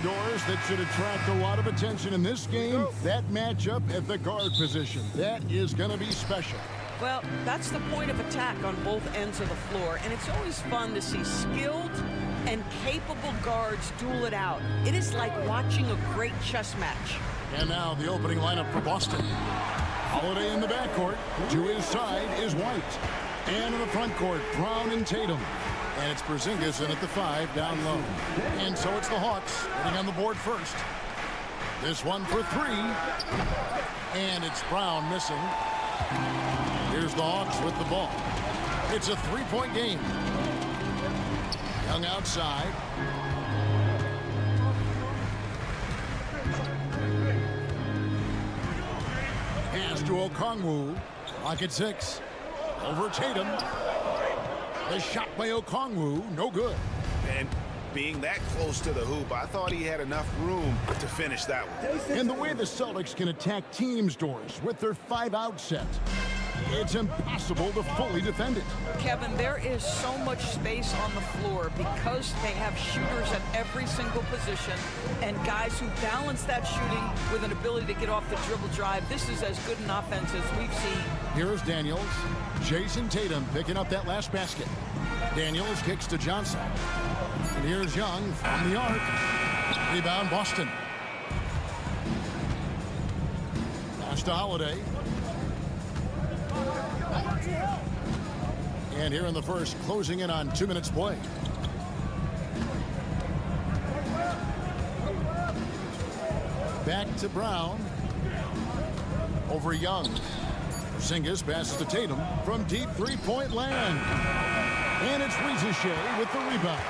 indoors that should attract a lot of attention in this game. That matchup at the guard position. That is going to be special. Well, that's the point of attack on both ends of the floor, and it's always fun to see skilled and capable guards duel it out. It is like watching a great chess match. And now the opening lineup for Boston. Holiday in the backcourt. To his side is White. And in the front court, Brown and Tatum. And it's Porzingis in at the 5 down low. And so it's the Hawks getting on the board first. This one for 3. And it's Brown missing. Here's the Hawks with the ball. It's a 3-point game. Young outside. Pass to Okongwu. Clock at 6. Over Tatum. The shot by Okongwu, no good. And being that close to the hoop, I thought he had enough room to finish that one. And the way the Celtics can attack teams' doors with their 5-out set, it's impossible to fully defend it. Kevin, there is so much space on the floor because they have shooters at every single position and guys who balance that shooting with an ability to get off the dribble drive. This is as good an offense as we've seen. Here's Daniels. Jason Tatum picking up that last basket. Daniels kicks to Johnson. And here's Young from the arc. Rebound Boston. Pass to Holiday. And here in the first, closing in on 2 minutes play. Back to Brown. Over Young. Porzingis passes to Tatum from deep three-point land. And it's Ricochet with the rebound.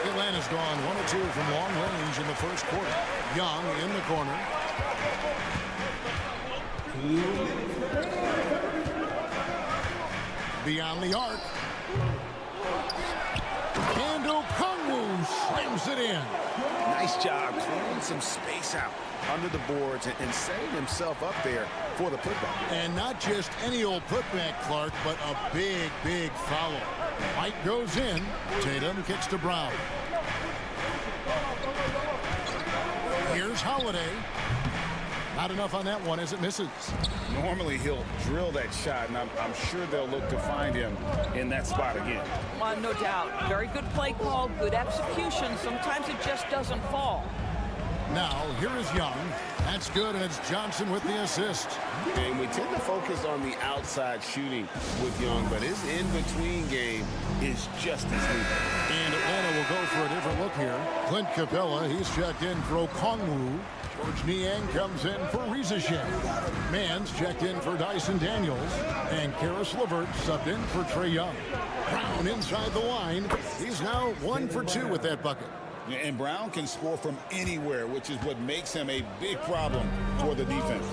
Atlanta's gone 1 of 2 from long range in the first quarter. Young in the corner. Beyond the arc. And Okongwu slams it in. Nice job clearing some space out under the boards and setting himself up there for the putback. And not just any old putback, Clark, but a big, big foul. White goes in. Tatum kicks to Brown. Here's Holiday. Not enough on that one as it misses. Normally he'll drill that shot, and I'm sure they'll look to find him in that spot again. No doubt. Very good play call, good execution. Sometimes it just doesn't fall. Now, here is Young. That's good, and it's Johnson with the assist. And we tend to focus on the outside shooting with Young, but his in-between game is just as needed. And Atlanta will go for a different look here. Clint Capella, he's checked in for Okongwu. George Niang comes in for Ricochet. Mann's checked in for Dyson Daniels. And Karis LeVert subbed in for Trae Young. Brown inside the line. He's now 1 for 2 with that bucket. And Brown can score from anywhere, which is what makes him a big problem for the defense.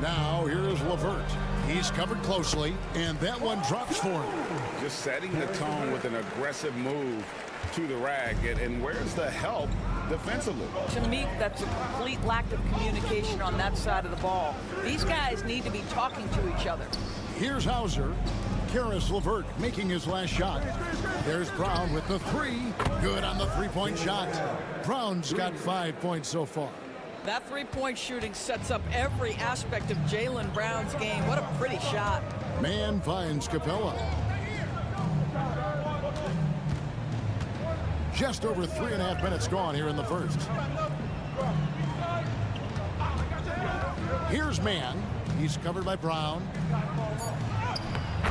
Now, here's LeVert. He's covered closely, and that one drops for him. Just setting the tone with an aggressive move to the rack. And where's the help defensively? To me, that's a complete lack of communication on that side of the ball. These guys need to be talking to each other. Here's Hauser. Karis LeVert making his last shot. There's Brown with the 3. Good on the 3-point shot. Brown's got 5 points so far. That 3-point shooting sets up every aspect of Jaylen Brown's game. What a pretty shot. Man finds Capella. Just over 3.5 minutes gone here in the first. Here's Mann. He's covered by Brown.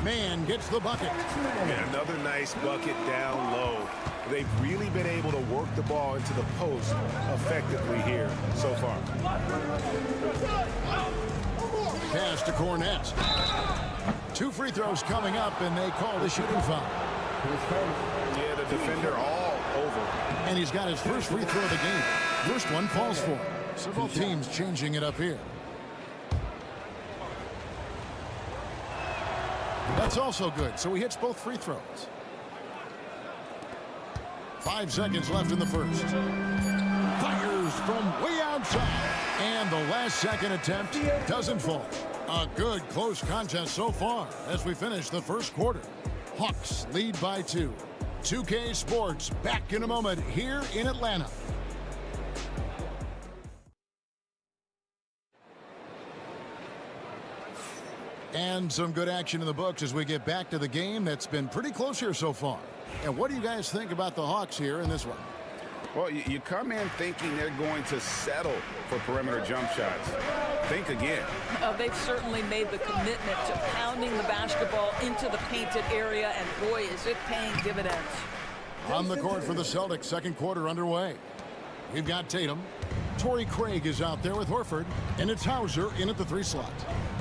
Mann gets the bucket. And another nice bucket down low. They've really been able to work the ball into the post effectively here so far. Pass to Cornette. 2 free throws coming up, and they call the shooting foul. Yeah, the defender all over. And he's got his first free throw of the game. First one falls for him. So both teams changing it up here. That's also good, so he hits both free throws. 5 seconds left in the first. Fires from way outside. And the last second attempt doesn't fall. A good close contest so far as we finish the first quarter. Hawks lead by 2. 2K Sports back in a moment here in Atlanta. And some good action in the books as we get back to the game that's been pretty close here so far. And what do you guys think about the Hawks here in this one? Well, you come in thinking they're going to settle for perimeter jump shots. Think again. They've certainly made the commitment to pounding the basketball into the painted area, and boy, is it paying dividends. On the court for the Celtics, second quarter underway. We've got Tatum. Torrey Craig is out there with Horford, and it's Hauser in at the 3 slot.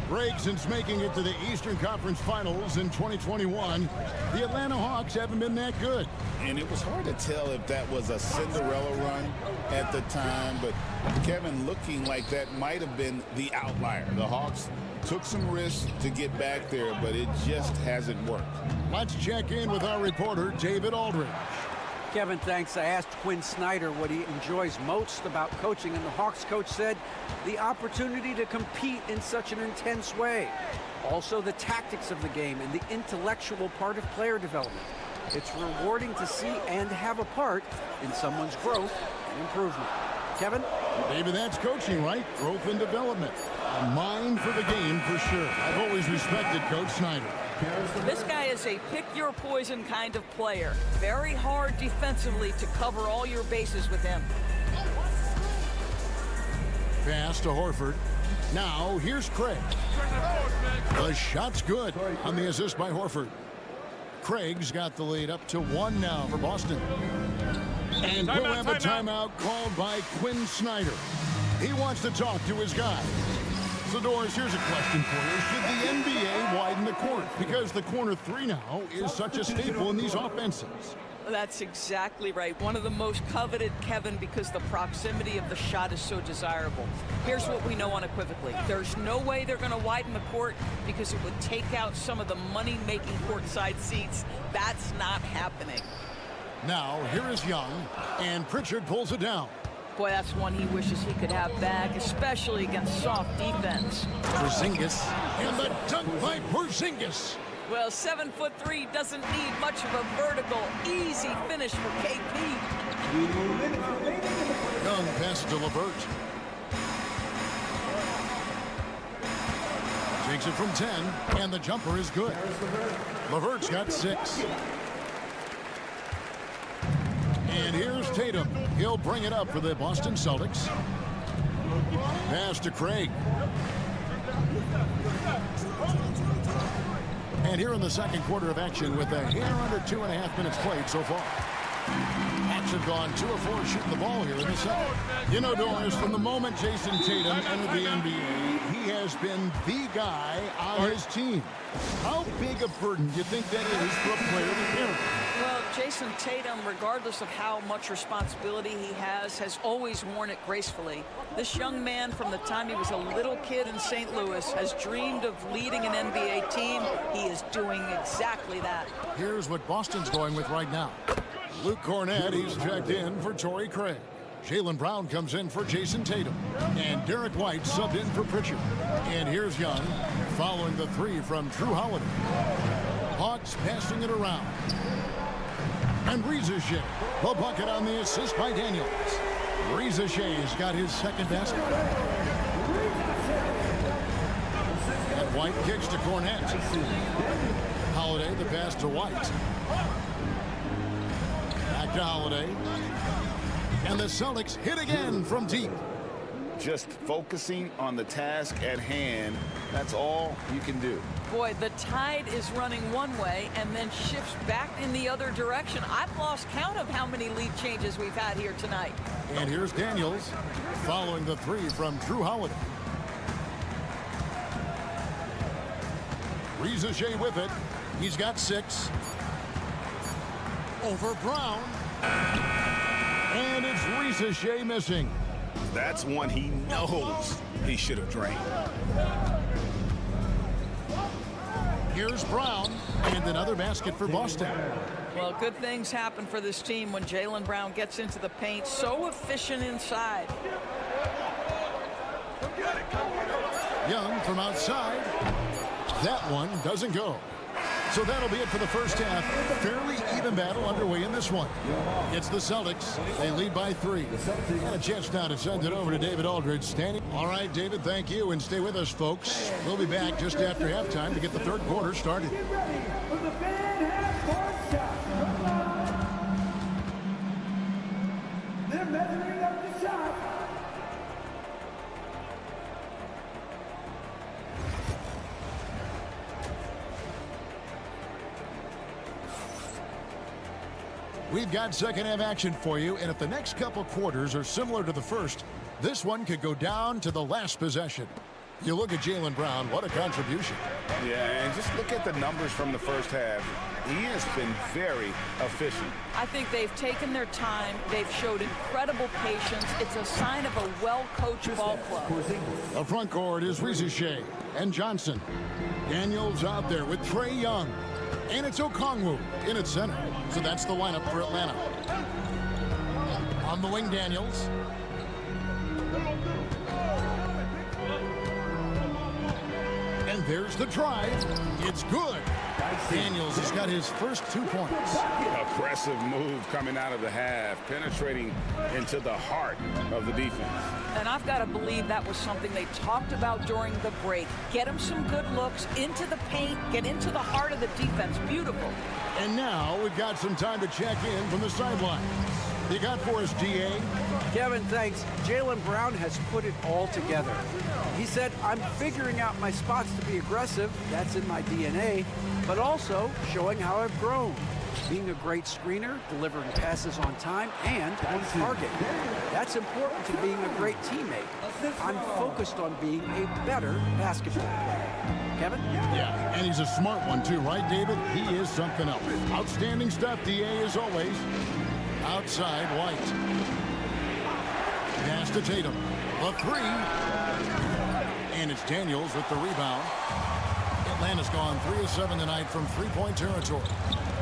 Craig, since making it to the Eastern Conference Finals in 2021, the Atlanta Hawks haven't been that good. And it was hard to tell if that was a Cinderella run at the time, but Kevin, looking like that might have been the outlier. The Hawks took some risks to get back there, but it just hasn't worked. Let's check in with our reporter, David Aldridge. Kevin, thanks. I asked Quinn Snyder what he enjoys most about coaching, and the Hawks coach said the opportunity to compete in such an intense way. Also, the tactics of the game and the intellectual part of player development. It's rewarding to see and have a part in someone's growth and improvement. Kevin? David, that's coaching, right? Growth and development. A mind for the game for sure. I've always respected Coach Snyder. This guy is a pick-your-poison kind of player. Very hard defensively to cover all your bases with him. Pass to Horford. Now, here's Craig. The shot's good on the assist by Horford. Craig's got the lead up to 1 now for Boston. And we'll have a timeout called by Quinn Snyder. He wants to talk to his guy. So, Doris, here's a question for you. Should the NBA widen the court? Because the corner 3 now is such a staple in these offenses. That's exactly right. One of the most coveted, Kevin, because the proximity of the shot is so desirable. Here's what we know unequivocally. There's no way they're going to widen the court because it would take out some of the money-making courtside seats. That's not happening. Now, here is Young, and Pritchard pulls it down. Boy, that's one he wishes he could have back, especially against soft defense. Porzingis, and the dunk by Porzingis. Well, 7'3" doesn't need much of a vertical, easy finish for KP. Young passes to LeVert. Takes it from 10, and the jumper is good. LeVert's got 6. And here's Tatum. He'll bring it up for the Boston Celtics. Pass to Craig. And here in the second quarter of action with a hair under 2.5 minutes played so far. Hawks have gone 2 of 4 shooting the ball here in the second. You know, Doris, from the moment Jason Tatum entered the NBA, he has been the guy on his team. How big a burden do you think that is for a player to carry? Well, Jason Tatum, regardless of how much responsibility he has always worn it gracefully. This young man, from the time he was a little kid in St. Louis, has dreamed of leading an NBA team. He is doing exactly that. Here's what Boston's going with right now. Luke Cornett, he's checked in for Torrey Craig. Jaylen Brown comes in for Jason Tatum. And Derek White subbed in for Pritchard. And here's Young, following the 3 from Drew Holiday. Hawks passing it around. And Reza Shea, the bucket on the assist by Daniels. Reza Shea's got his second basket. And White kicks to Cornett. Holiday, the pass to White. Back to Holiday. And the Celtics hit again from deep. Just focusing on the task at hand, that's all you can do. Boy, the tide is running one way and then shifts back in the other direction. I've lost count of how many lead changes we've had here tonight. And here's Daniels following the 3 from Drew Holiday. Reza Shea with it. He's got 6. Over Brown. And it's Reza Shea missing. That's one he knows he should have drained. Here's Brown, and another basket for Boston. Well, good things happen for this team when Jaylen Brown gets into the paint. So efficient inside. Young from outside. That one doesn't go. So that'll be it for the first half. Fairly even battle underway in this one. It's the Celtics. They lead by 3. And a chance now to send it over to David Aldridge standing. All right, David, thank you. And stay with us, folks. We'll be back just after halftime to get the third quarter started. They're measuring up the shot. We've got second half action for you, and if the next couple quarters are similar to the first, this one could go down to the last possession. You look at Jaylen Brown, what a contribution. Yeah, and just look at the numbers from the first half. He has been very efficient. I think they've taken their time. They've showed incredible patience. It's a sign of a well-coached ball club. The front court is Rizushea and Johnson. Daniels out there with Trae Young. And it's Okongwu in its center. So that's the lineup for Atlanta. On the wing, Daniels. And there's the drive. It's good. Daniels has got his first 2 points. Aggressive move coming out of the half, penetrating into the heart of the defense. And I've got to believe that was something they talked about during the break. Get him some good looks into the paint, get into the heart of the defense. Beautiful. And now we've got some time to check in from the sideline. You got for us, D.A.? Kevin, thanks. Jaylen Brown has put it all together. He said, I'm figuring out my spots to be aggressive. That's in my DNA. But also showing how I've grown. Being a great screener, delivering passes on time, and on target. That's important to being a great teammate. I'm focused on being a better basketball player. Kevin? Yeah, and he's a smart one too, right, David? He is something else. Outstanding stuff, D.A., as always. Outside, White. Pass to Tatum. The 3. And it's Daniels with the rebound. Atlanta's gone 3 of 7 tonight from three-point territory.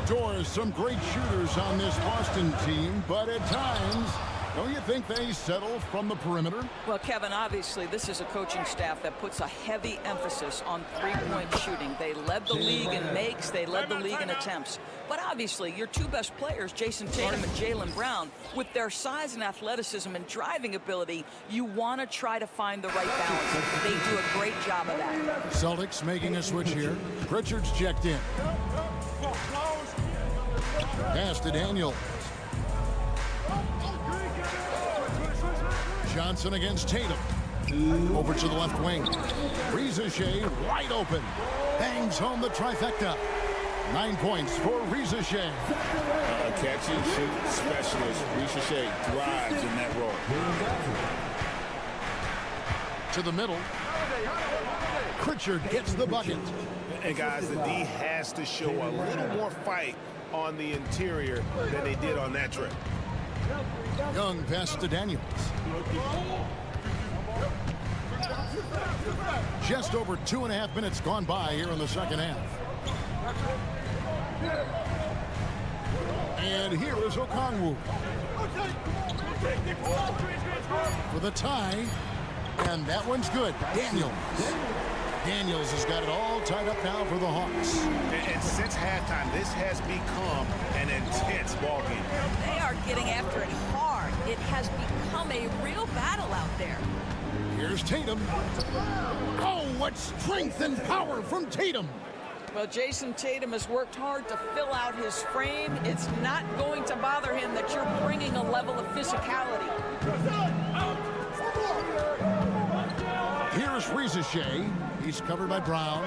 Doors, some great shooters on this Boston team, but at times, don't you think they settle from the perimeter? Well, Kevin, obviously, this is a coaching staff that puts a heavy emphasis on three-point shooting. They led the league in makes. They led the league in attempts. But obviously, your two best players, Jason Tatum and Jaylen Brown, with their size and athleticism and driving ability, you want to try to find the right balance. They do a great job of that. Celtics making a switch here. Pritchard's checked in. Pass to Daniels. Johnson against Tatum. Over to the left wing. Rizushea wide open. Bangs home the trifecta. 9 points for Rizushea. A catch-and-shoot specialist. Rizushea thrives in that role. To the middle. Pritchard gets the bucket. And guys, the D has to show a little more fight on the interior than they did on that trip. Young pass to Daniels. Just over 2.5 minutes gone by here in the second half. And here is Okongwu for the tie, and that one's good. Daniels has got it all tied up now for the Hawks. And since halftime, this has become an intense ball game. They are getting after it hard. It has become a real battle out there. Here's Tatum. Oh, what strength and power from Tatum. Well, Jason Tatum has worked hard to fill out his frame. It's not going to bother him that you're bringing a level of physicality. Here's Rizushea. He's covered by Brown.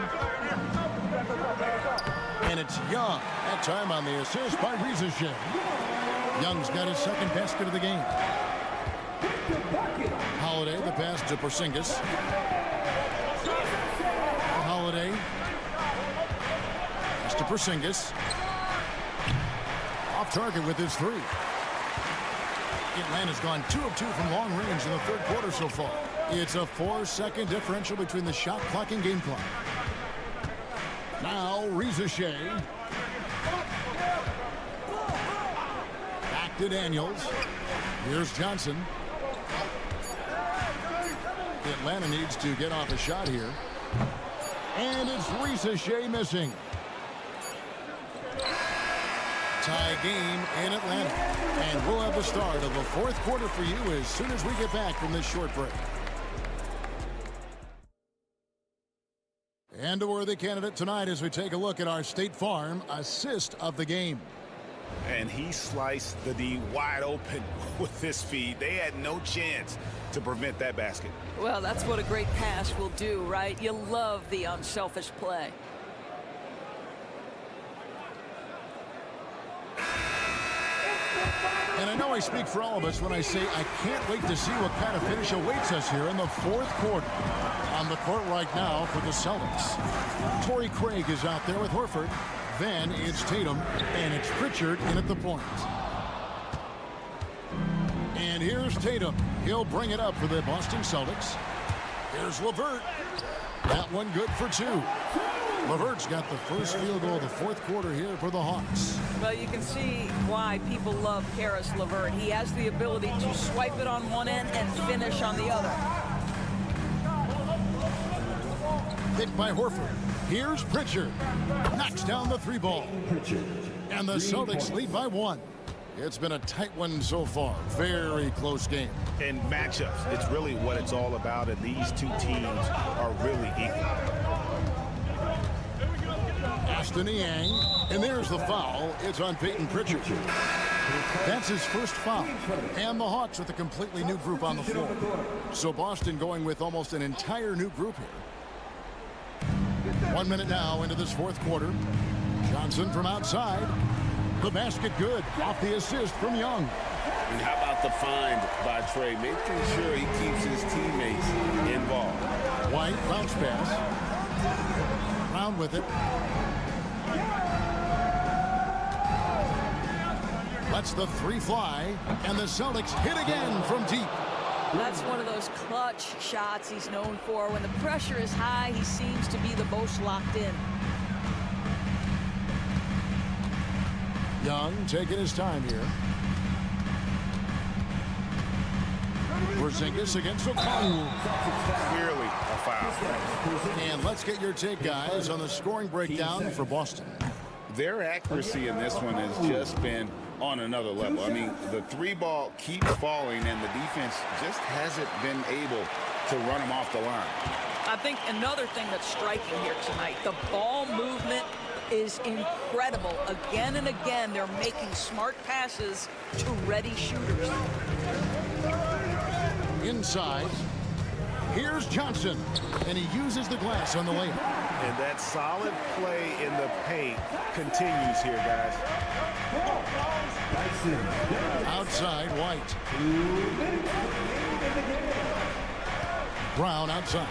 And it's Young. That time on the assist by Rizushea. Young's got his second basket of the game. Holiday, the pass to Porzingis. Holiday. Pass to Porzingis. Off target with his 3. Atlanta's gone 2 of 2 from long range in the third quarter so far. It's a 4-second differential between the shot clock and game clock. Now Rizushea. Back to Daniels. Here's Johnson. Atlanta needs to get off a shot here. And it's Rizushea missing. Tie game in Atlanta. And we'll have the start of the fourth quarter for you as soon as we get back from this short break. And a worthy candidate tonight as we take a look at our State Farm assist of the game. And he sliced the D wide open with his feet. They had no chance to prevent that basket. Well, that's what a great pass will do, right? You love the unselfish play. And I know I speak for all of us when I say I can't wait to see what kind of finish awaits us here in the fourth quarter. On the court right now for the Celtics, Torrey Craig is out there with Horford. Then it's Tatum, and it's Pritchard in at the point. And here's Tatum. He'll bring it up for the Boston Celtics. Here's LeVert. That one good for two. LeVert's got the first field goal of the fourth quarter here for the Hawks. Well, you can see why people love Karis LeVert. He has the ability to swipe it on one end and finish on the other. Hit by Horford. Here's Pritchard. Knocks down the three ball. And the Celtics lead by one. It's been a tight one so far. Very close game. And matchups, it's really what it's all about, and these two teams are really equal. Aston Yang, and there's the foul. It's on Peyton Pritchard. That's his first foul. And the Hawks with a completely new group on the floor. So Boston going with almost an entire new group here. 1 minute now into this fourth quarter. Johnson from outside. The basket good off the assist from Young. And how about the find by Trey, making sure he keeps his teammates involved. White bounce pass. Brown with it. Lets the three fly, and the Celtics hit again from deep. That's one of those clutch shots he's known for. When the pressure is high, he seems to be the most locked in. Young taking his time here. Porzingis against O'Connell. Clearly a foul. And let's get your take, guys, on the scoring breakdown for Boston. Their accuracy in this one has just been on another level. I mean, the three ball keeps falling, and the defense just hasn't been able to run them off the line. I think another thing that's striking here tonight, the ball movement is incredible. Again and again, they're making smart passes to ready shooters. Inside, here's Johnson, and he uses the glass on the layup. And that solid play in the paint continues here, guys. Outside, White. Brown outside.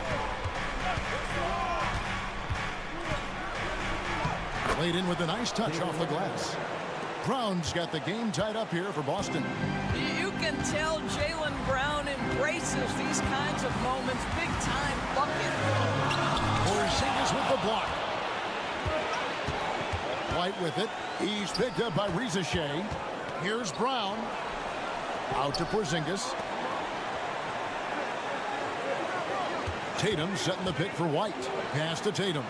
Played in with a nice touch off the glass. Brown's got the game tied up here for Boston. You can tell Jaylen Brown embraces these kinds of moments. Big time bucket. Porzingis with the block. White with it. He's picked up by Rizashea. Here's Brown. Out to Porzingis. Tatum setting the pick for White. Pass to Tatum.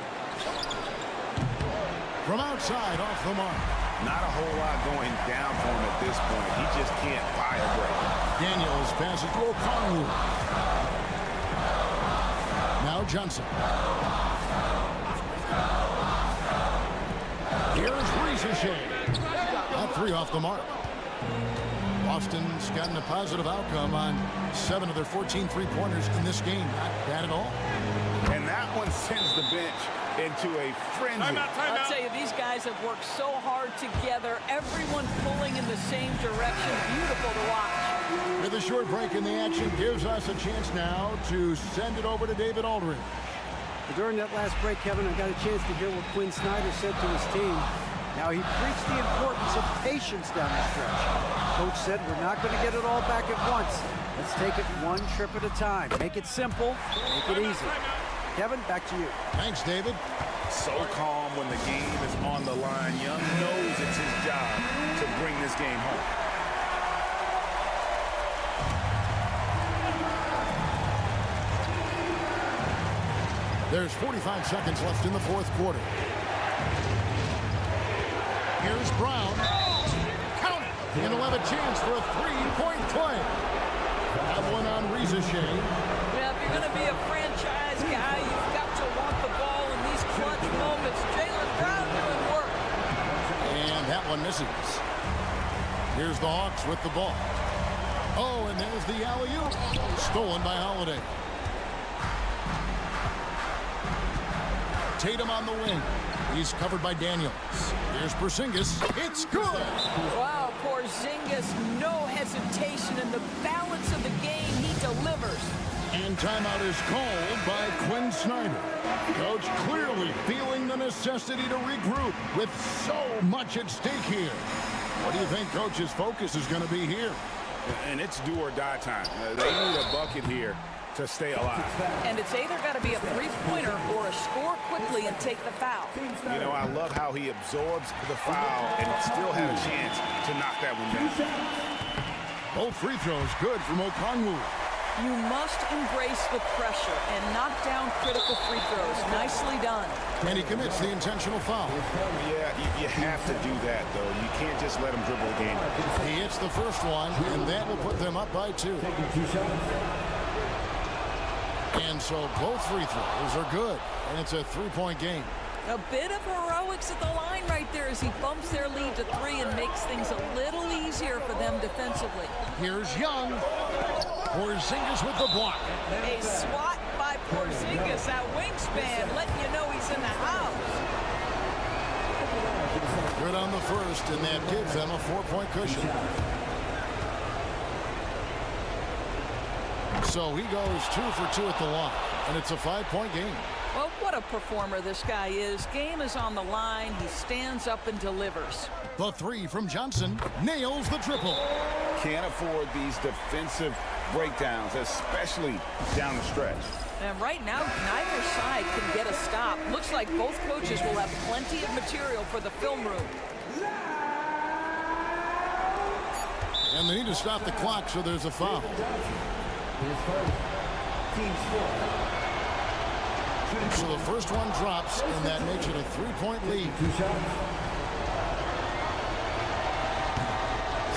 From outside, off the mark. Not a whole lot going down for him at this point. He just can't buy a break. Daniels passes to O'Connell. Now Johnson. Here's Rizashea. That three off the mark. Boston's gotten a positive outcome on 7 of their 14 three-pointers in this game. Not bad at all. And that one sends the bench into a frenzy. I'll tell you, these guys have worked so hard together. Everyone pulling in the same direction. Beautiful to watch. With a short break in the action gives us a chance now to send it over to David Aldridge. During that last break, Kevin, I got a chance to hear what Quinn Snyder said to his team. Now, he preached the importance of patience down the stretch. Coach said, we're not going to get it all back at once. Let's take it one trip at a time. Make it simple, make it easy. Kevin, back to you. Thanks, David. So calm when the game is on the line. Young knows it's his job to bring this game home. There's 45 seconds left in the fourth quarter. Here's Brown. And he'll have a chance for a three-point play. That one on Ricochet. Yeah, if you're going to be a franchise guy, you've got to want the ball in these clutch moments. Jaylen Brown doing work. And that one misses. Here's the Hawks with the ball. Oh, and there's the alley-oop. Stolen by Holiday. Tatum on the wing. He's covered by Daniels. Here's Porzingis. It's good. Wow, Porzingis, no hesitation in the balance of the game. He delivers. And timeout is called by Quinn Snyder. Coach clearly feeling the necessity to regroup with so much at stake here. What do you think Coach's focus is going to be here? And it's do or die time. They need a bucket here to stay alive. And it's either got to be a three-pointer or a score quickly and take the foul. You know, I love how he absorbs the foul and still had a chance to knock that one down. Both free throws good from Okongwu. You must embrace the pressure and knock down critical free throws. Nicely done. And he commits the intentional foul. Yeah, you have to do that, though. You can't just let him dribble the game. He hits the first one, and that will put them up by 2. And so both free throws are good, and it's a three-point game. A bit of heroics at the line right there as he bumps their lead to 3 and makes things a little easier for them defensively. Here's Young. Porzingis with the block. A swat by Porzingis, that wingspan, letting you know he's in the house. Good on the first, and that gives them a 4-point cushion. So he goes 2 for 2 at the line, and it's a 5-point game. Well, what a performer this guy is. Game is on the line. He stands up and delivers. The 3 from Johnson nails the triple. Can't afford these defensive breakdowns, especially down the stretch. And right now, neither side can get a stop. Looks like both coaches will have plenty of material for the film room. And they need to stop the clock, so there's a foul. So the first one drops, and that makes it a 3-point lead.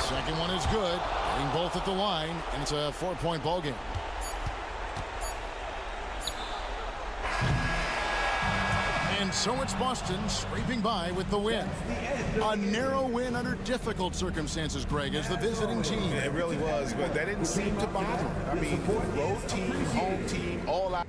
Second one is good, hitting both at the line, and it's a 4-point ball game. And so it's Boston scraping by with the win. A narrow win under difficult circumstances, Greg, as the visiting team. It really was, but that didn't seem to bother him. I mean, road team, home team, all out.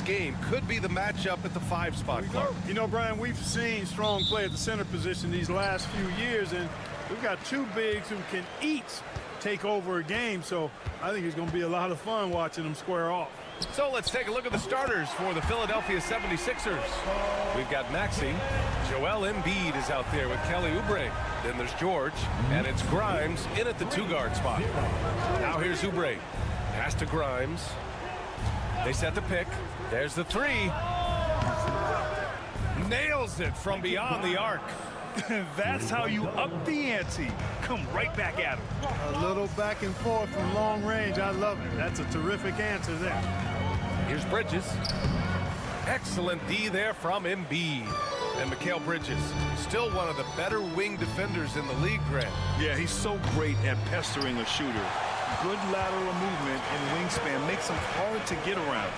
game could be the matchup at the 5 spot, Clark. You know, Brian, we've seen strong play at the center position these last few years, and we've got two bigs who can each take over a game, so I think it's going to be a lot of fun watching them square off. So let's take a look at the starters for the Philadelphia 76ers. We've got Maxey. Joel Embiid is out there with Kelly Oubre. Then there's George, and it's Grimes in at the 2-guard spot. Now here's Oubre. Pass to Grimes. They set the pick. There's the 3. Nails it from beyond the arc. That's how you up the ante. Come right back at him. A little back and forth from long range. I love it. That's a terrific answer there. Here's Bridges. Excellent D there from Embiid. And Mikal Bridges, still one of the better wing defenders in the league, Grant. Yeah, he's so great at pestering a shooter. good lateral movement and wingspan makes him hard to get around.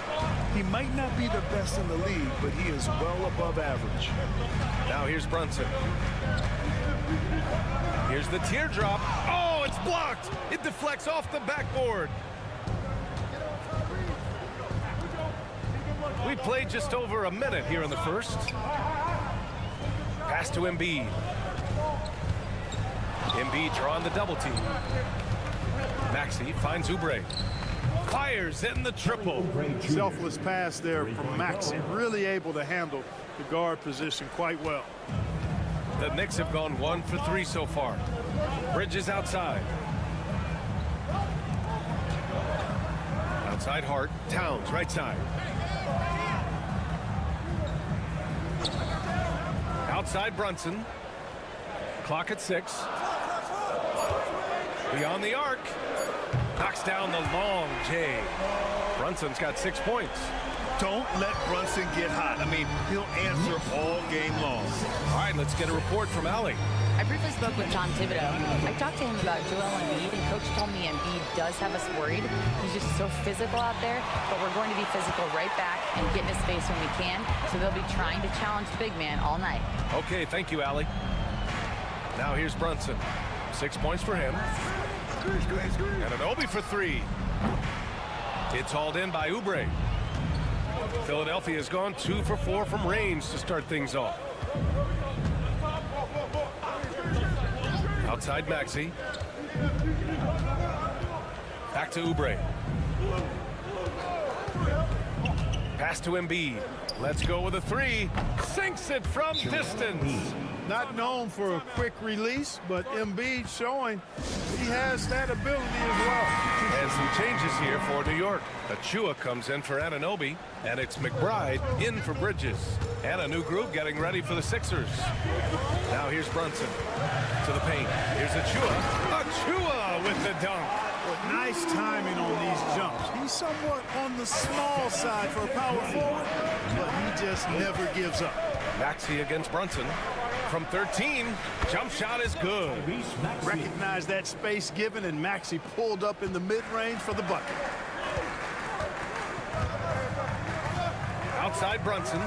He might not be the best in the league, but he is well above average. Now here's Brunson. Here's the teardrop. Oh, it's blocked. It deflects off the backboard. We played just over a minute here in the first. Pass to Embiid. Embiid drawing the double team. Maxey finds Oubre. Fires in the triple. Selfless pass there from Maxey. Really able to handle the guard position quite well. The Knicks have gone 1 for 3 so far. Bridges outside. Outside Hart. Towns right side. Outside Brunson. Clock at 6. Beyond the arc. Knocks down the long J. Brunson's got 6 points. Don't let Brunson get hot. I mean, he'll answer all game long. All right, let's get a report from Allie. I briefly spoke with John Thibodeau. I talked to him about Joel Embiid, and Coach told me Embiid does have us worried. He's just so physical out there, but we're going to be physical right back and get into space when we can, so they'll be trying to challenge the big man all night. Okay, thank you, Allie. Now here's Brunson. 6 points for him. And an Obi for 3. It's hauled in by Oubre. Philadelphia has gone 2 for 4 from range to start things off. Outside Maxey. Back to Oubre. Pass to Embiid. Let's go with a 3. Sinks it from distance. Not known for a quick release, but Embiid showing he has that ability as well. And some changes here for New York. Achua comes in for Anunoby, and it's McBride in for Bridges. And a new group getting ready for the Sixers. Now here's Brunson to the paint. Here's Achua. Achua with the dunk. Well, nice timing on these jumps. He's somewhat on the small side for a power forward, but he just never gives up. Maxey against Brunson. From 13, jump shot is good. Recognize that space given, and Maxey pulled up in the mid-range for the bucket. Outside Brunson.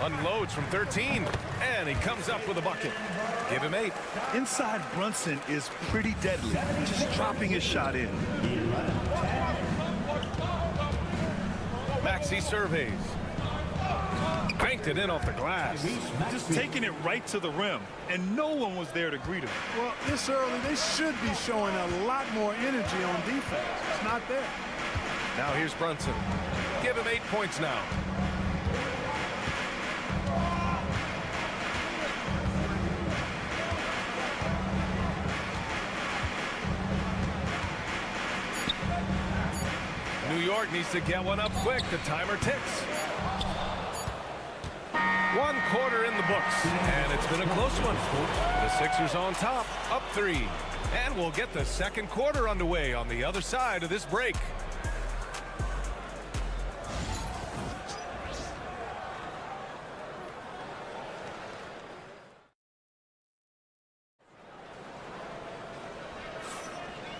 Unloads from 13, and he comes up with a bucket. Give him 8. Inside Brunson is pretty deadly, just dropping his shot in. Maxey surveys. Banked it in off the glass. Just taking it right to the rim, and no one was there to greet him. Well, this early, they should be showing a lot more energy on defense. It's not there. Now here's Brunson. Give him 8 points now. New York needs to get one up quick. The timer ticks. 1 quarter in the books, and it's been a close one. The Sixers on top, up 3. And we'll get the second quarter underway on the other side of this break.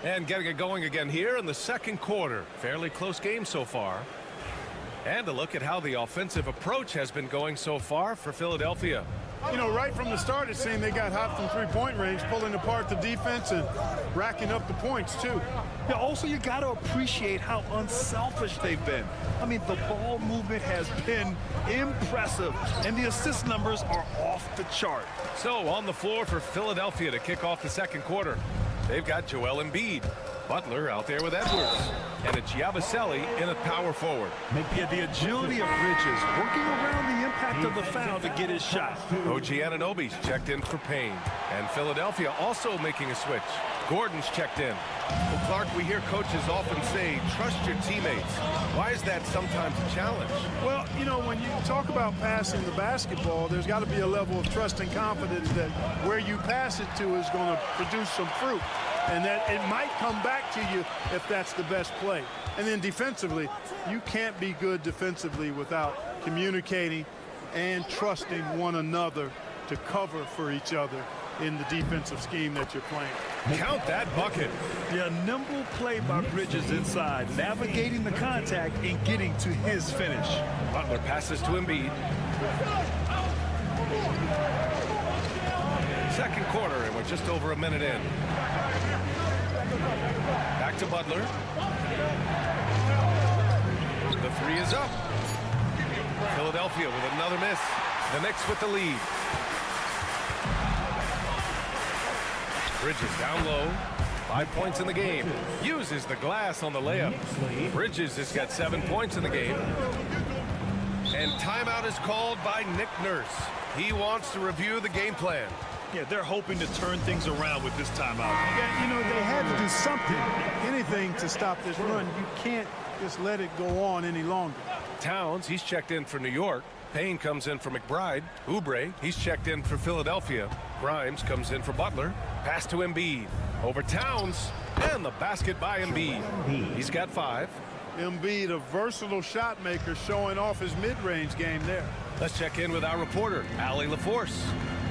And getting it going again here in the second quarter. Fairly close game so far. And a look at how the offensive approach has been going so far for Philadelphia. You know, right from the start, it seemed they got hot from three-point range, pulling apart the defense and racking up the points, too. Yeah, also, you got to appreciate how unselfish they've been. I mean, the ball movement has been impressive, and the assist numbers are off the chart. So, on the floor for Philadelphia to kick off the second quarter, they've got Joel Embiid. Butler out there with Edwards. And it's Yabusele in a power forward. Yeah, the agility of Bridges, working around the impact of the foul to get his shot. OG Anunoby's checked in for Payne. And Philadelphia also making a switch. Gordon's checked in. Well, Clark, we hear coaches often say, trust your teammates. Why is that sometimes a challenge? Well, you know, when you talk about passing the basketball, there's got to be a level of trust and confidence that where you pass it to is going to produce some fruit. and that it might come back to you if that's the best play. And then defensively, you can't be good defensively without communicating and trusting one another to cover for each other in the defensive scheme that you're playing. Count that bucket. Yeah, nimble play by Bridges inside, navigating the contact and getting to his finish. Butler passes to Embiid. Second quarter, and we're just over a minute in. Back to Butler. The three is up. Philadelphia with another miss. The Knicks with the lead. Bridges down low. 5 points in the game. Uses the glass on the layup. Bridges has got 7 points in the game. And timeout is called by Nick Nurse. He wants to review the game plan. Yeah, they're hoping to turn things around with this timeout. Yeah, you know, they had to do something, anything to stop this run. You can't just let it go on any longer. Towns, he's checked in for New York. Payne comes in for McBride. Oubre, he's checked in for Philadelphia. Grimes comes in for Butler. Pass to Embiid. Over Towns. And the basket by Embiid. He's got 5. Embiid, a versatile shot maker, showing off his mid-range game there. Let's check in with our reporter, Allie LaForce.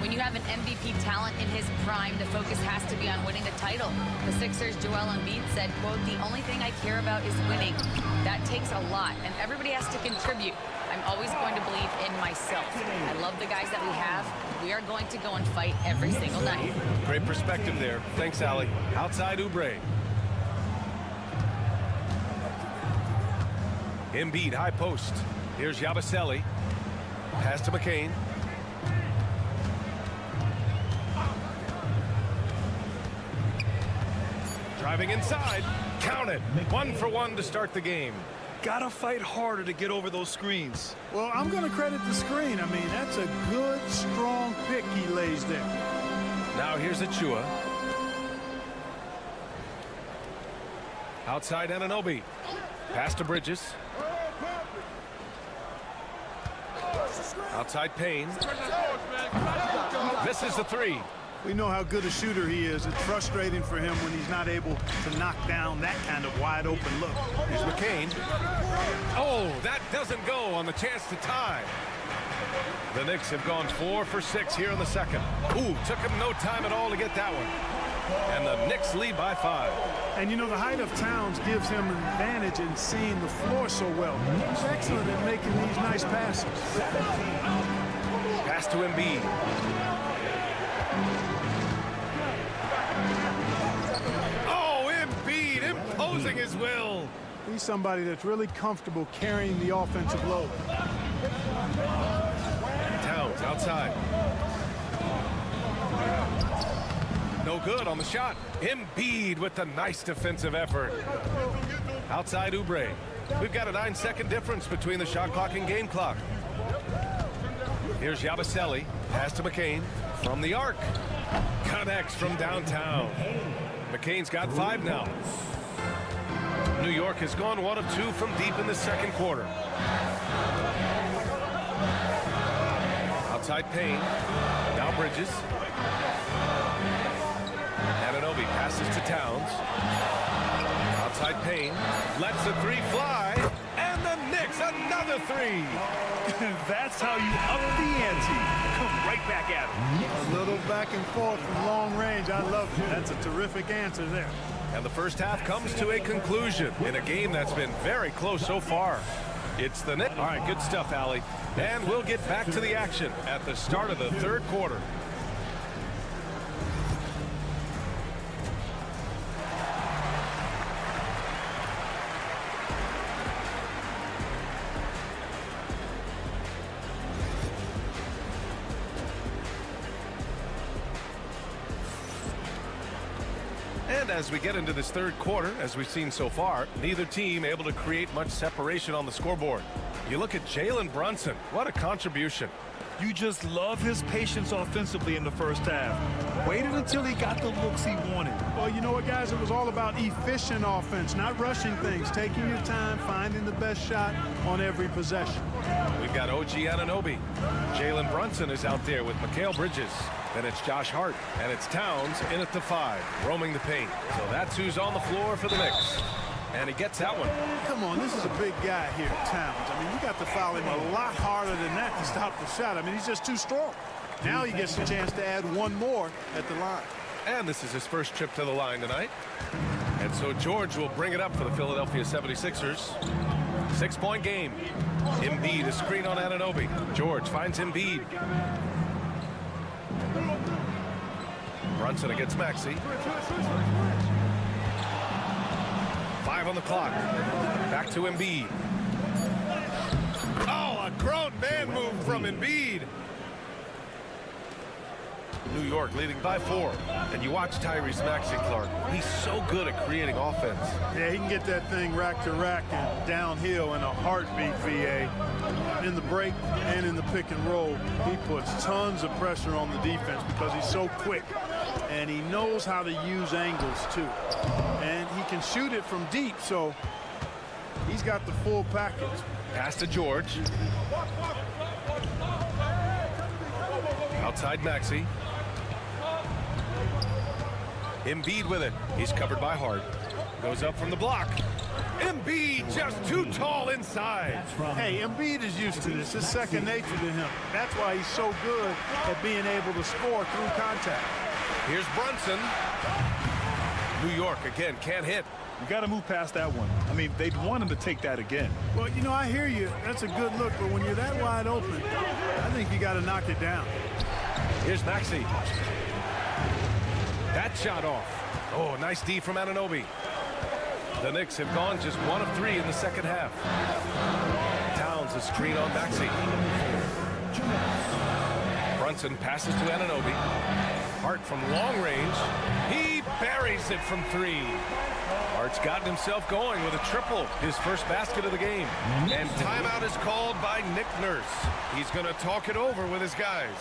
When you have an MVP talent in his prime, the focus has to be on winning the title. The Sixers' Joel Embiid said, quote, "The only thing I care about is winning. That takes a lot, and everybody has to contribute. I'm always going to believe in myself. I love the guys that we have. We are going to go and fight every single night." Great perspective there. Thanks, Allie. Outside Oubre. Embiid, high post. Here's Yabusele. Pass to McCain. Driving inside. Count it. 1 for 1 to start the game. Gotta fight harder to get over those screens. Well, I'm going to credit the screen. I mean, that's a good, strong pick he lays there. Now here's Achua. Outside Anunoby. Pass to Bridges. Outside Payne. Misses the 3. We know how good a shooter he is. It's frustrating for him when he's not able to knock down that kind of wide open look. Here's McCain. Oh, that doesn't go on the chance to tie. The Knicks have gone 4 for 6 here in the second. Ooh, took him no time at all to get that one. And the Knicks lead by 5. And you know, the height of Towns gives him an advantage in seeing the floor so well. He's excellent at making these nice passes. Pass to Embiid. Oh, Embiid imposing his will. He's somebody that's really comfortable carrying the offensive load. Towns outside. No good on the shot. Embiid with the nice defensive effort. Outside Oubre. We've got a 9-second difference between the shot clock and game clock. Here's Yabusele. Pass to McCain from the arc. Connects from downtown. McCain's got 5 now. New York has gone 1 of 2 from deep in the second quarter. Outside Payne. Now Bridges. Anunoby passes to Towns. Outside Payne. Lets the 3 fly. And the Knicks, another 3. That's how you up the ante. Come right back at him. A little back and forth from long range. I love it. That's a terrific answer there. And the first half comes to a conclusion in a game that's been very close so far. It's the Knicks. All right, good stuff, Allie. And we'll get back to the action at the start of the third quarter. And as we get into this third quarter, as we've seen so far, neither team able to create much separation on the scoreboard. You look at Jalen Brunson. What a contribution. You just love his patience offensively in the first half. Waited until he got the looks he wanted. Well, you know what, guys? It was all about efficient offense, not rushing things, taking your time, finding the best shot on every possession. We've got OG Anunoby. Jalen Brunson is out there with Mikal Bridges. Then it's Josh Hart, and it's Towns in at the 5, roaming the paint. So that's who's on the floor for the Knicks. And he gets that one. Come on, this is a big guy here, Towns. I mean, you got to foul him a lot harder than that to stop the shot. I mean, he's just too strong. Now he gets a chance to add one more at the line. And this is his first trip to the line tonight. And so George will bring it up for the Philadelphia 76ers. 6-point game. Embiid, a screen on Anunoby. George finds Embiid. Brunson against Maxey. 5 on the clock. Back to Embiid. Oh, a grown man move from Embiid. New York leading by 4. And you watch Tyrese Maxey, Clark. He's so good at creating offense. Yeah, he can get that thing rack to rack and downhill in a heartbeat, VA. In the break and in the pick and roll, he puts tons of pressure on the defense because he's so quick. And he knows how to use angles, too. And he can shoot it from deep, so he's got the full package. Pass to George. Outside Maxey. Embiid with it. He's covered by Hart. Goes up from the block. Embiid just too tall inside. Hey, Embiid is used to this. It's second nature to him. That's why he's so good at being able to score through contact. Here's Brunson. New York again can't hit. You got to move past that one. I mean, they'd want him to take that again. Well, you know, I hear you. That's a good look, but when you're that wide open, I think you got to knock it down. Here's Maxey. That shot off. Oh, nice D from Anunoby. The Knicks have gone just 1 of 3 in the second half. Towns a screen on Maxey. Brunson passes to Anunoby. Hart from long range. He buries it from 3. Hart's gotten himself going with a triple, his first basket of the game. And timeout is called by Nick Nurse. He's going to talk it over with his guys.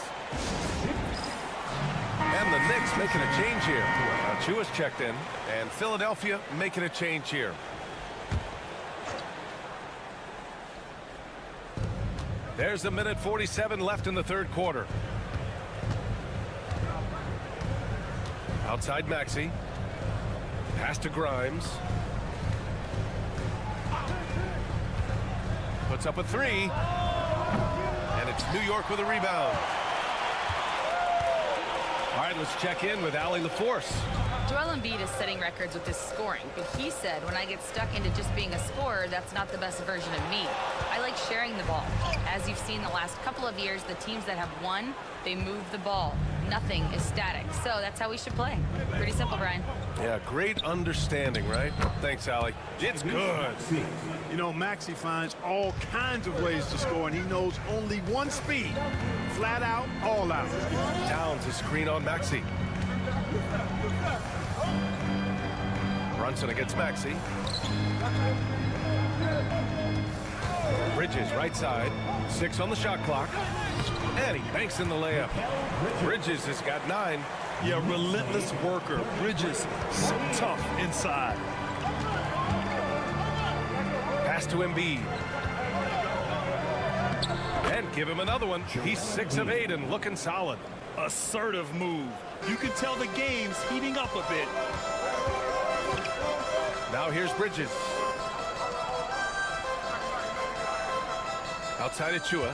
And the Knicks making a change here. Chua's checked in, and Philadelphia making a change here. There's a minute 47 left in the third quarter. Outside Maxey. Pass to Grimes. Puts up a 3. And it's New York with a rebound. All right, let's check in with Allie LaForce. Joel Embiid is setting records with his scoring, but he said, when I get stuck into just being a scorer, that's not the best version of me. I like sharing the ball. As you've seen the last couple of years, the teams that have won, they move the ball. Nothing is static. So that's how we should play. Pretty simple, Brian. Yeah, great understanding, right? Thanks, Allie. It's good. You know, Maxey finds all kinds of ways to score, and he knows only one speed. Flat out, all out. Towns a screen on Maxey. Brunson against Maxey. Bridges right side. 6 on the shot clock. And he banks in the layup. Bridges has got 9. Yeah, relentless worker. Bridges, so tough inside. Pass to Embiid. And give him another one. He's 6 of 8 and looking solid. Assertive move. You can tell the game's heating up a bit. Now here's Bridges. Outside of Chua.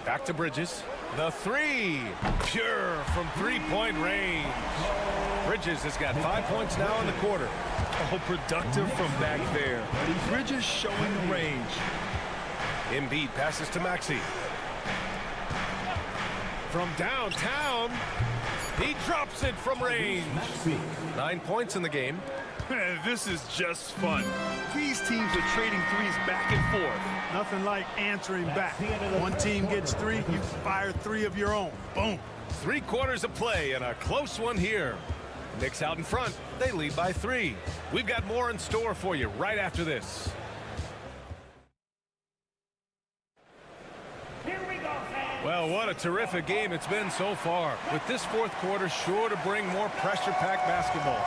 Back to Bridges. The 3. Pure from 3-point range. Bridges has got 5 points now in the quarter. Oh, productive from back there. Bridges showing the range. Embiid passes to Maxey. From downtown, he drops it from range. 9 points in the game. This is just fun. These teams are trading threes back and forth. Nothing like answering back. One team gets 3, you fire 3 of your own. Boom. 3 quarters of play and a close one here. Knicks out in front. They lead by 3. We've got more in store for you right after this. Well, what a terrific game it's been so far. With this fourth quarter sure to bring more pressure-packed basketball.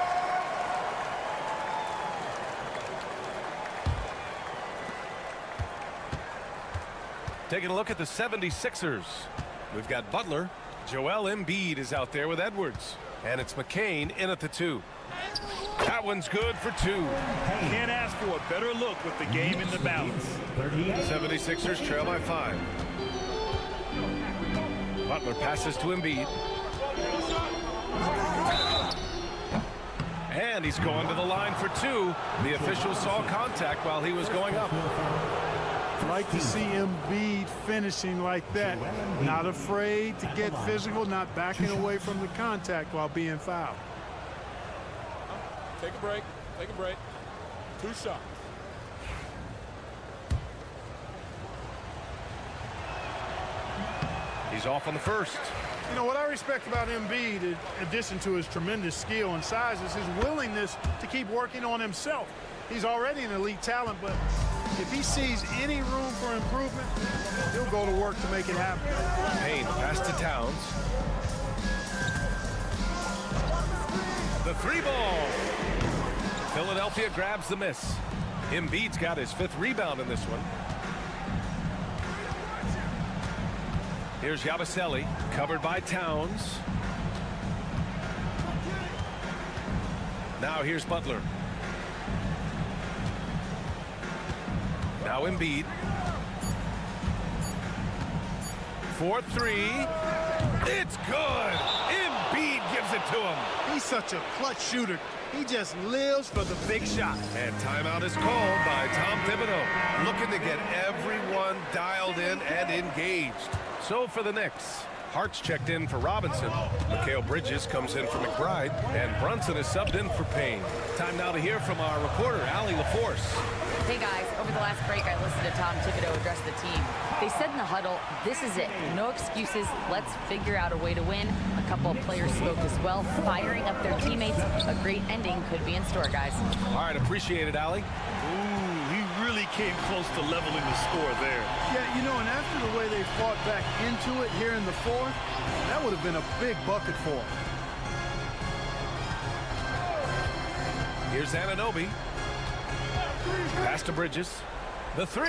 Taking a look at the 76ers. We've got Butler. Joel Embiid is out there with Edwards. And it's McCain in at the 2. That one's good for 2. Can't ask for a better look with the game in the balance. 76ers trail by 5. Butler passes to Embiid. And he's going to the line for 2. The official saw contact while he was going up. Like to see Embiid finishing like that. Not afraid to get physical, not backing away from the contact while being fouled. Take a break. Take a break. 2 shots. He's off on the first. You know, what I respect about Embiid, in addition to his tremendous skill and size, is his willingness to keep working on himself. He's already an elite talent, but if he sees any room for improvement, he'll go to work to make it happen. Payne pass to Towns. The 3-ball. Philadelphia grabs the miss. Embiid's got his 5th rebound in this one. Here's Yabusele, covered by Towns. Now here's Butler. Now Embiid. 4-3. It's good. Embiid gives it to him. He's such a clutch shooter. He just lives for the big shot. And timeout is called by Tom Thibodeau, looking to get everyone dialed in and engaged. So for the Knicks, Hart's checked in for Robinson. Mikal Bridges comes in for McBride. And Brunson is subbed in for Payne. Time now to hear from our reporter, Allie LaForce. Hey guys, over the last break I listened to Tom Thibodeau address the team. They said in the huddle, this is it. No excuses. Let's figure out a way to win. A couple of players spoke as well, firing up their teammates. A great ending could be in store, guys. All right, appreciate it, Allie. Ooh, he really came close to leveling the score there. Yeah, you know, and after the way they fought back into it here in the 4th, that would have been a big bucket for him. Here's Anunoby. Pass to Bridges. The 3.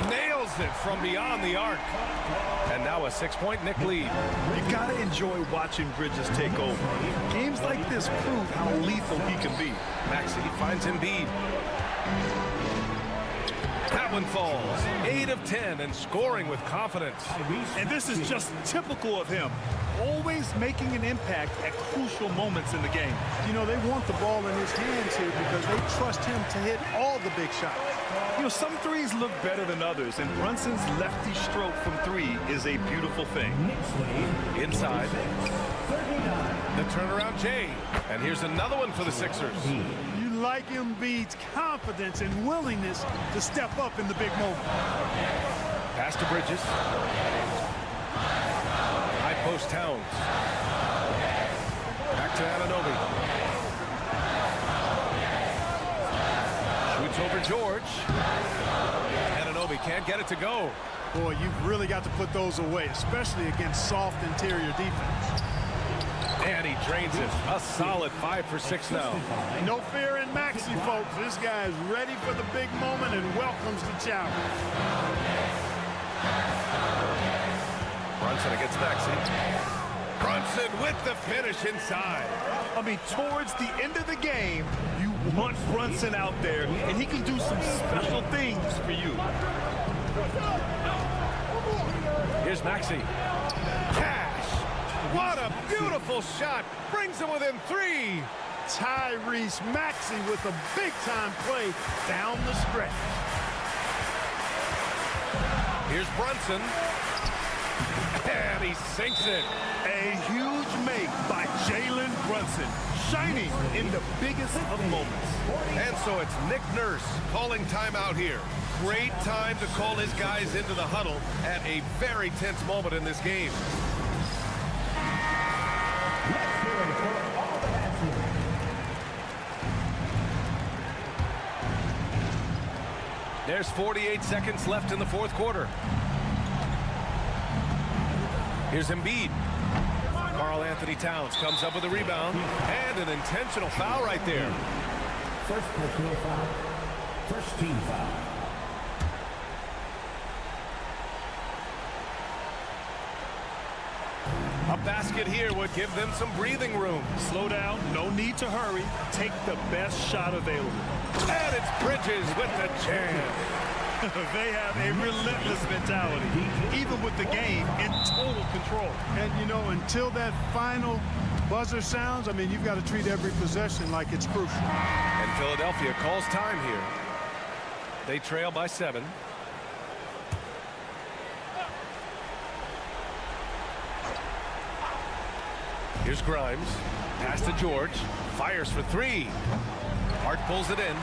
Nails it from beyond the arc. And now a 6-point Knick lead. You gotta enjoy watching Bridges take over. Games like this prove how lethal he can be. Maxey finds Embiid. That one falls. 8 of 10 and scoring with confidence. And this is just typical of him. Always making an impact at crucial moments in the game. You know, they want the ball in his hands here because they trust him to hit all the big shots. You know, some threes look better than others, and Brunson's lefty stroke from 3 is a beautiful thing. Inside. The turnaround Jay. And here's another one for the Sixers. You like Embiid's confidence and willingness to step up in the big moment. Pass to Bridges. High post Towns. Back to Anunoby. Shoots over George. Anunoby can't get it to go. Boy, you've really got to put those away, especially against soft interior defense. And he drains it. A solid 5 for 6 now. No fear in Maxey, folks. This guy is ready for the big moment and welcomes the challenge. Brunson against Maxey. Brunson with the finish inside. I mean, towards the end of the game, you want Brunson out there, and he can do some special things for you. Here's Maxey. Cash. What a beautiful shot. Brings him within 3. Tyrese Maxey with a big-time play down the stretch. Here's Brunson. And he sinks it. A huge make by Jalen Brunson, shining in the biggest of moments. And so it's Nick Nurse calling timeout here. Great time to call his guys into the huddle at a very tense moment in this game. There's 48 seconds left in the 4th quarter. Here's Embiid. Karl Anthony Towns comes up with a rebound and an intentional foul right there. First personal foul. First team foul. basket here would give them some breathing room. Slow down, no need to hurry. Take the best shot available. And it's Bridges with the jam. They have a relentless mentality, even with the game in total control. And, you know, until that final buzzer sounds, I mean, you've got to treat every possession like it's crucial. And Philadelphia calls time here. They trail by 7. Here's Grimes. Pass to George. Fires for 3. Hart pulls it in.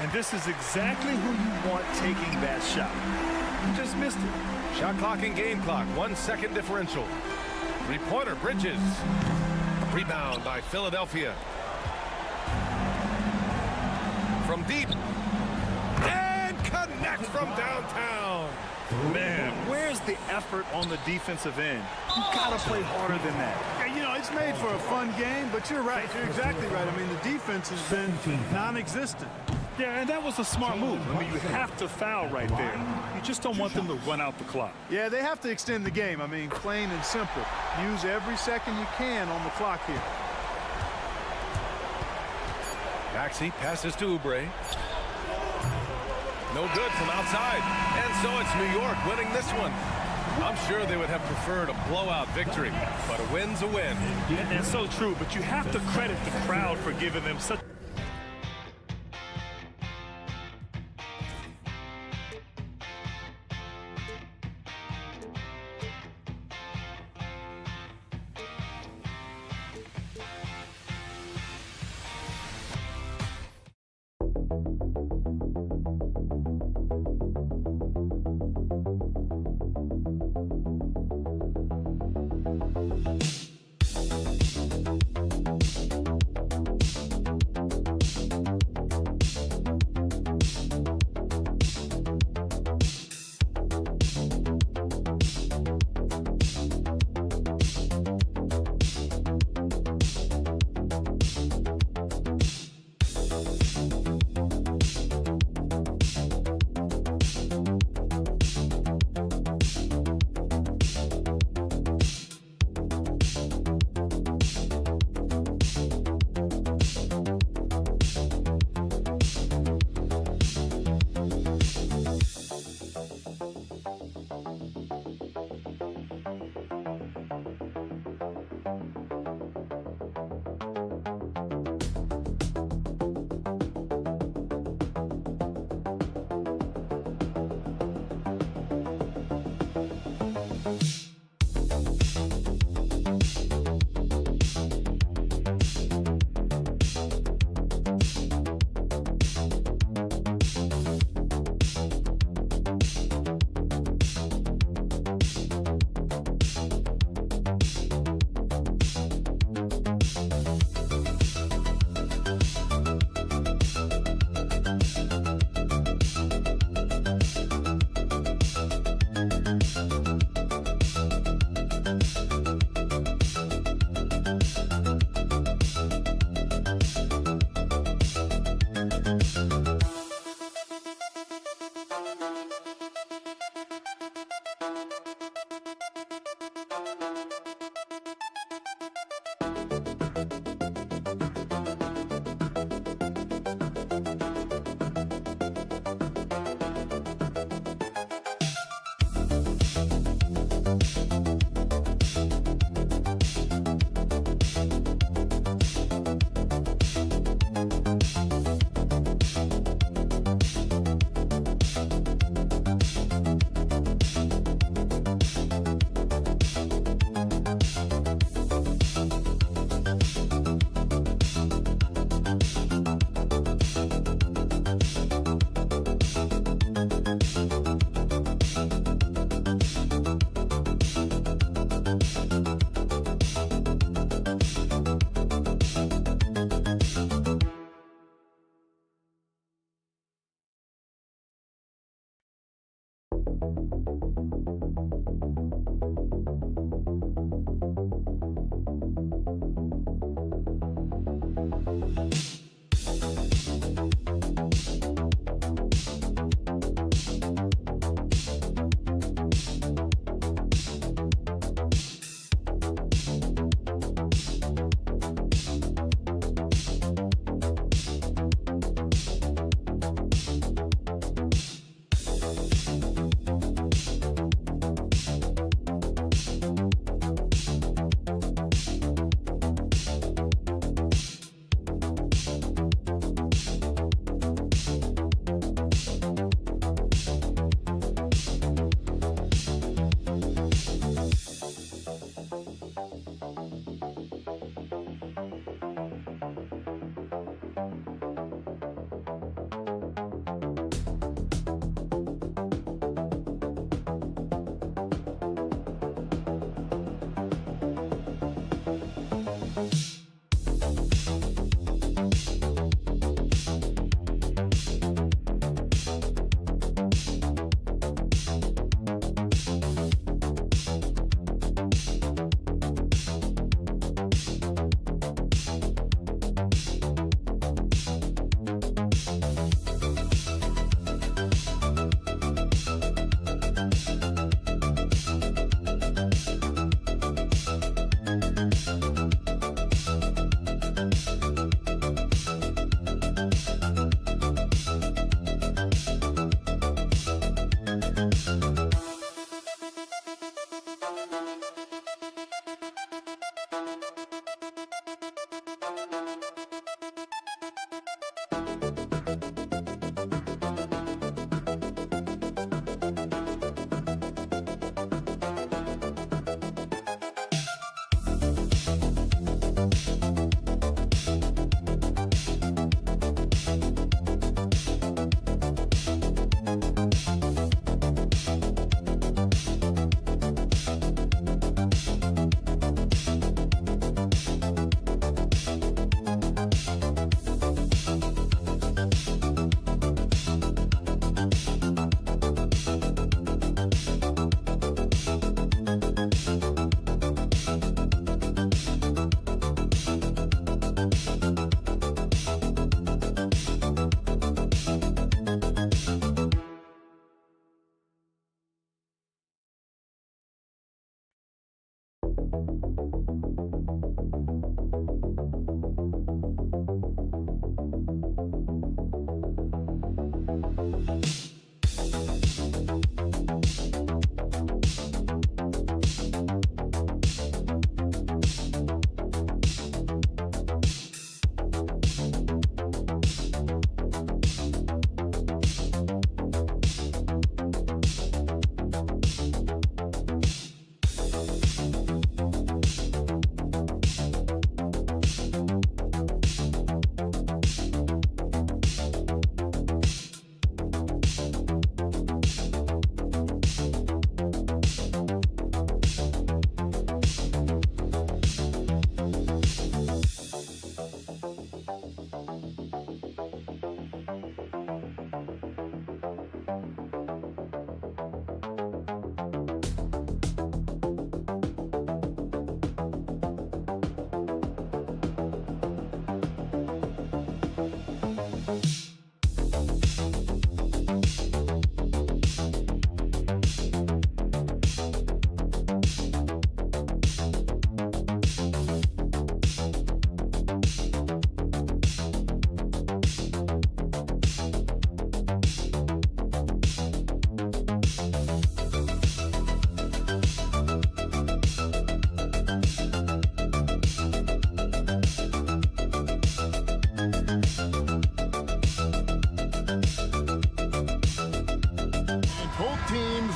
And this is exactly who you want taking that shot. You just missed it. Shot clock and game clock. 1 second differential. 3-pointer Bridges. Rebound by Philadelphia. From deep. And connects from downtown. Man, where's the effort on the defensive end? You gotta play harder than that. Yeah, you know, it's made for a fun game, but you're right. You're exactly right. I mean, the defense has been non-existent. Yeah, and that was a smart move. I mean, you have to foul right there. You just don't want them to run out the clock. Yeah, they have to extend the game. I mean, plain and simple. Use every second you can on the clock here. Maxey passes to Oubre. No good from outside. And so it's New York winning this one. I'm sure they would have preferred a blowout victory, but a win's a win. And that's so true, but you have to credit the crowd for giving them such...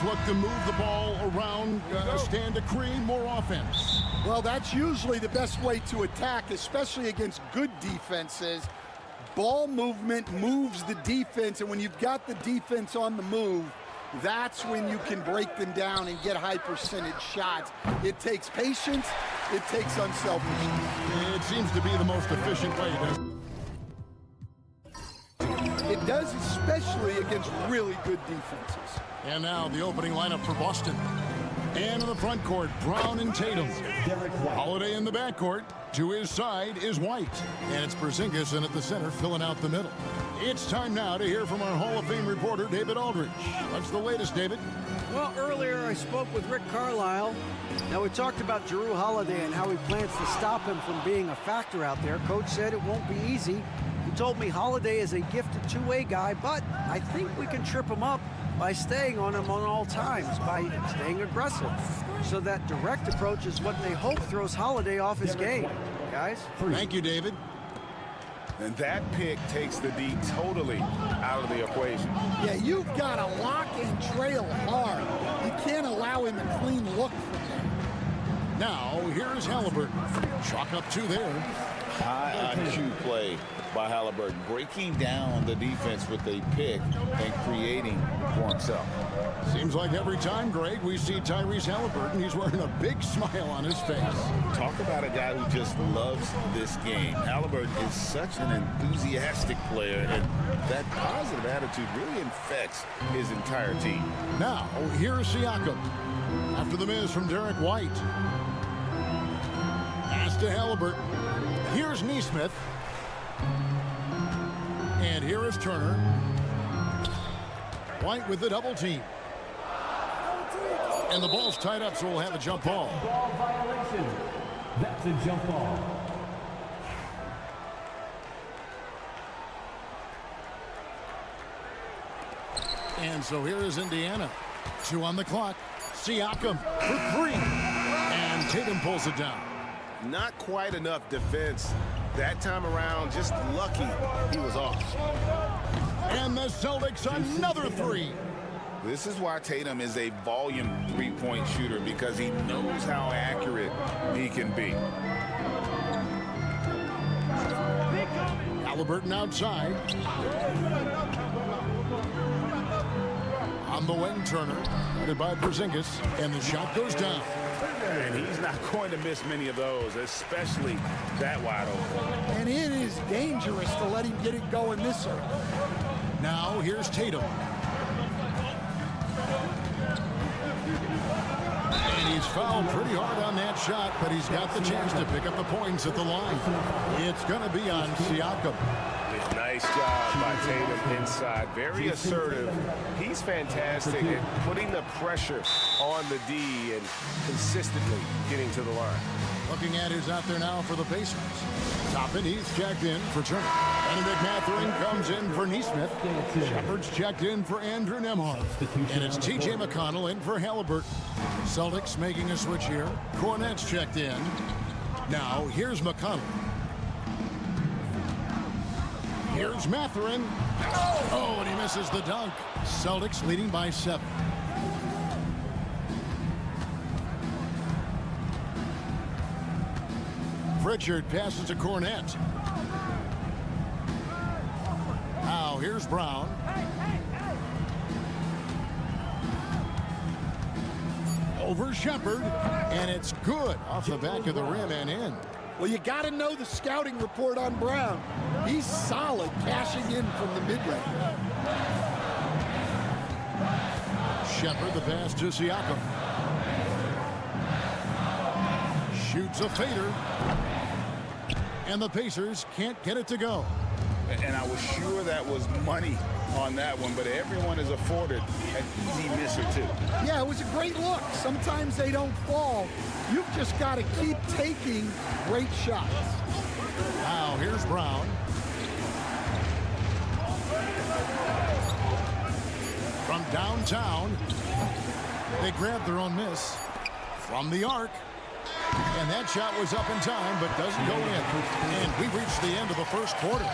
Look to move the ball around, stand to create more offense. Well, that's usually the best way to attack, especially against good defenses. Ball movement moves the defense, and when you've got the defense on the move, that's when you can break them down and get high percentage shots. It takes patience, it takes unselfishness. It seems to be the most efficient way to... It does, especially against really good defenses. And now the opening lineup for Boston. And in the front court, Brown and Tatum. Holiday in the backcourt. To his side is White. And it's Porzingis in at the center, filling out the middle. It's time now to hear from our Hall of Fame reporter, David Aldridge. What's the latest, David? Well, earlier I spoke with Rick Carlisle. Now, we talked about Jrue Holiday and how he plans to stop him from being a factor out there. Coach said it won't be easy. He told me Holiday is a gifted two-way guy, but I think we can trip him up by staying on him on all times, by staying aggressive. So that direct approach is what they hope throws Holiday off his game. Guys? Thank you, David. And that pick takes the D totally out of the equation. Yeah, you've got to lock and trail hard. You can't allow him a clean look from there. Now, here's Halliburton. Chalk up two there. High IQ play by Halliburton, breaking down the defense with a pick and creating for himself. Seems like every time, Greg, we see Tyrese Halliburton, he's wearing a big smile on his face. Talk about a guy who just loves this game. Halliburton is such an enthusiastic player, and that positive attitude really infects his entire team. Now, here's Siakam. After the miss from Derek White. Pass to Halliburton. Here's Nesmith. And here is Turner. White with the double team. And the ball's tied up, so we'll have a jump ball. Ball violation. That's a jump ball. And so here is Indiana. 2 on the clock. Siakam for 3. And Tatum pulls it down. Not quite enough defense that time around. Just lucky he was off. And the Celtics another 3. This is why Tatum is a volume three-point shooter, because he knows how accurate he can be. Halliburton outside. On the wing, Turner. Headed by Porzingis. And the shot goes down. And he's not going to miss many of those, especially that wide open. And it is dangerous to let him get it going this early. Now here's Tatum. And He's fouled pretty hard on that shot, but he's got the chance to pick up the points at the line. It's going to be on Siakam. Nice job by Tatum inside. Very assertive. He's fantastic at putting the pressure on the D and consistently getting to the line. Looking at who's out there now for the Pacers. Toppin, he's checked in for Turner. And McMathering comes in for Neesmith. Shepard's checked in for Andrew Nembhard. And it's T.J. McConnell in for Halliburton. Celtics making a switch here. Cornette's checked in. Now, here's McConnell. Here's Mathurin. Oh, and he misses the dunk. Celtics leading by 7. Pritchard passes to Cornette. Now here's Brown. Over Shepard, and it's good off the back of the rim and in. Well, you got to know the scouting report on Brown. He's solid cashing in from the mid-range. Shepard, the pass to Siakam. Shoots a fader. And the Pacers can't get it to go. And I was sure that was money on that one, but everyone is afforded an easy misser, too. Yeah, it was a great look. Sometimes they don't fall. You've just got to keep taking great shots. Now, here's Brown. From downtown, they grabbed their own miss. From the arc. And that shot was up in time, but doesn't go in. And we've reached the end of the first quarter.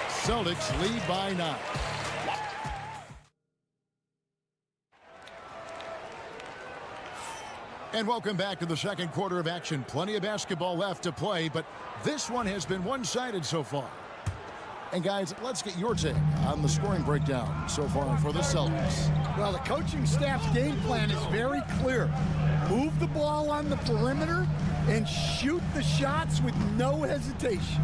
Celtics lead by 9. And welcome back to the second quarter of action. Plenty of basketball left to play, but this one has been one-sided so far. And guys, let's get your take on the scoring breakdown so far for the Celtics. Well, the coaching staff's game plan is very clear. Move the ball on the perimeter and shoot the shots with no hesitation.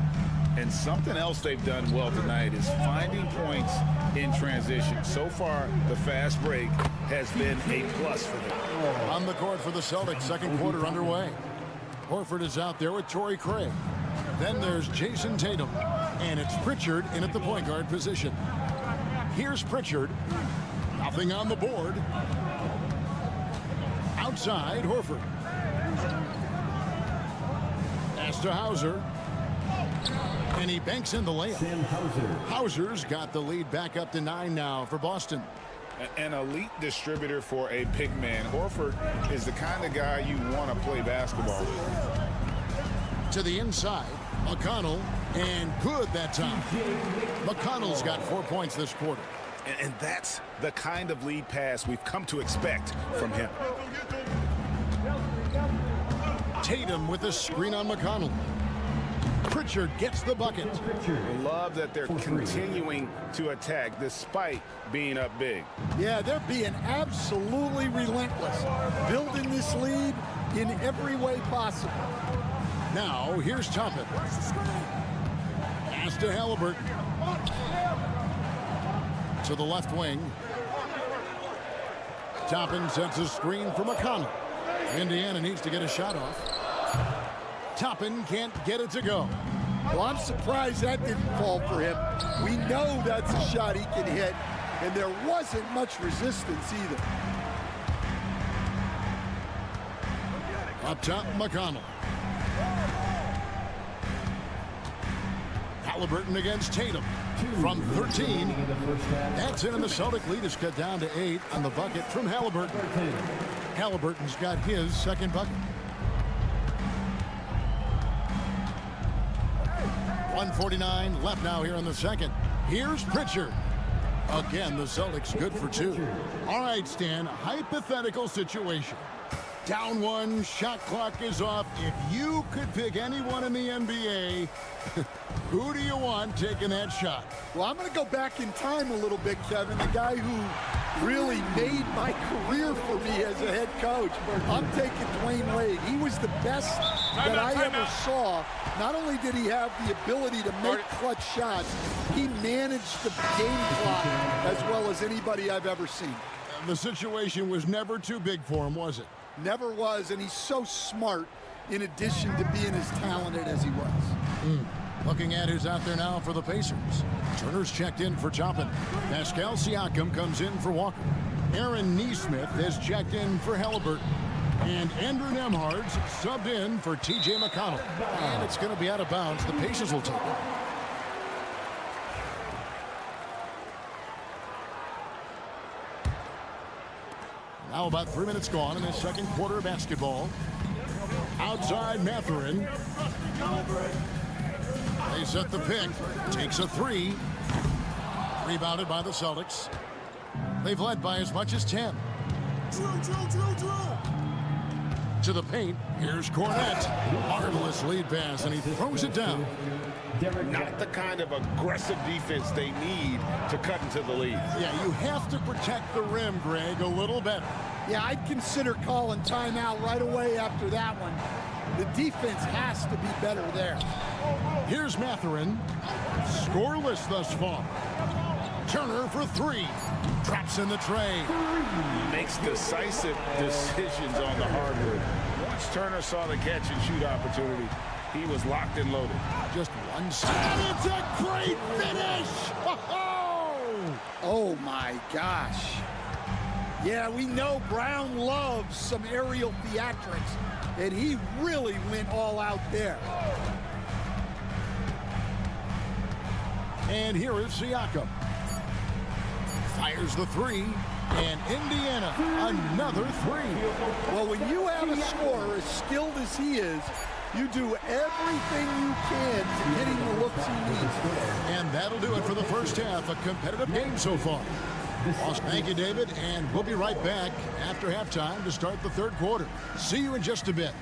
And something else they've done well tonight is finding points in transition. So far, the fast break has been a plus for them. On the court for the Celtics, second quarter underway. Horford is out there with Torrey Craig. Then there's Jason Tatum, and it's Pritchard in at the point guard position. Here's Pritchard. Nothing on the board. Outside, Horford. Pass to Hauser. And he banks in the layup. Hauser's got the lead back up to 9 now for Boston. An elite distributor for a big man. Horford is the kind of guy you want to play basketball with. To the inside, McConnell, and good that time. McConnell's got 4 points this quarter. And that's the kind of lead pass we've come to expect from him. Tatum with a screen on McConnell. Pritchard gets the bucket. Love that they're continuing to attack despite being up big. Yeah, they're being absolutely relentless, building this lead in every way possible. Now, here's Toppin. Pass to Halliburton. To the left wing. Toppin sets a screen for McConnell. Indiana needs to get a shot off. Toppin can't get it to go. Well, I'm surprised that didn't fall for him. We know that's a shot he can hit, and there wasn't much resistance either. Up top, McConnell. Halliburton against Tatum. From 13. That's in, and the Celtic lead is cut down to 8 on the bucket from Halliburton. Halliburton's got his second bucket. 1:49 left now here in the second. Here's Pritchard. Again, the Celtics good for 2. All right, Stan, hypothetical situation. Down 1, shot clock is off. If you could pick anyone in the NBA, who do you want taking that shot? Well, I'm going to go back in time a little bit, Kevin. The guy who really made my career for me as a head coach. I'm taking Dwayne Wade. He was the best that I ever saw. Not only did he have the ability to make clutch shots, he managed the game clock as well as anybody I've ever seen. The situation was never too big for him, was it? Never was, and he's so smart in addition to being as talented as he was. Looking at who's out there now for the Pacers. Turner's checked in for Toppin. Pascal Siakam comes in for Walker. Aaron Nesmith has checked in for Halliburton. And Andrew Nembhard's subbed in for T.J. McConnell. And it's going to be out of bounds. The Pacers will take it. Now about 3 minutes gone in this second quarter of basketball. Outside Mathurin. They set the pick. Takes a three. Rebounded by the Celtics. They've led by as much as 10. To the paint. Here's Cornette. Marvelous lead pass, and he throws it down. Not the kind of aggressive defense they need to cut into the lead. Yeah, you have to protect the rim, Greg, a little better. Yeah, I'd consider calling timeout right away after that one. The defense has to be better there. Here's Mathurin. Scoreless thus far. Turner for three. Traps in the tray. Makes decisive decisions on the hardwood. Once Turner saw the catch and shoot opportunity, he was locked and loaded. Just one step. And it's a great finish! Oh my gosh. Yeah, we know Brown loves some aerial theatrics, and he really went all out there. And here is Siakam. Fires the three, and Indiana another three. Well, when you have a scorer as skilled as he is, you do everything you can to get him the looks he needs. And that'll do it for the first half. A competitive game so far. Thank you, David, and we'll be right back after halftime to start the third quarter. See you in just a bit.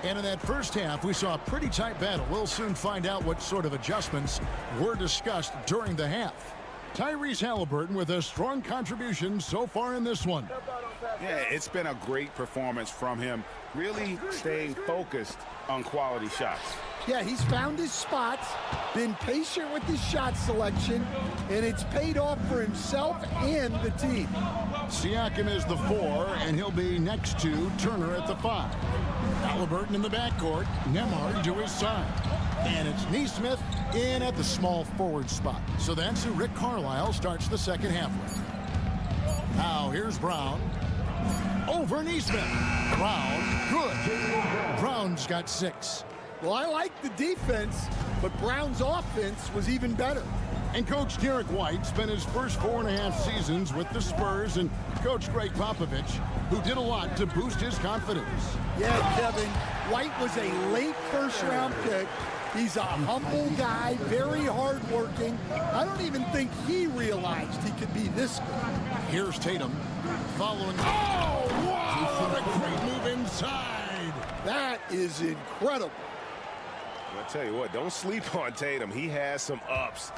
And in that first half, we saw a pretty tight battle. We'll soon find out what sort of adjustments were discussed during the half. Tyrese Halliburton with a strong contribution so far in this one. Yeah, it's been a great performance from him, really staying focused on quality shots. Yeah, he's found his spots, been patient with his shot selection, and it's paid off for himself and the team. Siakam is the 4, and he'll be next to Turner at the 5. Halliburton in the backcourt, Nembhard to his side. And it's Nesmith in at the small forward spot. So that's who Rick Carlisle starts the second half with. Now here's Brown. Over Nesmith. Brown, good. Brown's got 6. Well, I like the defense, but Brown's offense was even better. And Coach Derek White spent his first 4.5 seasons with the Spurs and Coach Greg Popovich, who did a lot to boost his confidence. Yeah, Kevin, White was a late first-round pick. He's a humble guy, very hardworking. I don't even think he realized he could be this good. Here's Tatum following. Oh, wow! What a great move inside. That is incredible. I'll tell you what, don't sleep on Tatum. He has some ups,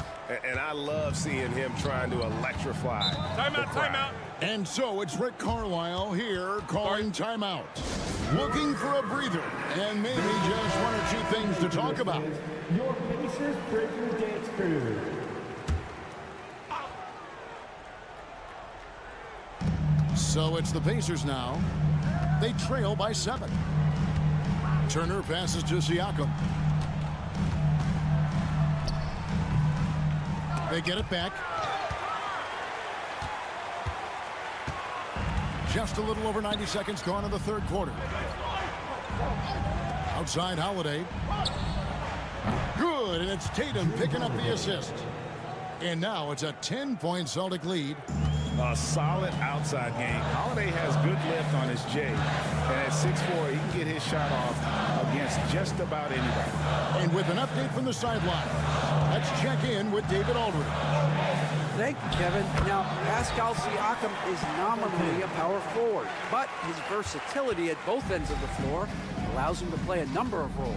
and I love seeing him trying to electrify. Timeout. And so it's Rick Carlisle here calling timeout. Looking for a breather and maybe just one or two things to talk about. Your Pacers Breaker Dance Crew. So it's the Pacers now. They trail by 7. Turner passes to Siakam. They get it back. Just a little over 90 seconds gone in the third quarter. Outside Holiday. Good, and it's Tatum picking up the assist. And now it's a 10-point Celtic lead. A solid outside game. Holiday has good lift on his J. And at 6'4", he can get his shot off against just about anybody. And with an update from the sideline, let's check in with David Aldridge. Thank you, Kevin. Now, Pascal Siakam is nominally a power forward, but his versatility at both ends of the floor allows him to play a number of roles.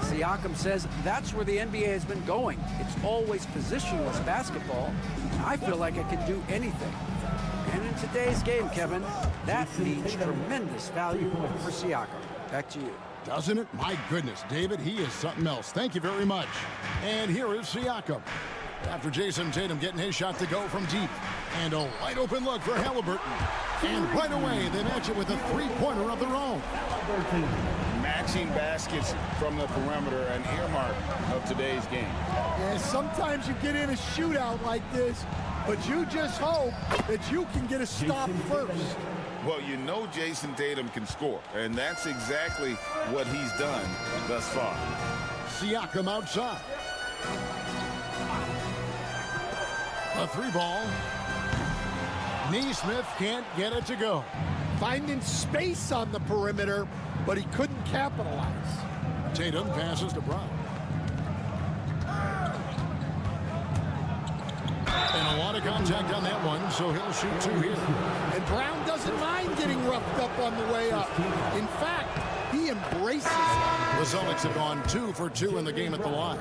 Siakam says that's where the NBA has been going. It's always positionless basketball. I feel like I can do anything. And in today's game, Kevin, that means tremendous value for Siakam. Back to you. Doesn't it? My goodness, David, he is something else. Thank you very much. And here is Siakam. After Jason Tatum getting his shot to go from deep. And a wide open look for Halliburton. And right away, they match it with a three-pointer of their own. Matching baskets from the perimeter, an earmark of today's game. Yeah, sometimes you get in a shootout like this, but you just hope that you can get a stop first. Well, you know Jason Tatum can score, and that's exactly what he's done thus far. Siakam outside. A three ball. Neesmith can't get it to go. Finding space on the perimeter, but he couldn't capitalize. Tatum passes to Brown. And a lot of contact on that one, so he'll shoot two here. And Brown doesn't mind getting roughed up on the way up. In fact, he embraces it. The Celtics have gone 2 for 2 in the game at the line.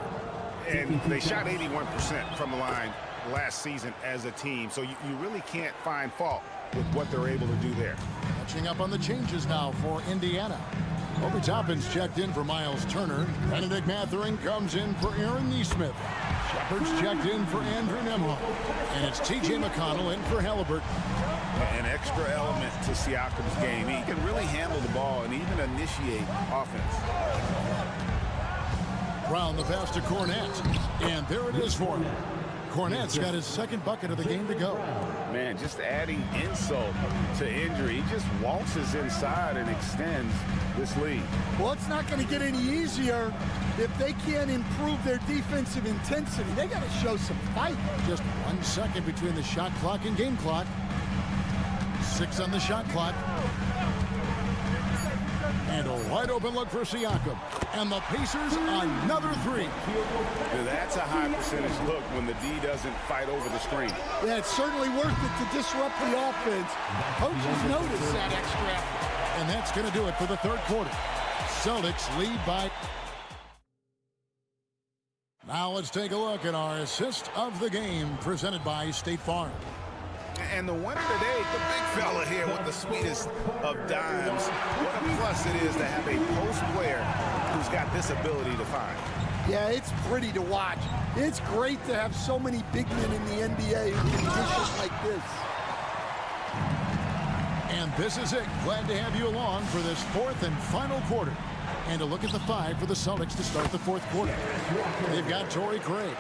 And they shot 81% from the line last season as a team, so you really can't find fault with what they're able to do there. Catching up on the changes now for Indiana. Obi Toppin's checked in for Miles Turner. Benedict Mathurin comes in for Aaron Neesmith. Shepard's checked in for Andrew Nembhard. And it's T.J. McConnell in for Halliburton. An extra element to Siakam's game. He can really handle the ball and even initiate offense. Brown the pass to Cornette. And there it is for him. Cornette's got his second bucket of the game to go. Man, just adding insult to injury. He just waltzes inside and extends this lead. Well, it's not going to get any easier if they can't improve their defensive intensity. They got to show some fight. Just 1 second between the shot clock and game clock. 6 on the shot clock. And a wide open look for Siakam. And the Pacers another three. Now that's a high percentage look when the D doesn't fight over the screen. Yeah, it's certainly worth it to disrupt the offense. Coaches notice that extra effort. And that's going to do it for the third quarter. Celtics lead by... Now let's take a look at our assist of the game presented by State Farm. And the winner today, the big fella here with the sweetest of dimes. What a plus it is to have a post player who's got this ability to find. Yeah, it's pretty to watch. It's great to have so many big men in the NBA who can dish it like this. And this is it. Glad to have you along for this fourth and final quarter. And a look at the 5 for the Celtics to start the fourth quarter. They've got Torrey Craig.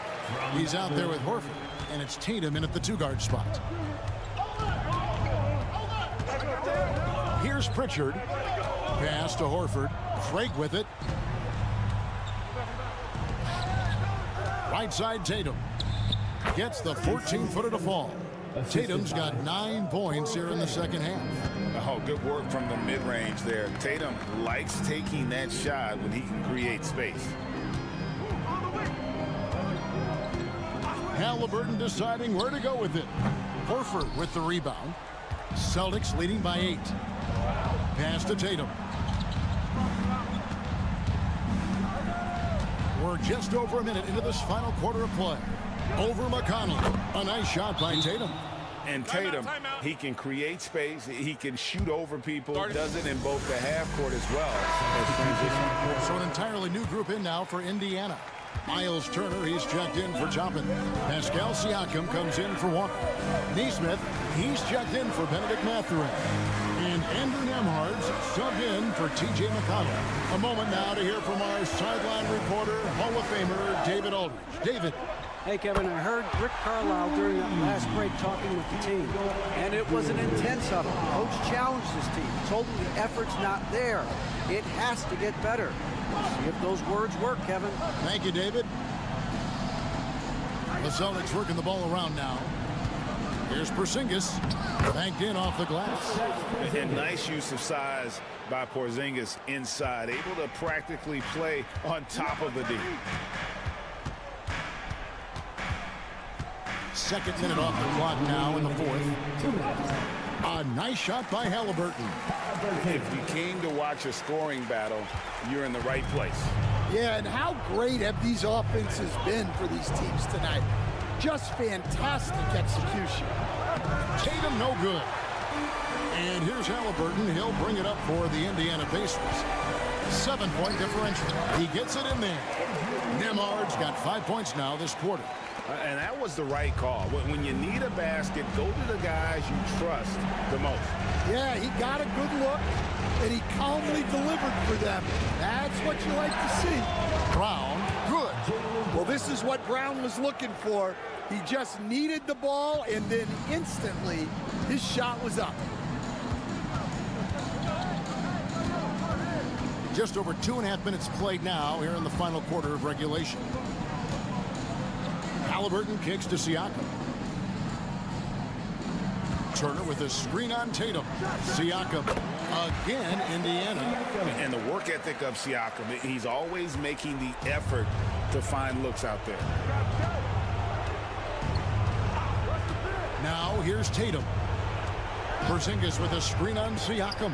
He's out there with Horford. And it's Tatum in at the 2-guard spot. Here's Pritchard. Pass to Horford. Craig with it. Right side Tatum. Gets the 14-footer to fall. Tatum's got 9 points here in the second half. Oh, good work from the mid-range there. Tatum likes taking that shot when he can create space. Halliburton deciding where to go with it. Horford with the rebound. Celtics leading by 8. Pass to Tatum. We're just over a minute into this final quarter of play. Over McConnell. A nice shot by Tatum. And Tatum, he can create space. He can shoot over people. Does it in both the half court as well as transition. So an entirely new group in now for Indiana. Miles Turner, he's checked in for Toppin. Pascal Siakam comes in for Walker. Neesmith, he's checked in for Benedict Mathurin. And Andrew Nembhard's subbed in for T.J. McConnell. A moment now to hear from our sideline reporter, Hall of Famer David Aldridge. David. Hey, Kevin, I heard Rick Carlisle during that last break talking with the team, and it was an intense effort. Coach challenged his team, told them the effort's not there. It has to get better. See if those words work, Kevin. Thank you, David. The Celtics working the ball around now. Here's Porzingis, banked in off the glass. And nice use of size by Porzingis inside, able to practically play on top of the D. Second minute off the clock now in the fourth. A nice shot by Halliburton. If you came to watch a scoring battle, you're in the right place. Yeah, and how great have these offenses been for these teams tonight? Just fantastic execution. Tatum, no good. And here's Halliburton. He'll bring it up for the Indiana Pacers. 7-point differential. He gets it in there. Nemard's got 5 points now this quarter. And that was the right call. When you need a basket, go to the guys you trust the most. Yeah, he got a good look, and he calmly delivered for them. That's what you like to see. Brown, good. Well, this is what Brown was looking for. He just needed the ball, and then instantly his shot was up. Just over 2.5 minutes played now here in the final quarter of regulation. Halliburton kicks to Siakam. Turner with a screen on Tatum. Siakam again, Indiana. And the work ethic of Siakam, he's always making the effort to find looks out there. Now here's Tatum. Porzingis with a screen on Siakam.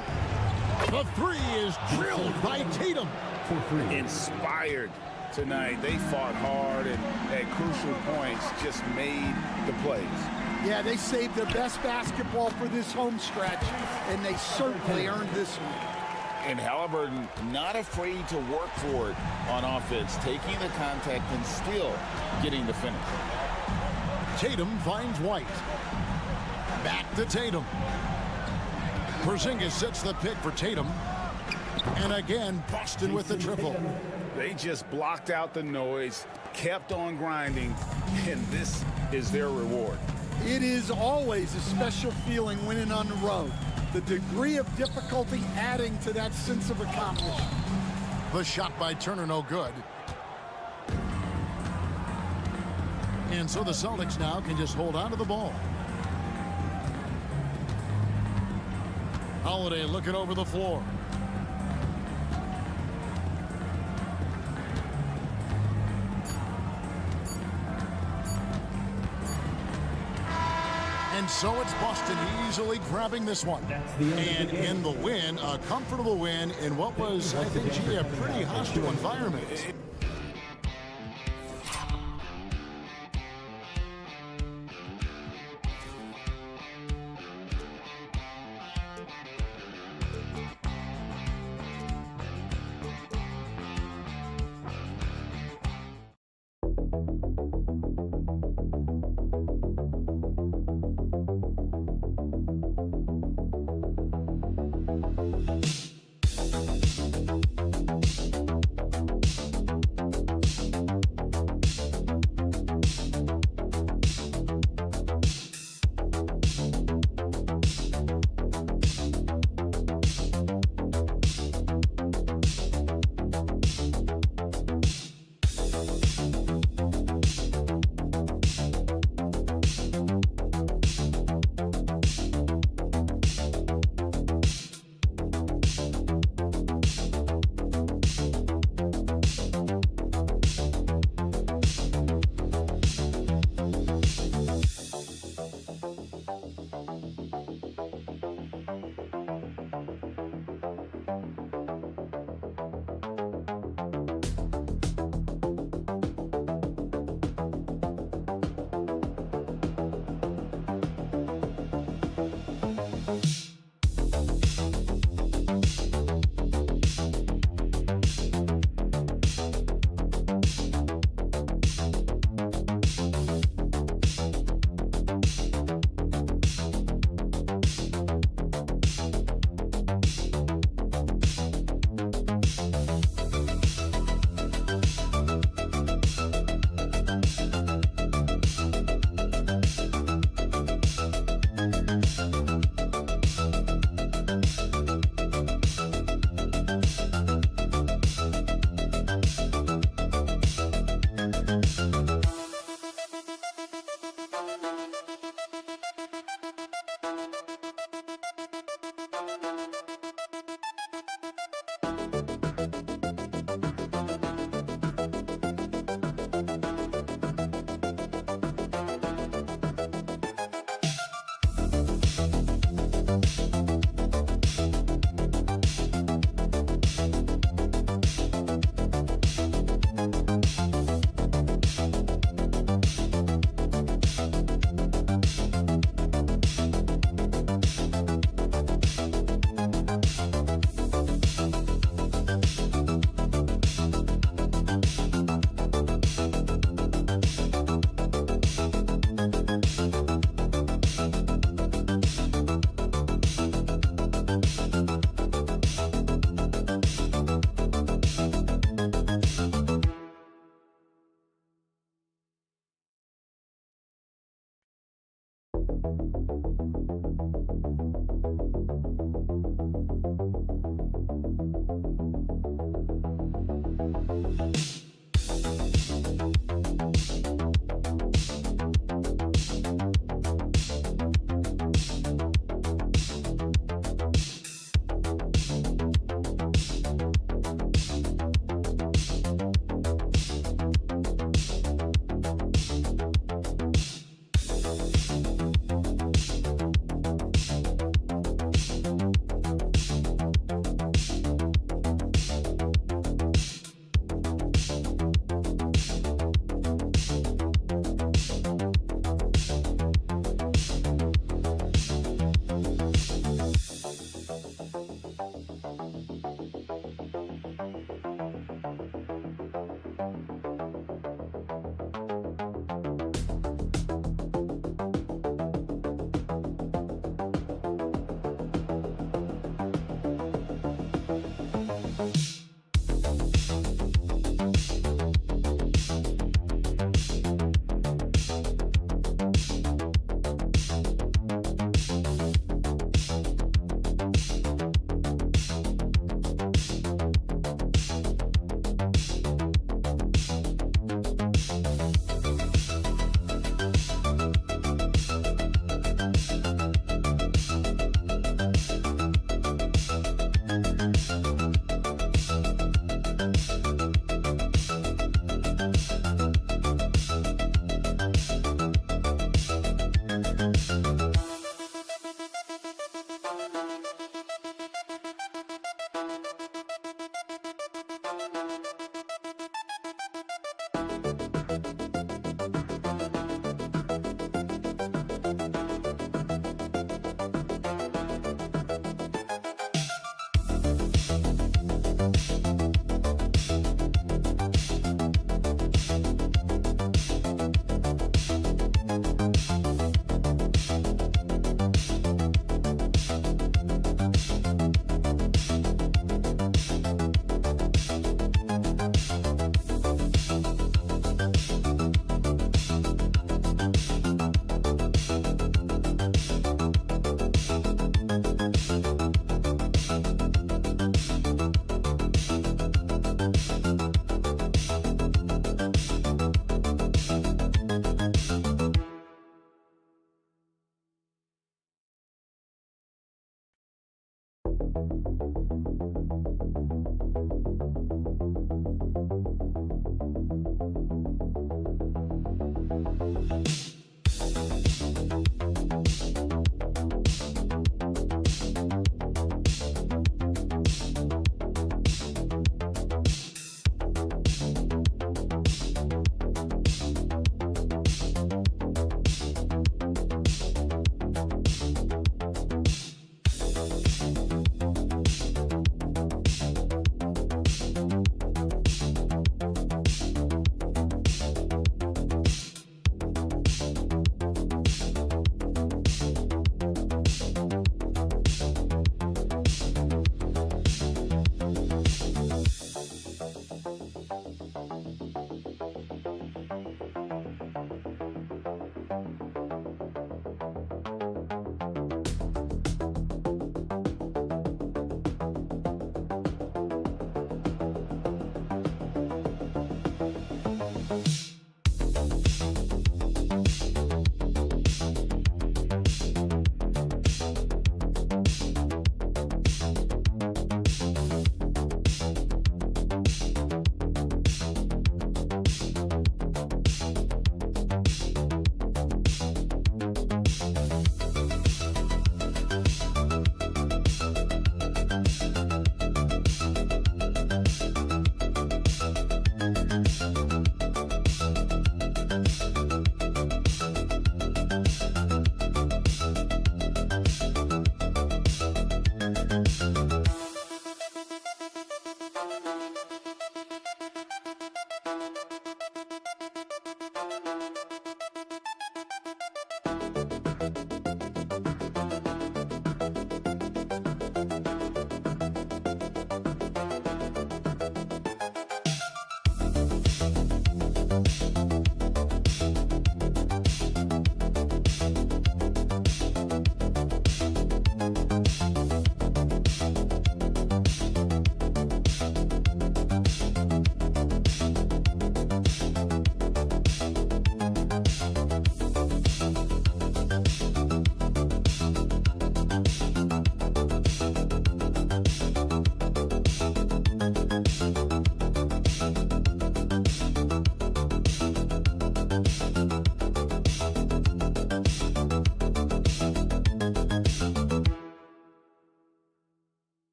The three is drilled by Tatum. Inspired tonight. They fought hard and at crucial points just made the plays. Yeah, they saved their best basketball for this home stretch, and they certainly earned this one. And Halliburton not afraid to work for it on offense, taking the contact and still getting the finish. Tatum finds White. Back to Tatum. Porzingis sets the pick for Tatum. And again, Boston with the triple. They just blocked out the noise, kept on grinding, and this is their reward. It is always a special feeling winning on the road. The degree of difficulty adding to that sense of accomplishment. The shot by Turner, no good. And so the Celtics now can just hold on to the ball. Holiday looking over the floor. And so it's Boston easily grabbing this one. And in the win, a comfortable win in what was, I think, a pretty hostile environment.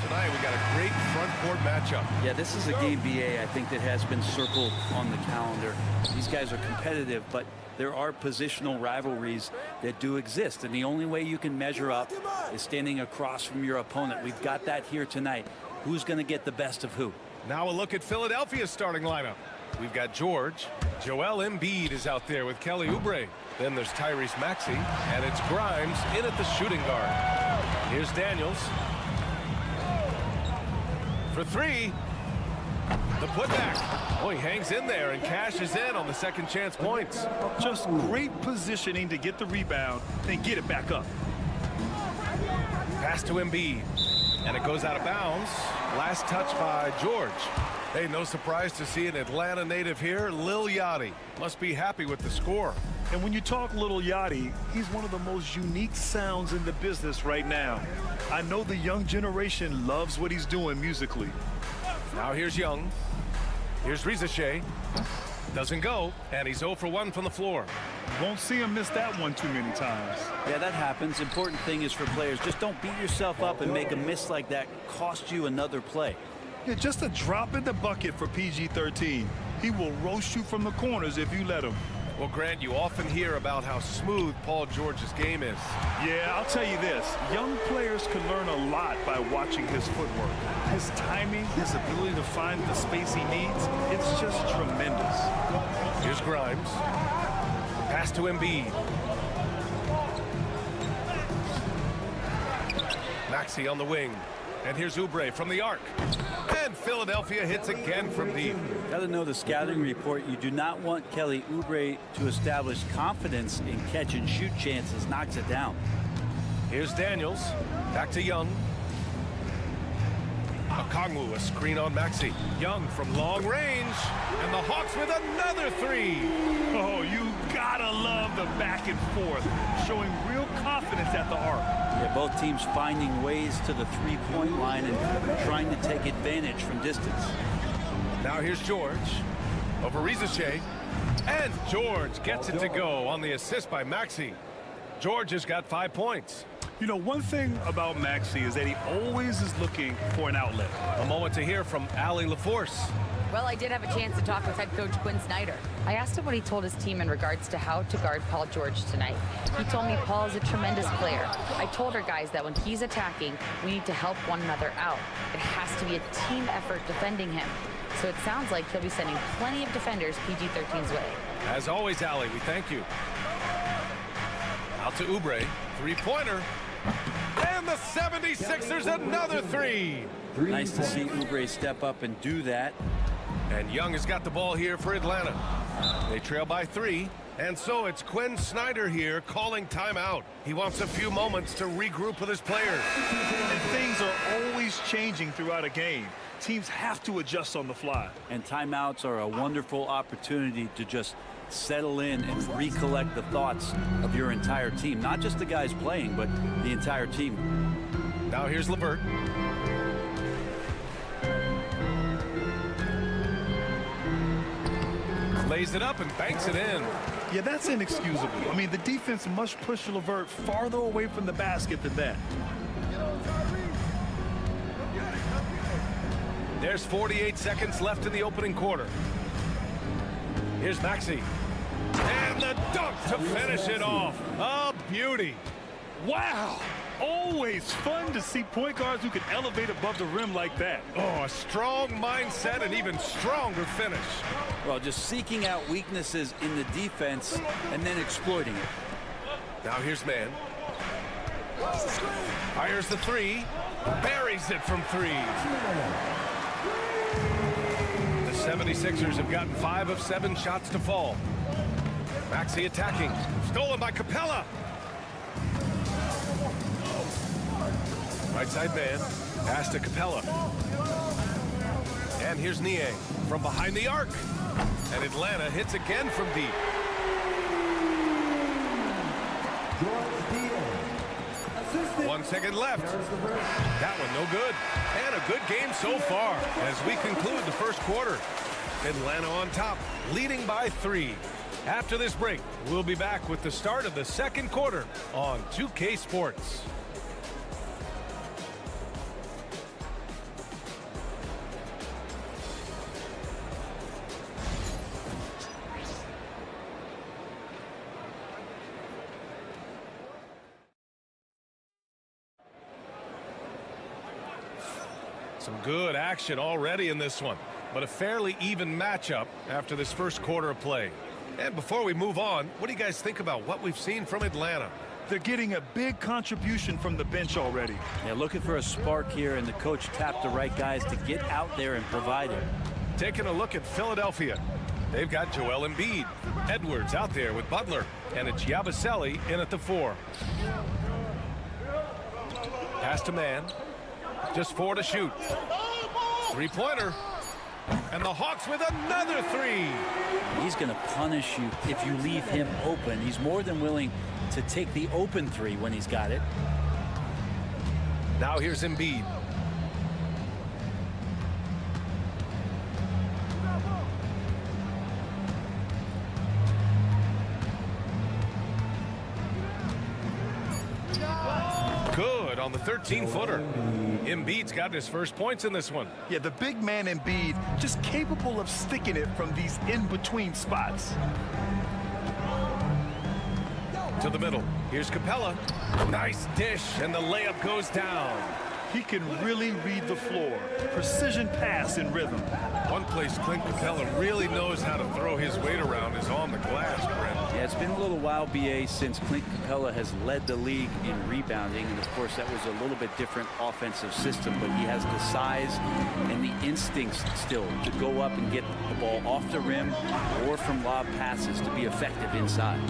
Tonight we got a great front court matchup. Yeah, this is a game, BA, I think, that has been circled on the calendar. These guys are competitive, but there are positional rivalries that do exist, and the only way you can measure up is standing across from your opponent. We've got that here tonight. Who's going to get the best of who? Now a look at Philadelphia's starting lineup. We've got George. Joel Embiid is out there with Kelly Oubre. Then there's Tyrese Maxey, and it's Grimes in at the shooting guard. Here's Daniels. For three, the putback. Oh, he hangs in there and cashes in on the second chance points. Just great positioning to get the rebound, then get it back up. Pass to Embiid, and it goes out of bounds. Last touch by George. Hey, no surprise to see an Atlanta native here. Lil Yachty must be happy with the score. And when you talk Lil Yachty, he's one of the most unique sounds in the business right now. I know the young generation loves what he's doing musically. Now here's Young. Here's Rizachet. Doesn't go, and he's 0 for 1 from the floor. Won't see him miss that one too many times. Yeah, that happens. Important thing is for players, just don't beat yourself up and make a miss like that cost you another play. Yeah, just a drop in the bucket for PG-13. He will roast you from the corners if you let him. Well, Grant, you often hear about how smooth Paul George's game is. Yeah, I'll tell you this. Young players can learn a lot by watching his footwork. His timing, his ability to find the space he needs, it's just tremendous. Here's Grimes. Pass to Embiid. Maxey on the wing. And here's Oubre from the arc. And Philadelphia hits again from deep. Got to know the scouting report. You do not want Kelly Oubre to establish confidence in catch and shoot chances. Knocks it down. Here's Daniels. Back to Young. Okongwu, a screen on Maxey. Young from long range. And the Hawks with another three. Oh, you gotta love the back and forth. Showing real confidence at the arc. Yeah, both teams finding ways to the three-point line and trying to take advantage from distance. Now here's George. Over Rizachet. And George gets it to go on the assist by Maxey. George has got 5 points. You know, one thing about Maxey is that he always is looking for an outlet. A moment to hear from Allie LaForce. Well, I did have a chance to talk with head coach Quinn Snyder. I asked him what he told his team in regards to how to guard Paul George tonight. He told me Paul is a tremendous player. I told our guys that when he's attacking, we need to help one another out. It has to be a team effort defending him. So it sounds like he'll be sending plenty of defenders PG-13's way. As always, Allie, we thank you. Out to Oubre. Three-pointer. And the 76ers another three. Nice to see Oubre step up and do that. And Young has got the ball here for Atlanta. They trail by 3. And so it's Quinn Snyder here calling timeout. He wants a few moments to regroup with his players. And things are always changing throughout a game. Teams have to adjust on the fly. And timeouts are a wonderful opportunity to just settle in and recollect the thoughts of your entire team. Not just the guys playing, but the entire team. Now here's LeVert. Lays it up and banks it in. Yeah, that's inexcusable. I mean, the defense must push LeVert farther away from the basket than that. There's 48 seconds left in the opening quarter. Here's Maxey. And the dunk to finish it off. A beauty. Wow. Always fun to see point guards who can elevate above the rim like that. Oh, a strong mindset and even stronger finish. Well, just seeking out weaknesses in the defense and then exploiting it. Now here's man. Fires the three. Buries it from three. The 76ers have gotten 5 of 7 shots to fall. Maxey attacking. Stolen by Capella. Right side man. Pass to Capella. And here's Niang from behind the arc. And Atlanta hits again from deep. Assistant. 1 second left. That one no good. And a good game so far as we conclude the first quarter. Atlanta on top, leading by 3. After this break, we'll be back with the start of the second quarter on 2K Sports. Some good action already in this one, but a fairly even matchup after this first quarter of play. And before we move on, what do you guys think about what we've seen from Atlanta? They're getting a big contribution from the bench already. Yeah, looking for a spark here, and the coach tapped the right guys to get out there and provide it. Taking a look at Philadelphia. They've got Joel Embiid. Edwards out there with Butler, and it's Yabusele in at the 4. Pass to man. Just 4 to shoot. 3-pointer. And the Hawks with another 3. He's going to punish you if you leave him open. He's more than willing to take the open 3 when he's got it. Now here's Embiid. Good on the 13-footer. Embiid's got his first points in this one. Yeah, the big man Embiid just capable of sticking it from these in-between spots. To the middle. Here's Capella. Nice dish, and the layup goes down. He can really read the floor. Precision pass in rhythm. One place Clint Capella really knows how to throw his weight around is on the glass, Brent. Yeah, it's been a little while, BA, since Clint Capella has led the league in rebounding. And, of course, that was a little bit different offensive system. But he has the size and the instincts still to go up and get the ball off the rim or from lob passes to be effective inside.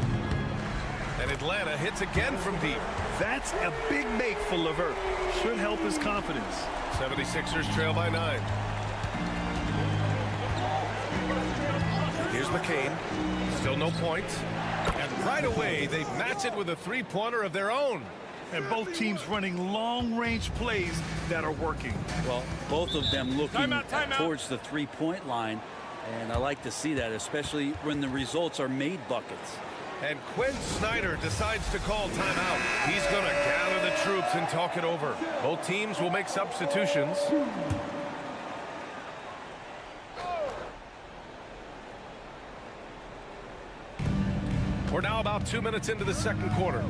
And Atlanta hits again from deep. That's a big make for LeVert. Should help his confidence. 76ers trail by 9. Here's McCain. Still no points. And right away, they match it with a 3-pointer of their own. And both teams running long-range plays that are working. Well, both of them looking towards the 3-point line. And I like to see that, especially when the results are made buckets. And Quinn Snyder decides to call timeout. He's going to gather the troops and talk it over. Both teams will make substitutions. We're now about 2 minutes into the second quarter.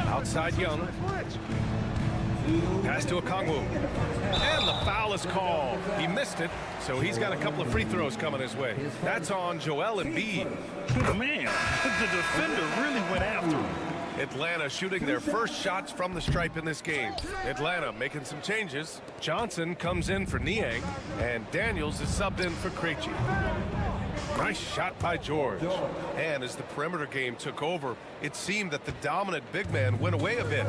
Outside Young. Pass to Okongwu. And the foul is called. He missed it, so he's got a couple of free throws coming his way. That's on Joel Embiid. Man, the defender really went after him. Atlanta shooting their first shots from the stripe in this game. Atlanta making some changes. Johnson comes in for Niang, and Daniels is subbed in for Krejci. Nice shot by George. And as the perimeter game took over, it seemed that the dominant big man went away a bit.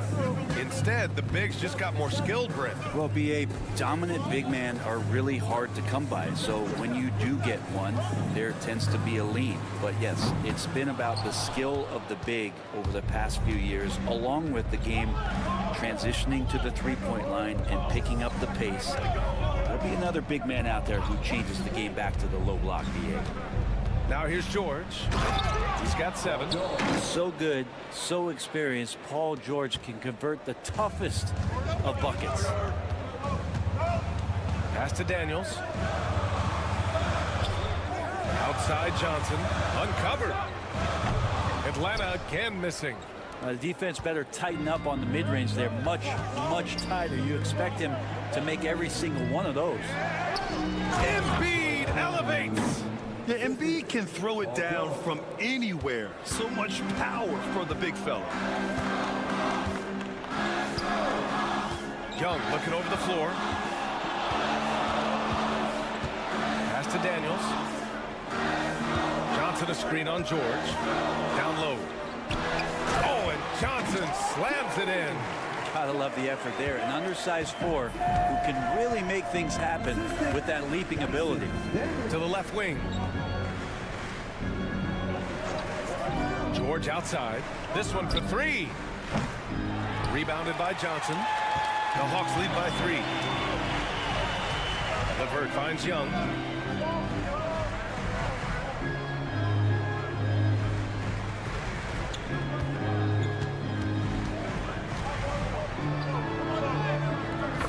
Instead, the bigs just got more skilled, Brent. Well, BA, dominant big men are really hard to come by. So when you do get one, there tends to be a lean. But yes, it's been about the skill of the big over the past few years, along with the game transitioning to the 3-point line and picking up the pace. There'll be another big man out there who changes the game back to the low block, BA. Now here's George. He's got 7. So good, so experienced, Paul George can convert the toughest of buckets. Pass to Daniels. Outside Johnson. Uncovered. Atlanta again missing. The defense better tighten up on the mid-range. They're much, much tighter. You expect him to make every single one of those. Embiid elevates. Yeah, Embiid can throw it down from anywhere. So much power for the big fella. Young looking over the floor. Pass to Daniels. Johnson a screen on George. Down low. Oh, and Johnson slams it in. Gotta love the effort there. An undersized four who can really make things happen with that leaping ability. To the left wing. George outside. This one for three. Rebounded by Johnson. The Hawks lead by 3. LeVert finds Young.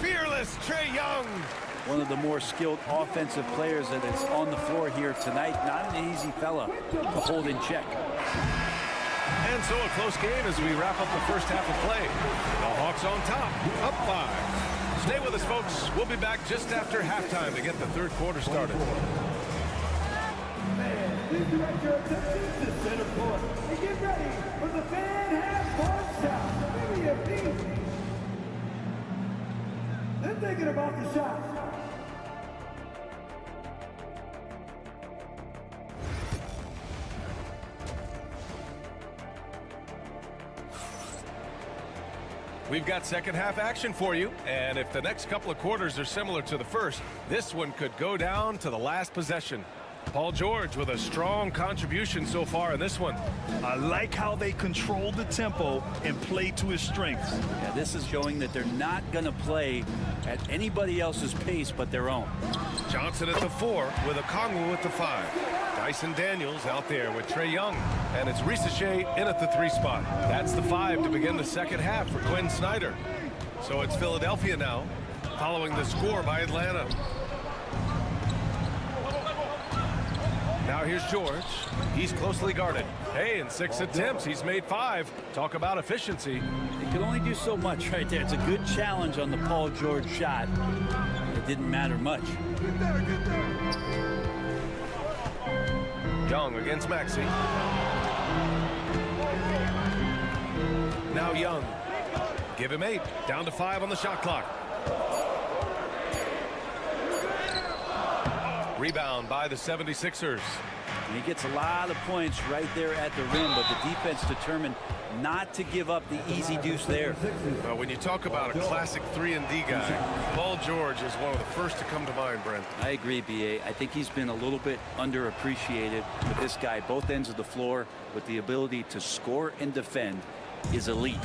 Fearless Trae Young. One of the more skilled offensive players that is on the floor here tonight. Not an easy fella to hold in check. And so a close game as we wrap up the first half of play. The Hawks on top, up 5. Stay with us, folks. We'll be back just after halftime to get the third quarter started. Please direct your attention to center court and get ready for the fan half-court shot. Give me a beat. They're thinking about the shot. We've got second half action for you, and if the next couple of quarters are similar to the first, this one could go down to the last possession. Paul George with a strong contribution so far in this one. I like how they control the tempo and play to his strengths. Yeah, this is showing that they're not going to play at anybody else's pace but their own. Johnson at the 4 with Okongwu at the 5. Dyson Daniels out there with Trae Young. And it's Risache in at the 3 spot. That's the 5 to begin the second half for Quinn Snyder. So it's Philadelphia now, following the score by Atlanta. Now here's George. He's closely guarded. Hey, in 6 attempts, he's made 5. Talk about efficiency. He can only do so much right there. It's a good challenge on the Paul George shot. It didn't matter much. Young against Maxey. Now Young. Give him 8. Down to 5 on the shot clock. Rebound by the 76ers. And he gets a lot of points right there at the rim, but the defense determined not to give up the easy deuce there. Well, when you talk about a classic 3-and-D guy, Paul George is one of the first to come to mind, Brent. I agree, B.A. I think he's been a little bit underappreciated. But this guy, both ends of the floor, with the ability to score and defend, is elite.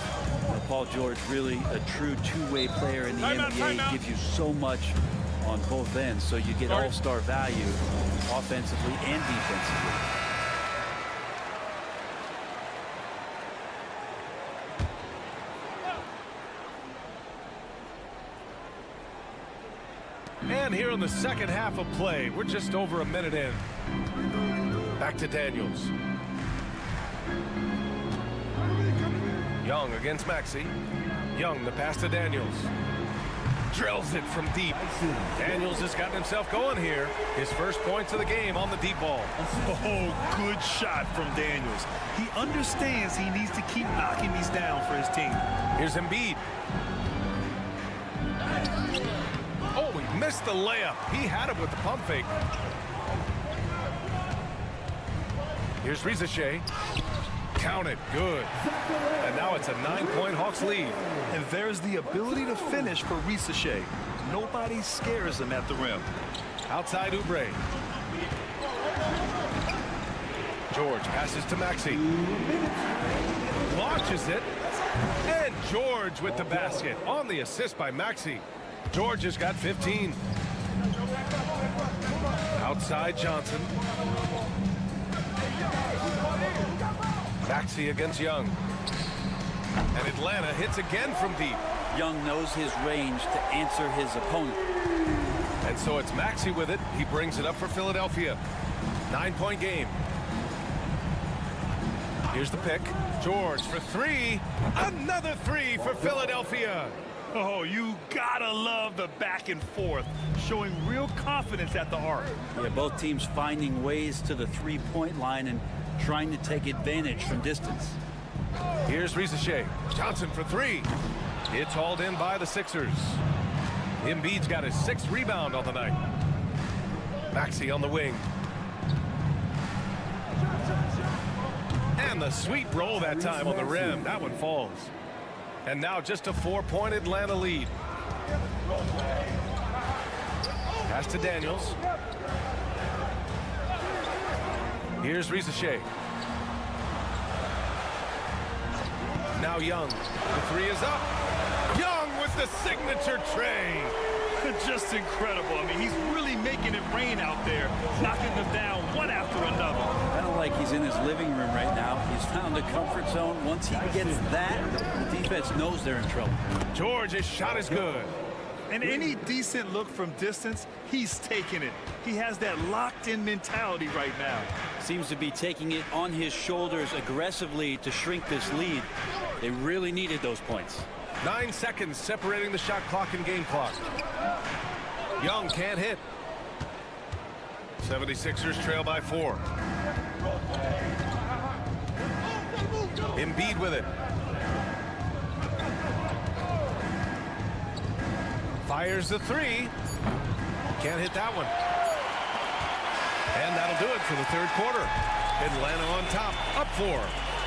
Paul George, really a true two-way player in the NBA, gives you so much on both ends, so you get all-star value offensively and defensively. And here in the second half of play, we're just over a minute in. Back to Daniels. Young against Maxey. Young, the pass to Daniels. Drills it from deep. Daniels has gotten himself going here. His first points of the game on the deep ball. Oh, good shot from Daniels. He understands he needs to keep knocking these down for his team. Here's Embiid. Oh, he missed the layup. He had it with the pump fake. Here's Risache. Count it. Good. And now it's a 9-point Hawks lead. And there's the ability to finish for Risache. Nobody scares him at the rim. Outside Oubre. George passes to Maxey. Launches it. And George with the basket on the assist by Maxey. George has got 15. Outside Johnson. Maxey against Young. And Atlanta hits again from deep. Young knows his range to answer his opponent. And so it's Maxey with it. He brings it up for Philadelphia. 9-point game. Here's the pick. George for three. Another three for Philadelphia. Oh, you gotta love the back and forth, showing real confidence at the arc. Yeah, both teams finding ways to the three-point line and trying to take advantage from distance. Here's Risacher. Johnson for three. It's hauled in by the Sixers. Embiid's got his 6th rebound on the night. Maxey on the wing. And the sweet roll that time on the rim. That one falls. And now just a 4-point Atlanta lead. Pass to Daniels. Here's Risacher. Now Young. The three is up. Young with the signature tray. Just incredible. I mean, he's really making it rain out there, knocking them down one after another. Kind of like he's in his living room right now. He's found a comfort zone. Once he gets that, the defense knows they're in trouble. George's shot is good. And any decent look from distance, he's taking it. He has that locked-in mentality right now. Seems to be taking it on his shoulders aggressively to shrink this lead. They really needed those points. 9 seconds separating the shot clock and game clock. Young can't hit. 76ers trail by 4. Embiid with it. Fires the three. Can't hit that one. And that'll do it for the 3rd quarter. Atlanta on top, up 4.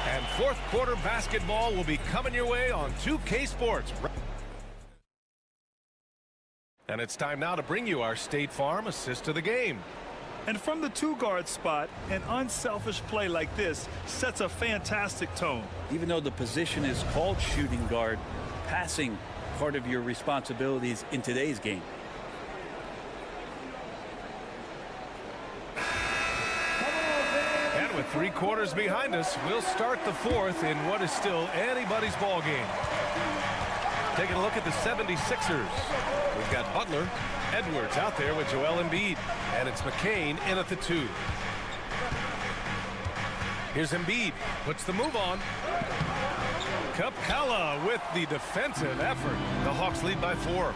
And 4th quarter basketball will be coming your way on 2K Sports. And it's time now to bring you our State Farm assist of the game. And from the 2-guard spot, an unselfish play like this sets a fantastic tone. Even though the position is called shooting guard, passing part of your responsibilities in today's game. And with 3 quarters behind us, we'll start the 4th in what is still anybody's ball game. Taking a look at the 76ers. We've got Butler, Edwards out there with Joel Embiid, and it's McCain in at the 2. Here's Embiid, puts the move on. Capella with the defensive effort. The Hawks lead by 4.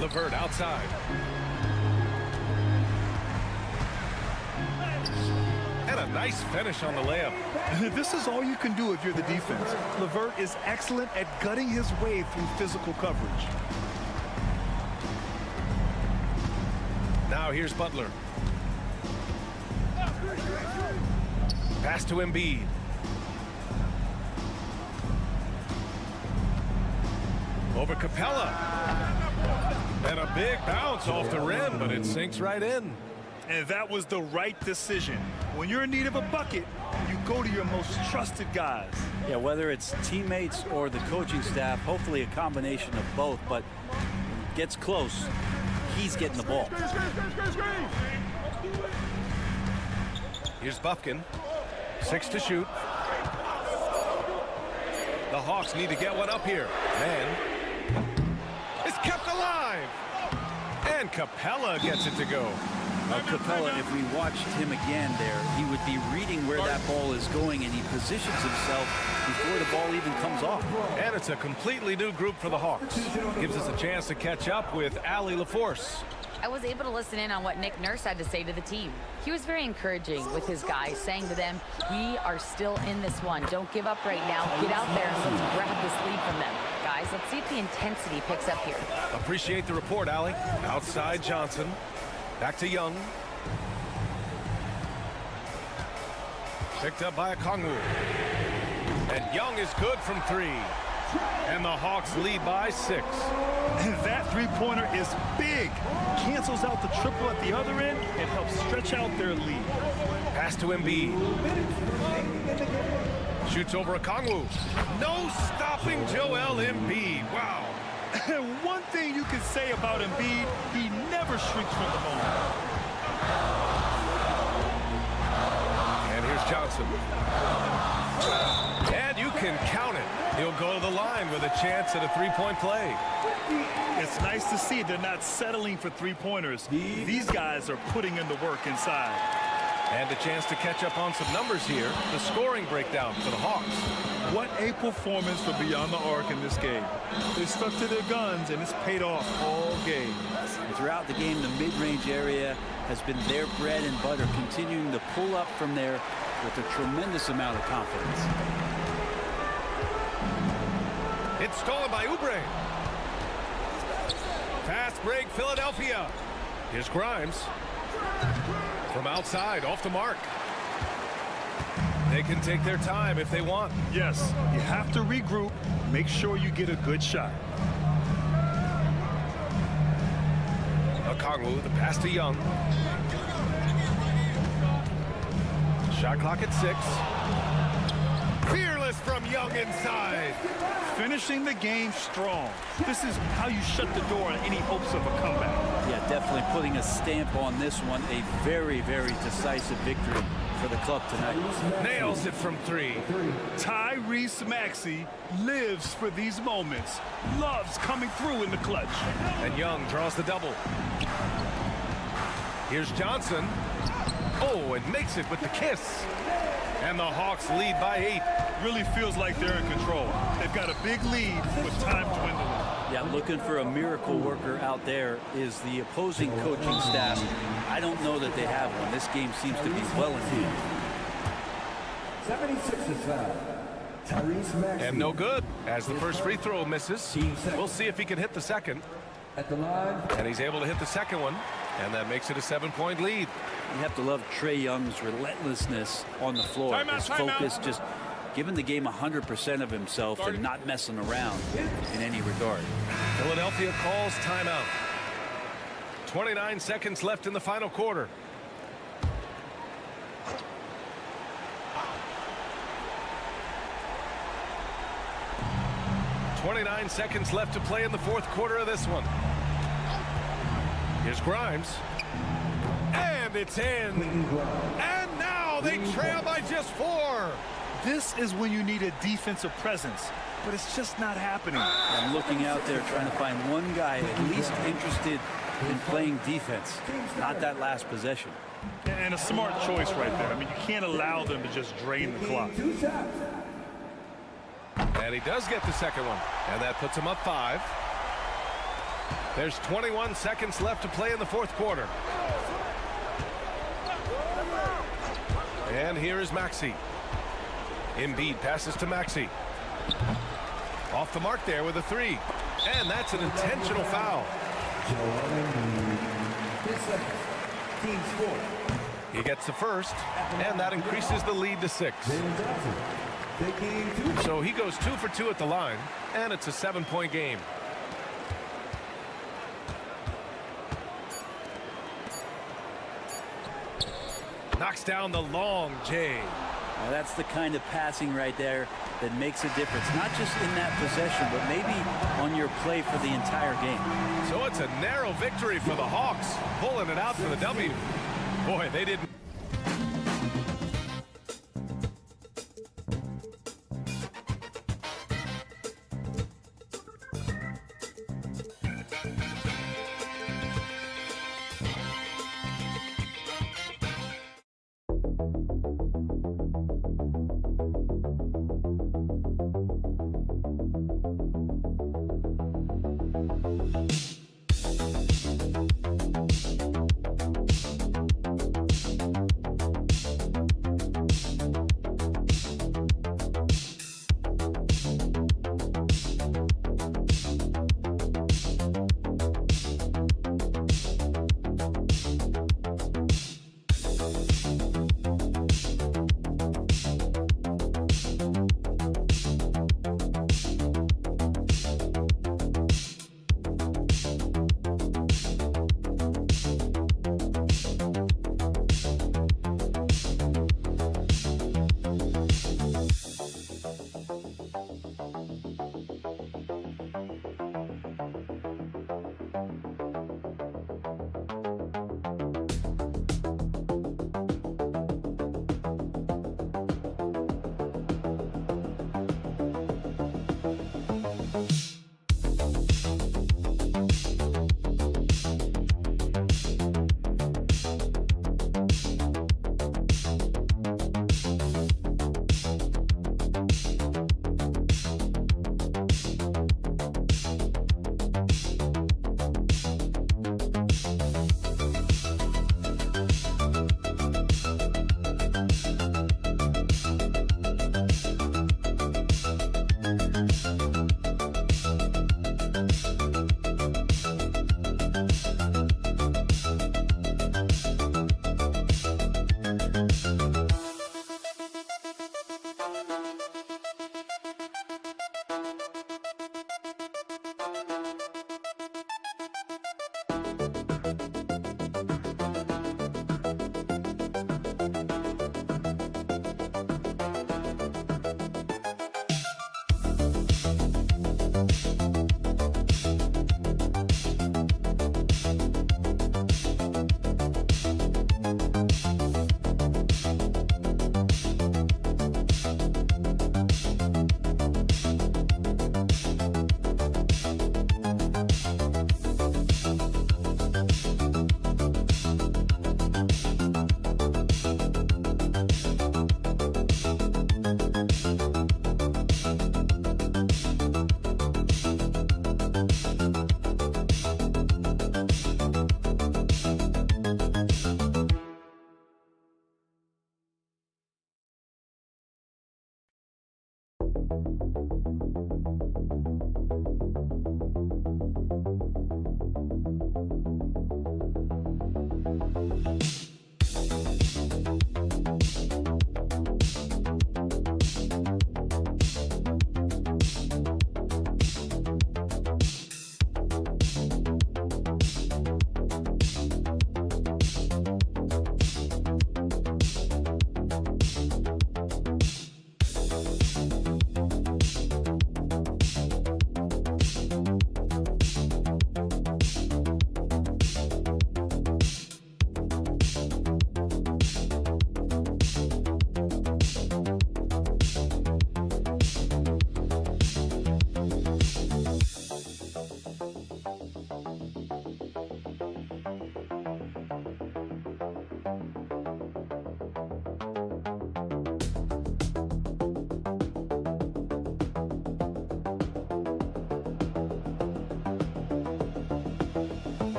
LeVert outside. And a nice finish on the layup. This is all you can do if you're the defense. LeVert is excellent at gutting his way through physical coverage. Now here's Butler. Pass to Embiid. Over Capella. And a big bounce off the rim, but it sinks right in. And that was the right decision. When you're in need of a bucket, you go to your most trusted guys. Yeah, whether it's teammates or the coaching staff, hopefully a combination of both, but when it gets close, he's getting the ball. Here's Bufkin. 6 to shoot. The Hawks need to get one up here. Man. It's kept alive. And Capella gets it to go. Capella, if we watched him again there, he would be reading where that ball is going, and he positions himself before the ball even comes off. And it's a completely new group for the Hawks. Gives us a chance to catch up with Allie LaForce. I was able to listen in on what Nick Nurse had to say to the team. He was very encouraging with his guys, saying to them, we are still in this one. Don't give up right now. Get out there and let's grab this lead from them. Guys, let's see if the intensity picks up here. Appreciate the report, Allie. Outside Johnson. Back to Young. Picked up by Okongwu. And Young is good from 3. And the Hawks lead by 6. And that three-pointer is big. Cancels out the triple at the other end and helps stretch out their lead. Pass to Embiid. Shoots over Okongwu. No stopping Joel Embiid. Wow. And one thing you can say about Embiid, he never shrinks from the moment. And here's Johnson. And you can count it. He'll go to the line with a chance at a 3-point play. It's nice to see they're not settling for three-pointers. These guys are putting in the work inside. And a chance to catch up on some numbers here. The scoring breakdown for the Hawks. What a performance for Beyond the Arc in this game. They stuck to their guns, and it's paid off all game. And throughout the game, the mid-range area has been their bread and butter, continuing to pull up from there with a tremendous amount of confidence. It's stolen by Oubre. Fast break, Philadelphia. Here's Grimes. From outside, off the mark. They can take their time if they want. Yes, you have to regroup. Make sure you get a good shot. Okongwu, the pass to Young. Shot clock at 6. Fearless from Young inside. Finishing the game strong. This is how you shut the door on any hopes of a comeback. Yeah, definitely putting a stamp on this one. A very, very decisive victory for the club tonight. Nails it from 3. Tyrese Maxey lives for these moments. Loves coming through in the clutch. And Young draws the double. Here's Johnson. Oh, and makes it with the kiss. And the Hawks lead by 8. Really feels like they're in control. They've got a big lead with time dwindling. Yeah, looking for a miracle worker out there is the opposing coaching staff. I don't know that they have one. This game seems to be well in hand. 76ers foul. Tyrese Maxey. And no good, as the first free throw misses. We'll see if he can hit the second. At the line. And he's able to hit the second one. And that makes it a 7-point lead. You have to love Trae Young's relentlessness on the floor. His focus, just giving the game 100% of himself and not messing around in any regard. Philadelphia calls timeout. 29 seconds left in the final quarter. .29 seconds left to play in the fourth quarter of this one. Here's Grimes. And it's in. And now they trail by just 4. This is when you need a defensive presence, but it's just not happening. I'm looking out there trying to find one guy at least interested in playing defense, not that last possession. And a smart choice right there. I mean, you can't allow them to just drain the clock. And he does get the second one, and that puts him up 5. There's 21 seconds left to play in the fourth quarter. And here is Maxey. Embiid passes to Maxey. Off the mark there with a 3. And that's an intentional foul. He gets the first, and that increases the lead to 6. So he goes 2 for 2 at the line, and it's a 7-point game. Knocks down the long J. Now that's the kind of passing right there that makes a difference, not just in that possession, but maybe on your play for the entire game. So it's a narrow victory for the Hawks, pulling it out for the W. Boy, they didn't.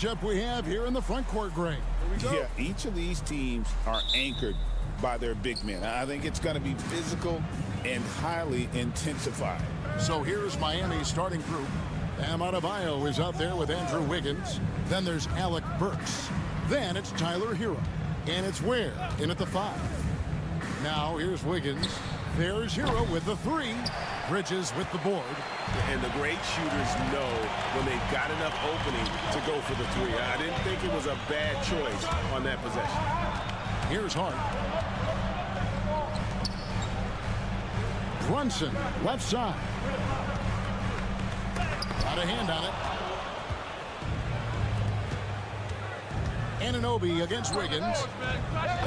matchup we have here in the front court, Greg. Yeah, each of these teams are anchored by their big men. I think it's going to be physical and highly intensified. So here's Miami's starting group. Bam Adebayo is out there with Andrew Wiggins. Then there's Alec Burks. Then it's Tyler Hero. And it's Ware in at the 5. Now here's Wiggins. There's Hero with the three. Bridges with the board. And the great shooters know when they've got enough opening to go for the three. I didn't think it was a bad choice on that possession. Here's Hart. Brunson, left side. Got a hand on it. Anunoby against Wiggins.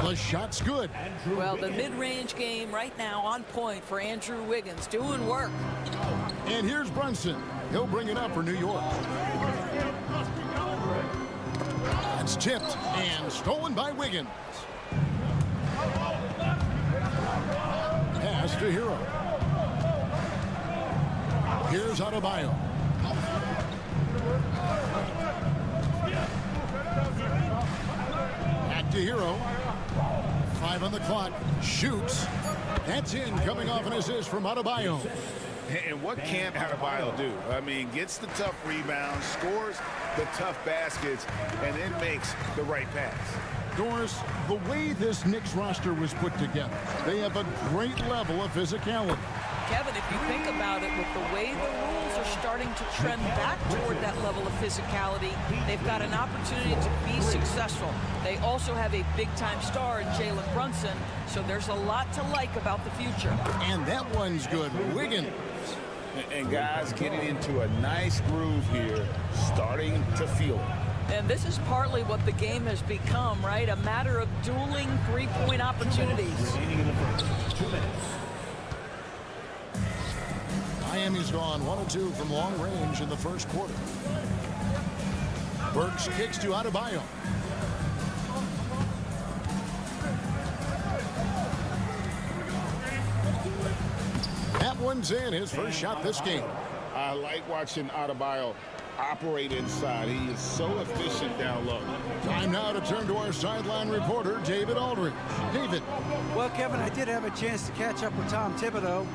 The shot's good. Well, the mid-range game right now on point for Andrew Wiggins, doing work. And here's Brunson. He'll bring it up for New York. That's tipped and stolen by Wiggins. Pass to Hero. Here's Adebayo. Back to Hero. 5 on the clock. Shoots. That's in, coming off an assist from Adebayo. And what can't Adebayo do? I mean, gets the tough rebounds, scores the tough baskets, and then makes the right pass. Doris, the way this Knicks roster was put together, they have a great level of physicality. Kevin, if you think about it, with the way the rules are starting to trend back toward that level of physicality, they've got an opportunity to be successful. They also have a big-time star in Jalen Brunson, so there's a lot to like about the future. And that one's good. Wiggins. And guys getting into a nice groove here, starting to feel it. And this is partly what the game has become, right? A matter of dueling three-point opportunities. Miami's gone 1 of 2 from long range in the first quarter. Burks kicks to Adebayo. That one's in, his first shot this game. I like watching Adebayo operate inside. He is so efficient down low. Time now to turn to our sideline reporter, David Aldridge. David. Well, Kevin, I did have a chance to catch up with Tom Thibodeau.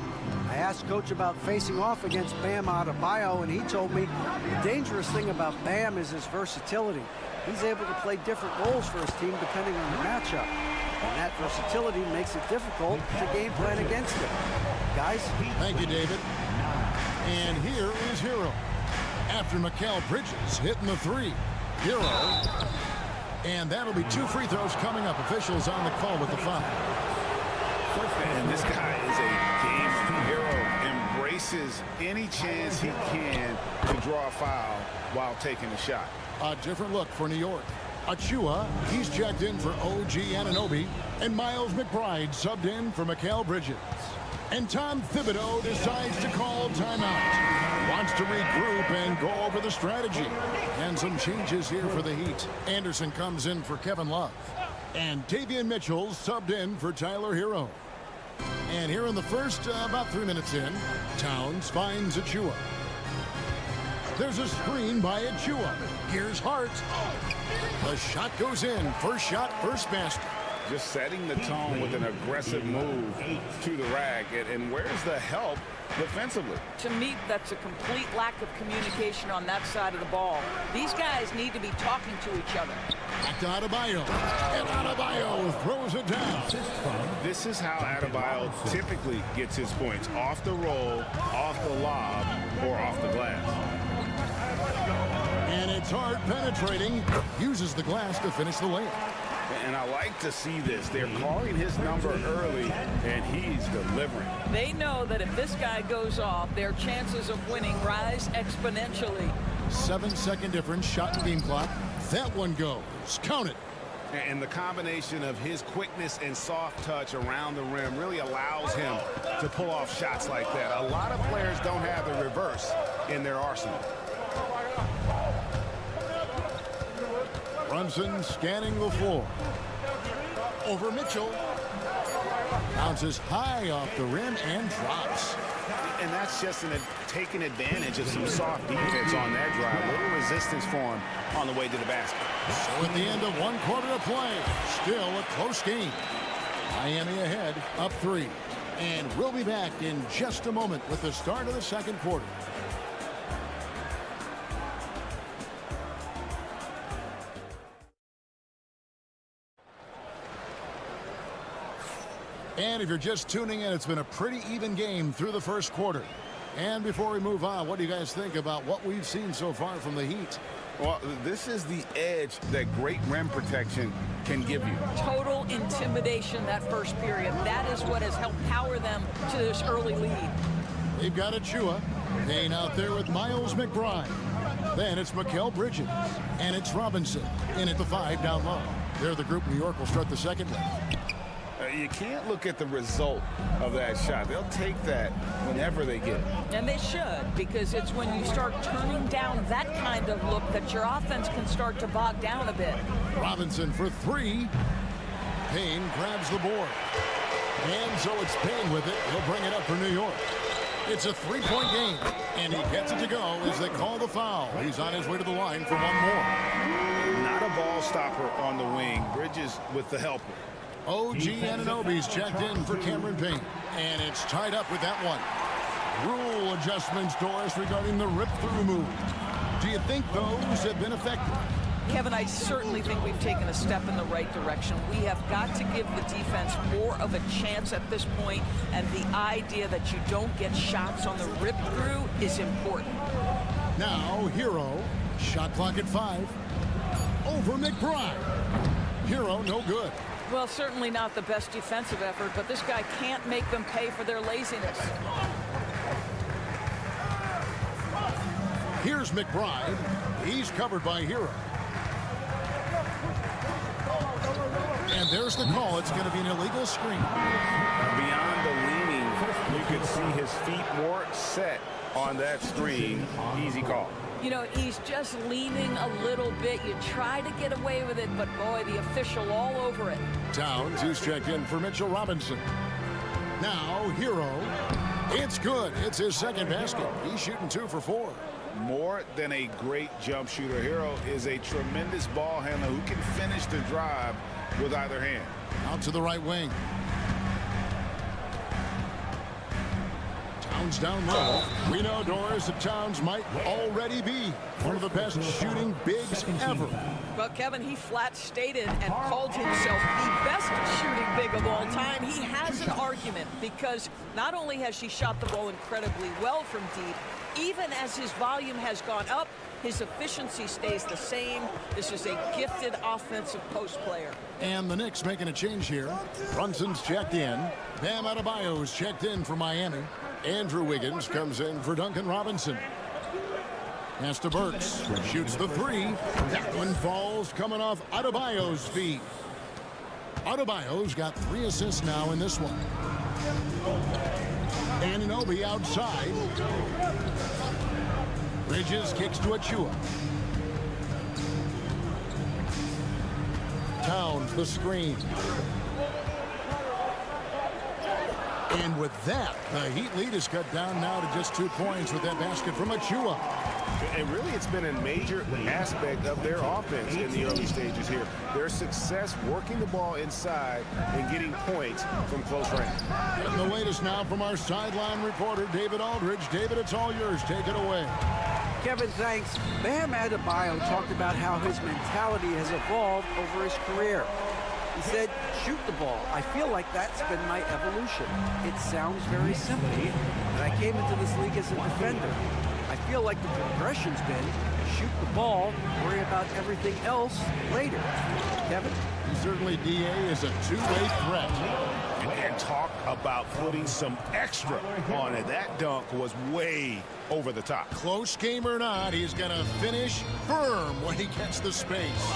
I asked Coach about facing off against Bam Adebayo, and he told me the dangerous thing about Bam is his versatility. He's able to play different roles for his team depending on the matchup. And that versatility makes it difficult to game plan against him. Guys? Thank you, David. And here is Hero. After Mikal Bridges hitting the three. Hero. And that'll be 2 free throws coming up. Officials on the call with the foul. And this guy is a game hero. Embraces any chance he can to draw a foul while taking a shot. A different look for New York. Achua, he's checked in for OG Anunoby. And Miles McBride subbed in for Mikal Bridges. And Tom Thibodeau decides to call timeout. Wants to regroup and go over the strategy. And some changes here for the Heat. Anderson comes in for Kevin Love. And Davion Mitchell subbed in for Tyler Hero. And here in the first, about 3 minutes in, Towns finds Achua. There's a screen by Achua. Here's Hart. The shot goes in. First shot, first basket. Just setting the tone with an aggressive move to the rack. And where's the help defensively? To me, that's a complete lack of communication on that side of the ball. These guys need to be talking to each other. Back to Adebayo. And Adebayo throws it down. This is how Adebayo typically gets his points. Off the roll, off the lob, or off the glass. And it's Hart penetrating. Uses the glass to finish the layup. And I like to see this. They're calling his number early, and he's delivering. They know that if this guy goes off, their chances of winning rise exponentially. 7-second difference, shot and game clock. That one goes. Count it. And the combination of his quickness and soft touch around the rim really allows him to pull off shots like that. A lot of players don't have the reverse in their arsenal. Brunson scanning the floor. Over Mitchell. Bounces high off the rim and drops. And that's just taking advantage of some soft defense on that drive. Little resistance for him on the way to the basket. So at the end of 1 quarter of play, still a close game. Miami ahead, up 3. And we'll be back in just a moment with the start of the second quarter. And if you're just tuning in, it's been a pretty even game through the first quarter. And before we move on, what do you guys think about what we've seen so far from the Heat? Well, this is the edge that great rim protection can give you. Total intimidation that first period. That is what has helped power them to this early lead. They've got Achua. Payne out there with Miles McBride. Then it's Mikal Bridges. And it's Robinson in at the 5 down low. They're the group New York will start the second with. You can't look at the result of that shot. They'll take that whenever they get it. And they should, because it's when you start turning down that kind of look that your offense can start to bog down a bit. Robinson for 3. Payne grabs the board. And so it's Payne with it. He'll bring it up for New York. It's a 3-point game, and he gets it to go as they call the foul. He's on his way to the line for one more. Not a ball stopper on the wing. Bridges with the helper. OG Anunoby's checked in for Cameron Payne, and it's tied up with that one. Rule adjustments, Doris, regarding the rip-through move. Do you think those have been effective? Kevin, I certainly think we've taken a step in the right direction. We have got to give the defense more of a chance at this point, and the idea that you don't get shots on the rip-through is important. Now, Hero, shot clock at 5. Over McBride. Hero, no good. Well, certainly not the best defensive effort, but this guy can't make them pay for their laziness. Here's McBride. He's covered by Hero. And there's the call. It's going to be an illegal screen. Beyond the leaning, you could see his feet more set on that screen. Easy call. You know, he's just leaning a little bit. You try to get away with it, but boy, the official all over it. Towns, who's checked in for Mitchell Robinson. Now, Hero. It's good. It's his second basket. He's shooting 2 for 4. More than a great jump shooter, Hero is a tremendous ball handler who can finish the drive with either hand. Out to the right wing. Towns down low. We know, Doris, that Towns might already be one of the best shooting bigs ever. But Kevin, he flat stated and called himself the best shooting big of all time. He has an argument because not only has he shot the ball incredibly well from deep, even as his volume has gone up, his efficiency stays the same. This is a gifted offensive post player. And the Knicks making a change here. Brunson's checked in. Bam Adebayo's checked in for Miami. Andrew Wiggins comes in for Duncan Robinson. Pass to Burks. Shoots the 3. That one falls coming off Adebayo's feet. Adebayo's got 3 assists now in this one. Anunoby outside. Bridges kicks to Achua. Towns the screen. And with that, the Heat lead is cut down now to just 2 points with that basket from Achua. And really, it's been a major aspect of their offense in the early stages here. Their success working the ball inside and getting points from close range. And the latest now from our sideline reporter, David Aldridge. David, it's all yours. Take it away. Kevin, thanks. Bam Adebayo talked about how his mentality has evolved over his career. He said, shoot the ball. I feel like that's been my evolution. It sounds very simple, but I came into this league as a defender. I feel like the progression's been shoot the ball, worry about everything else later. Kevin? Certainly, DA is a two-way threat. And talk about putting some extra on it. That dunk was way over the top. Close game or not, he's going to finish firm when he gets the space.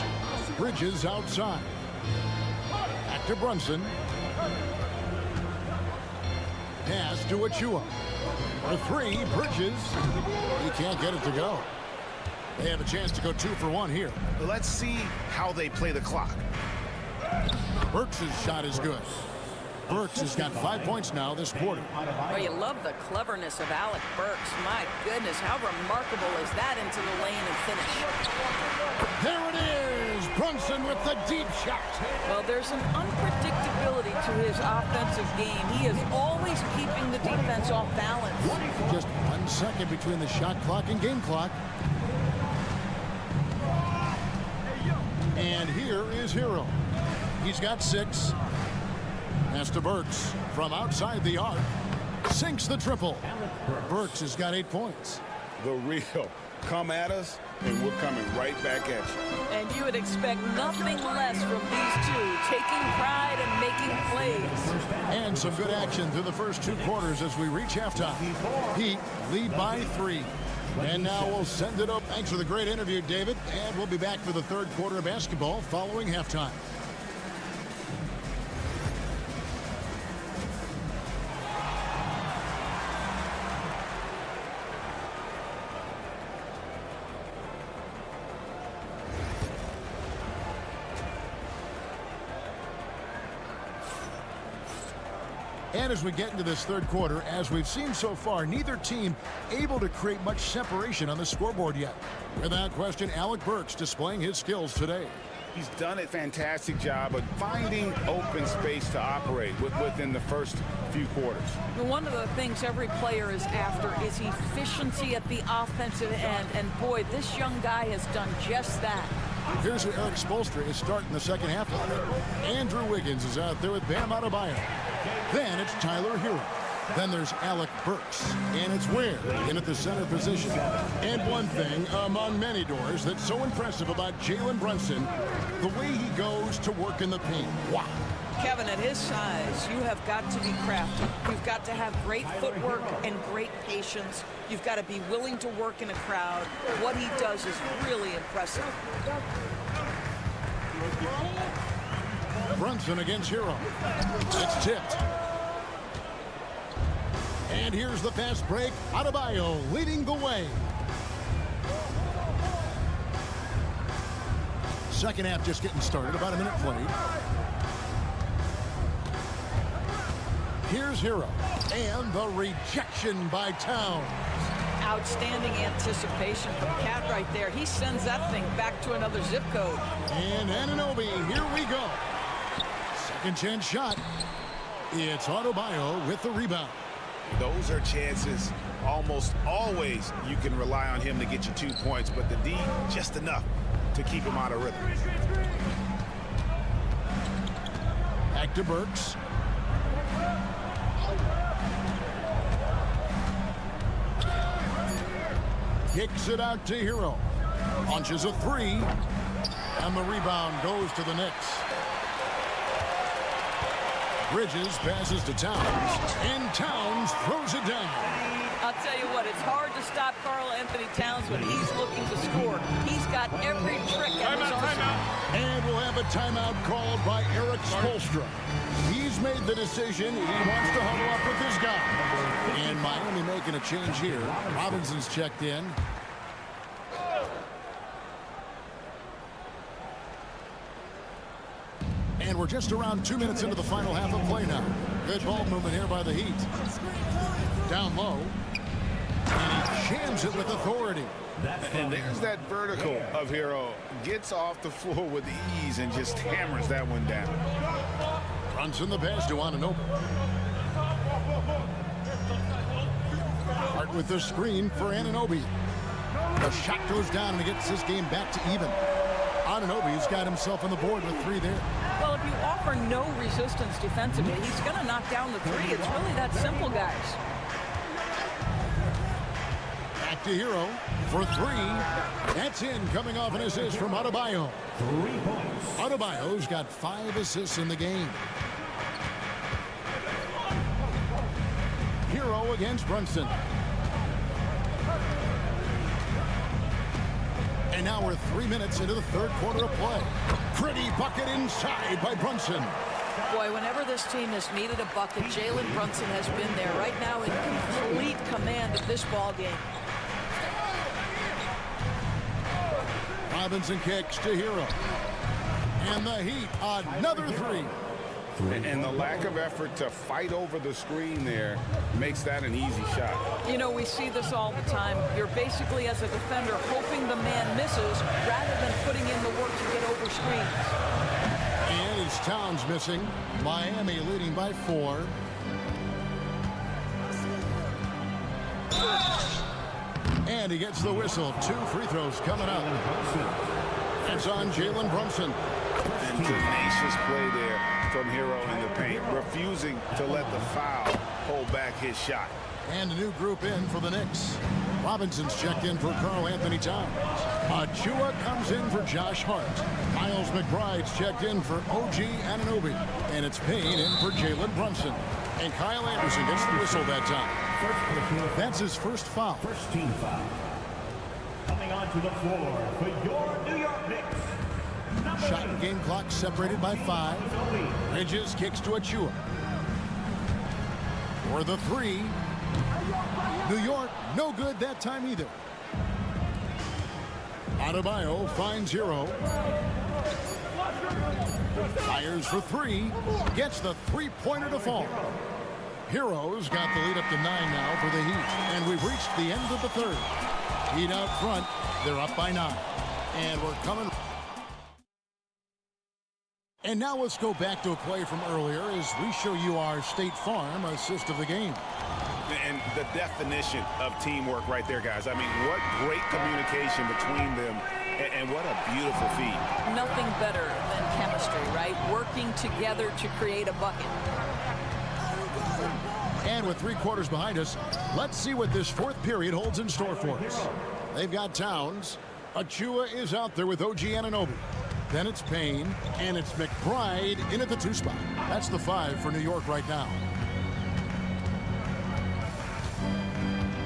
Bridges outside. Back to Brunson. Pass to Achua. For 3, Bridges. He can't get it to go. They have a chance to go 2 for 1 here. Let's see how they play the clock. Burks' shot is good. Burks has got 5 points now this quarter. Oh, you love the cleverness of Alec Burks. My goodness, how remarkable is that into the lane and finish? There it is! Brunson with the deep shot. Well, there's an unpredictability to his offensive game. He is always keeping the defense off balance. Just 1 second between the shot clock and game clock. And here is Hero. He's got 6. Pass to Burks from outside the arc. Sinks the triple. Burks has got 8 points. The real. Come at us, and we're coming right back at you. And you would expect nothing less from these two, taking pride and making plays. And some good action through the first 2 quarters as we reach halftime. Heat lead by 3. And now we'll send it up. Thanks for the great interview, David. And we'll be back for the third quarter of basketball following halftime. And as we get into this third quarter, as we've seen so far, neither team able to create much separation on the scoreboard yet. Without question, Alec Burks displaying his skills today. He's done a fantastic job of finding open space to operate within the first few quarters. One of the things every player is after is efficiency at the offensive end. And boy, this young guy has done just that. Here's who Eric Spoelstra is starting the second half of. Andrew Wiggins is out there with Bam Adebayo. Then it's Tyler Hero. Then there's Alec Burks. And it's Ware in at the center position. And one thing among many doors that's so impressive about Jalen Brunson, the way he goes to work in the paint. Wow. Kevin, at his size, you have got to be crafty. You've got to have great footwork and great patience. You've got to be willing to work in a crowd. What he does is really impressive. Brunson against Hero. It's tipped. And here's the fast break. Adebayo leading the way. Second half just getting started. About a minute played. Here's Hero. And the rejection by Towns. Outstanding anticipation from Cat right there. He sends that thing back to another zip code. And Anunoby, here we go. Second chance shot. It's Adebayo with the rebound. Those are chances almost always you can rely on him to get you 2 points, but the D just enough to keep him out of rhythm. Back to Burks. Kicks it out to Hero. Launches a 3. And the rebound goes to the Knicks. Bridges passes to Towns. And Towns throws it down. I'll tell you what, it's hard to stop Karl Anthony Towns when he's looking to score. He's got every trick at his arsenal. And we'll have a timeout called by Eric Spoelstra. He's made the decision. He wants to huddle up with his guy. And Miami making a change here. Robinson's checked in. And we're just around 2 minutes into the final half of play now. Good ball movement here by the Heat. Down low. And he jams it with authority. And there's that vertical of Hero. Gets off the floor with ease and just hammers that one down. Brunson the pass to Anunoby. Hart with the screen for Anunoby. The shot goes down and he gets this game back to even. Anunoby's got himself on the board with 3 there. Well, if you offer no resistance defensively, he's going to knock down the 3. It's really that simple, guys. Back to Hero for 3. That's in, coming off an assist from Adebayo. 3 points. Adebayo's got 5 assists in the game. Hero against Brunson. And now we're 3 minutes into the third quarter of play. Pretty bucket inside by Brunson. Boy, whenever this team has needed a bucket, Jalen Brunson has been there right now in complete command of this ball game. Robinson kicks to Hero. And the Heat, another 3. And the lack of effort to fight over the screen there makes that an easy shot. You know, we see this all the time. You're basically, as a defender, hoping the man misses rather than putting in the work to get over screens. And it's Towns missing. Miami leading by 4. And he gets the whistle. 2 free throws coming up. It's on Jalen Brunson. And tenacious play there. from Hero in the paint, refusing to let the foul hold back his shot. And a new group in for the Knicks. Robinson's checked in for Karl Anthony Towns. Achua comes in for Josh Hart. Miles McBride's checked in for OG Anunoby. And it's Payne in for Jalen Brunson. And Kyle Anderson gets the whistle that time. That's his first foul. First team foul. Coming onto the floor for your New York Knicks. Shot and game clock separated by 5. Bridges kicks to Achua. For the 3. New York, no good that time either. Adebayo finds Hero. Fires for 3. Gets the three-pointer to fall. Hero's got the lead up to 9 now for the Heat. And we've reached the end of the third. Heat out front. They're up by 9. And we're coming. And now let's go back to a play from earlier as we show you our State Farm assist of the game. And the definition of teamwork right there, guys. I mean, what great communication between them, and what a beautiful feed. Nothing better than chemistry, right? Working together to create a bucket. And with 3 quarters behind us, let's see what this fourth period holds in store for us. They've got Towns. Achua is out there with OG Anunoby. Then it's Payne, and it's McBride in at the 2 spot. That's the 5 for New York right now.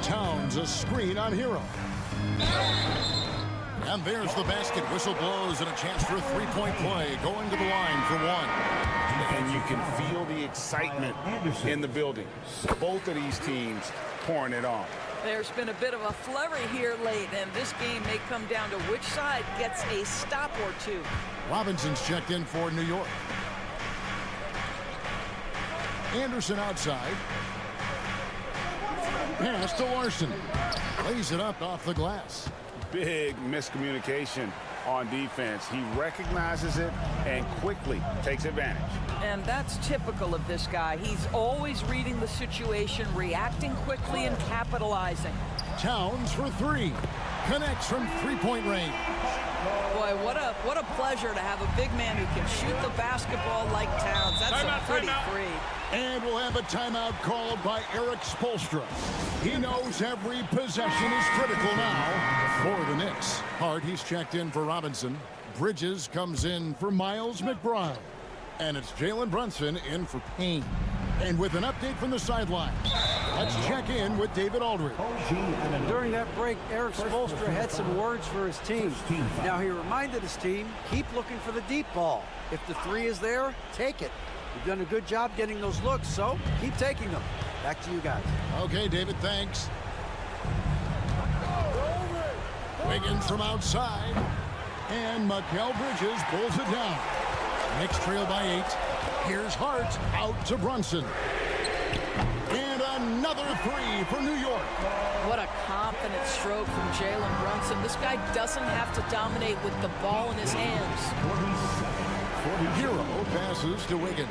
Towns a screen on Hero. And there's the basket. Whistle blows and a chance for a 3-point play. Going to the line for 1. And you can feel the excitement in the building. Both of these teams pouring it on. There's been a bit of a flurry here late, and this game may come down to which side gets a stop or 2. Robinson's checked in for New York. Anderson outside. Pass to Larson. Lays it up off the glass. Big miscommunication on defense. He recognizes it and quickly takes advantage. And that's typical of this guy. He's always reading the situation, reacting quickly, and capitalizing. Towns for 3. Connects from 3-point range. Boy, what a pleasure to have a big man who can shoot the basketball like Towns. That's a pretty free. And we'll have a timeout called by Eric Spoelstra. He knows every possession is critical now for the Knicks. Hart, he's checked in for Robinson. Bridges comes in for Miles McBride. And it's Jalen Brunson in for Payne. And with an update from the sideline, let's check in with David Aldridge. During that break, Eric Spoelstra had some words for his team. Now, he reminded his team, keep looking for the deep ball. If the 3 is there, take it. You've done a good job getting those looks, so keep taking them. Back to you guys. Okay, David, thanks. Wiggins from outside. And Mikal Bridges pulls it down. Knicks trail by 8. Here's Hart out to Brunson. And another 3 for New York. What a confident stroke from Jalen Brunson. This guy doesn't have to dominate with the ball in his hands. Hero passes to Wiggins.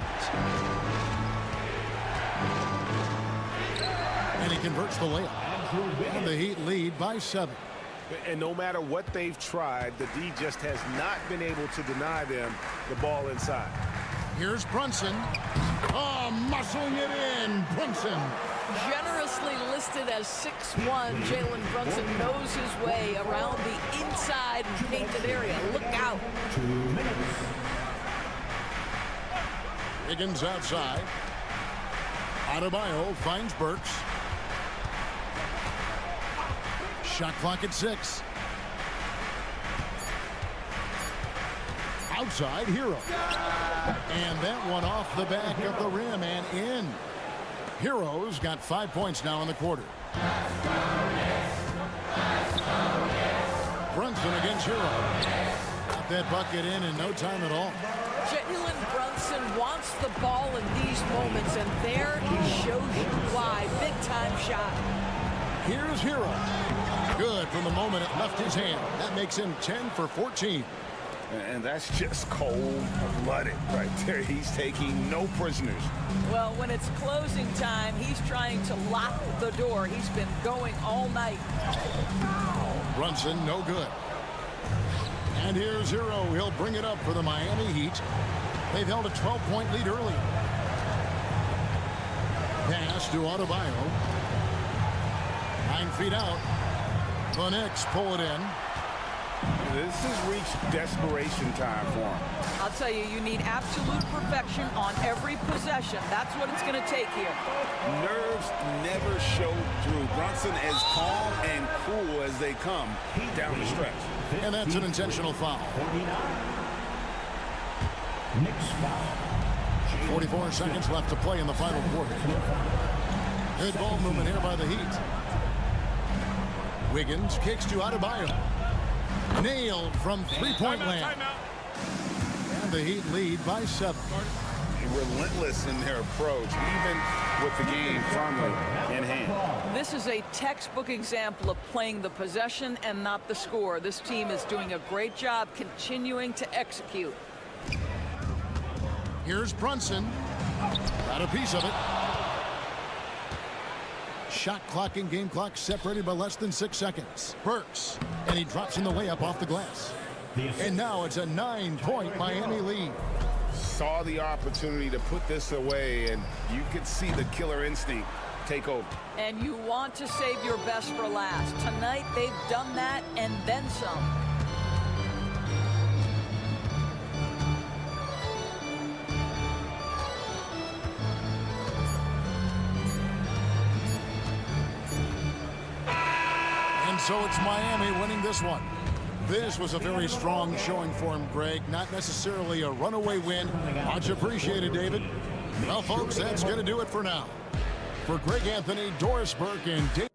And he converts the layup. And the Heat lead by 7. And no matter what they've tried, the D just has not been able to deny them the ball inside. Here's Brunson. Oh, muscling it in. Brunson. Generously listed as 6'1", Jalen Brunson knows his way around the inside and painted area. Look out. 2 minutes. Wiggins outside. Adebayo finds Burks. Shot clock at 6. Outside, Hero. And that one off the back of the rim and in. Hero's got 5 points now in the quarter. Brunson against Hero. Got that bucket in no time at all. Jalen Brunson wants the ball in these moments, and there he shows you why. Big-time shot. Here's Hero. Good from the moment it left his hand. That makes him 10 for 14. And that's just cold-blooded right there. He's taking no prisoners. Well, when it's closing time, he's trying to lock the door. He's been going all night. Brunson, no good. And here's Hero. He'll bring it up for the Miami Heat. They've held a 12-point lead early. Pass to Adebayo. 9 feet out. The Knicks pull it in. This has reached desperation time for him. I'll tell you, you need absolute perfection on every possession. That's what it's going to take here. Nerves never show through. Brunson as calm and cool as they come down the stretch. And that's an intentional foul. 44 seconds left to play in the final quarter. Good ball movement here by the Heat. Wiggins kicks to Adebayo. Nailed from three-point land. And the Heat lead by 7. Relentless in their approach, even with the game firmly in hand. This is a textbook example of playing the possession and not the score. This team is doing a great job continuing to execute. Here's Brunson. Got a piece of it. Shot clock and game clock separated by less than 6 seconds. Burks. And he drops in the layup off the glass. And now it's a 9-point Miami lead. Saw the opportunity to put this away, and you could see the killer instinct take over. And you want to save your best for last. Tonight, they've done that and then some. And so it's Miami winning this one. This was a very strong showing for him, Greg. Not necessarily a runaway win. Much appreciated, David. Well, folks, that's going to do it for now. For Greg Anthony, Doris Burke, and David.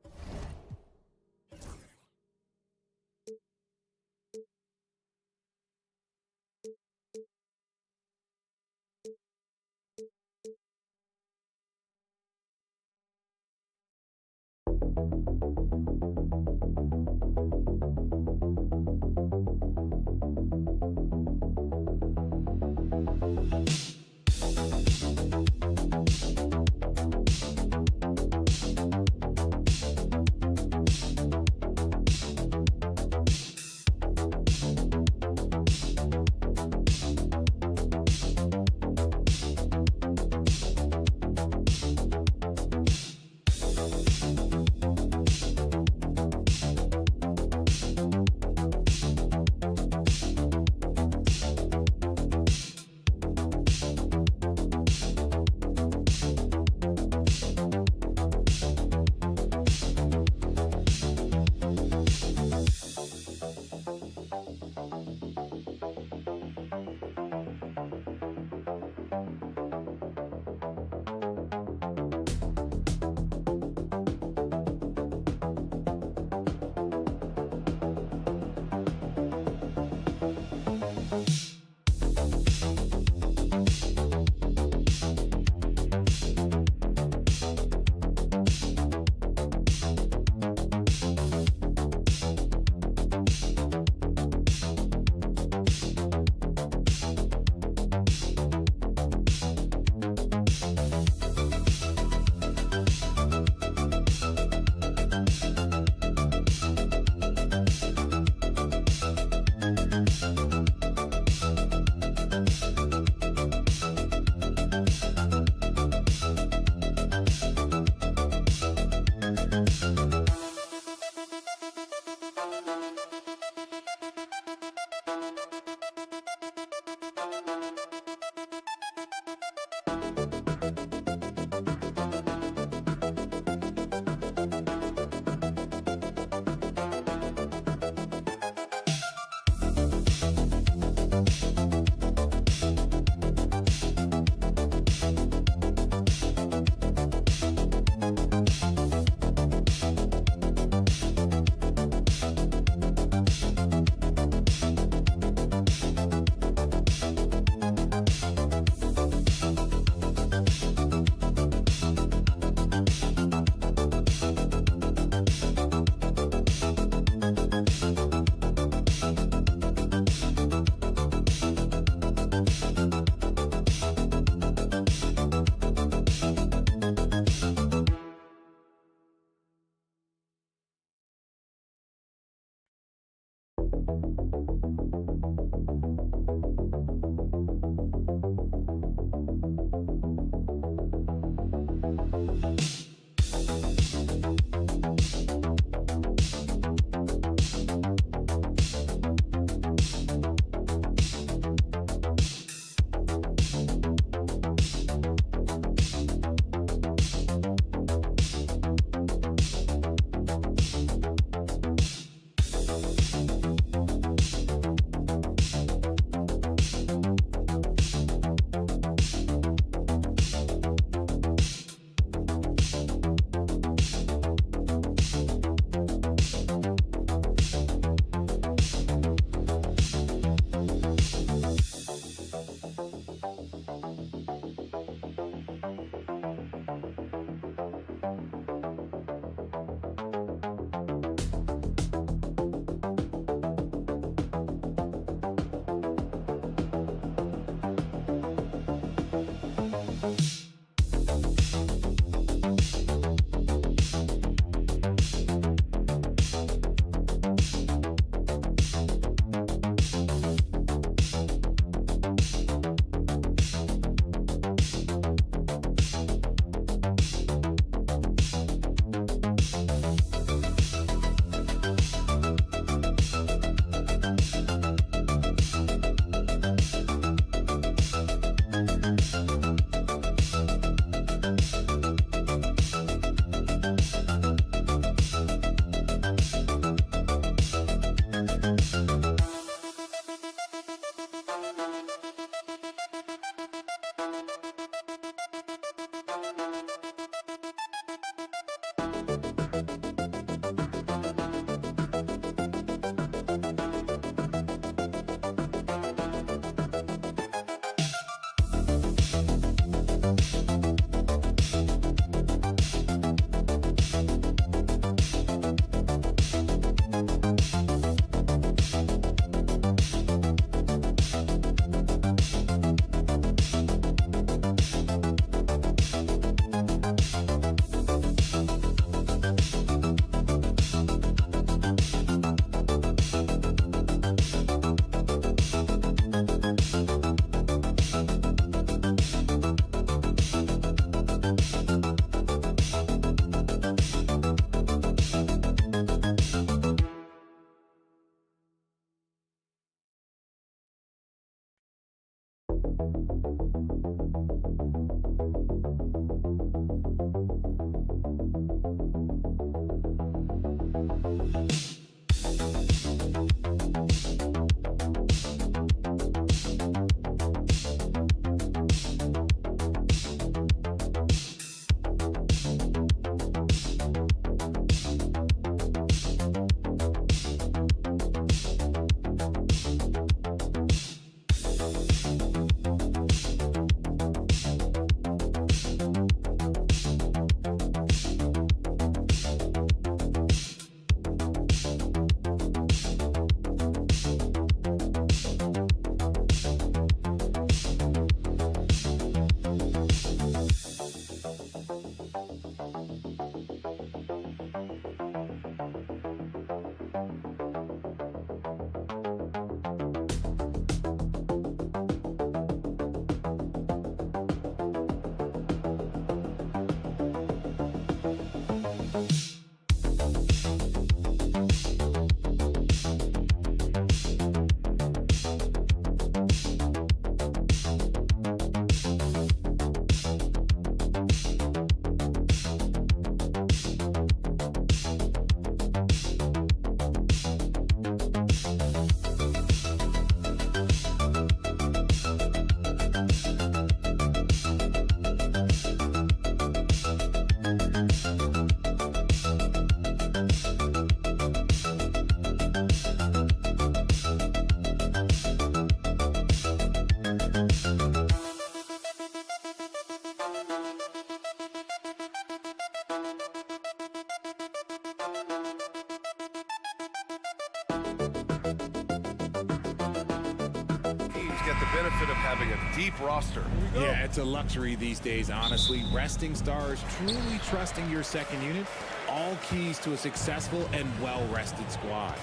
Get the benefit of having a deep roster. Yeah, it's a luxury these days, honestly. Resting stars, truly trusting your second unit, all keys to a successful and well-rested squad.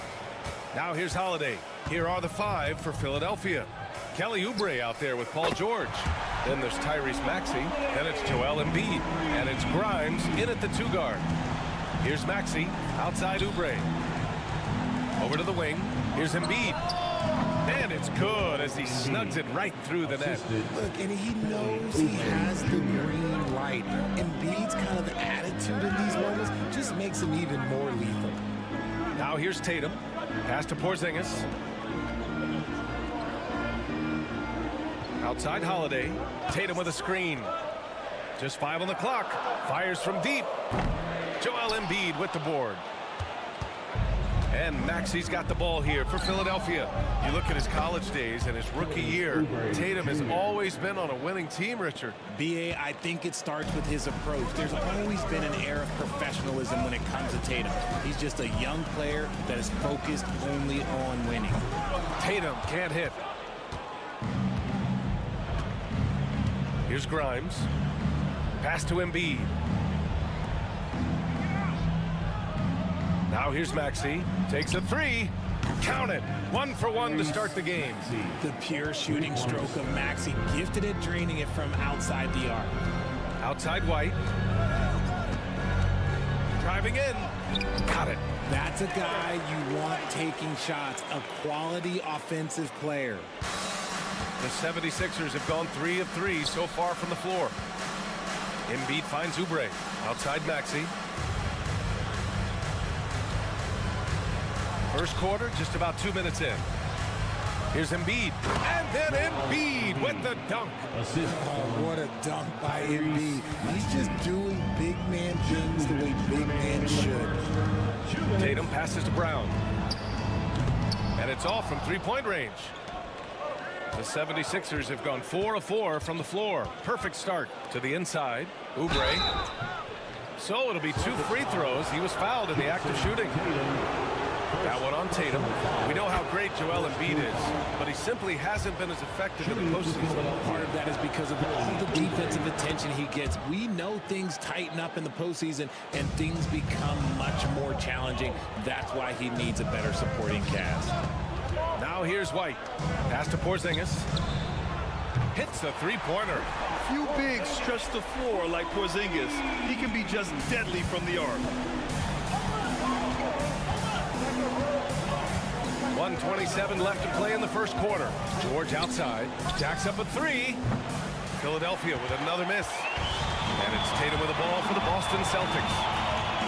Now here's Holiday. Here are the 5 for Philadelphia. Kelly Oubre out there with Paul George. Then there's Tyrese Maxey. Then it's Joel Embiid. And it's Grimes in at the 2 guard. Here's Maxey outside Oubre. Over to the wing. Here's Embiid. And it's good as he snugs it right through the net. Look, and he knows he has the green light. Embiid's kind of attitude in these moments just makes him even more lethal. Now here's Tatum. Pass to Porzingis. Outside Holiday. Tatum with a screen. Just 5 on the clock. Fires from deep. Joel Embiid with the board. And Maxey's got the ball here for Philadelphia. You look at his college days and his rookie year, Tatum has always been on a winning team, Richard. B.A., I think it starts with his approach. There's always been an air of professionalism when it comes to Tatum. He's just a young player that is focused only on winning. Tatum can't hit. Here's Grimes. Pass to Embiid. Now here's Maxey. Takes a 3. Count it. 1 for 1 to start the game. The pure shooting stroke of Maxey. Gifted at draining it from outside the arc. Outside White. Driving in. Got it. That's a guy you want taking shots. A quality offensive player. The 76ers have gone 3 of 3 so far from the floor. Embiid finds Oubre. Outside Maxey. First quarter, just about 2 minutes in. Here's Embiid. And then Embiid with the dunk. Oh, what a dunk by Embiid. He's just doing big man things the way big men should. Tatum passes to Brown. And it's off from 3-point range. The 76ers have gone 4 of 4 from the floor. Perfect start to the inside. Oubre. So it'll be 2 free throws. He was fouled in the act of shooting. That one on Tatum. We know how great Joel Embiid is, but he simply hasn't been as effective in the postseason. Part of that is because of all the defensive attention he gets. We know things tighten up in the postseason and things become much more challenging. That's why he needs a better supporting cast. Now here's White. Pass to Porzingis. Hits a 3-pointer. Few bigs stretch the floor like Porzingis. He can be just deadly from the arc. 1:27 left to play in the first quarter. George outside, jacks up a three. Philadelphia with another miss. And it's Tatum with the ball for the Boston Celtics.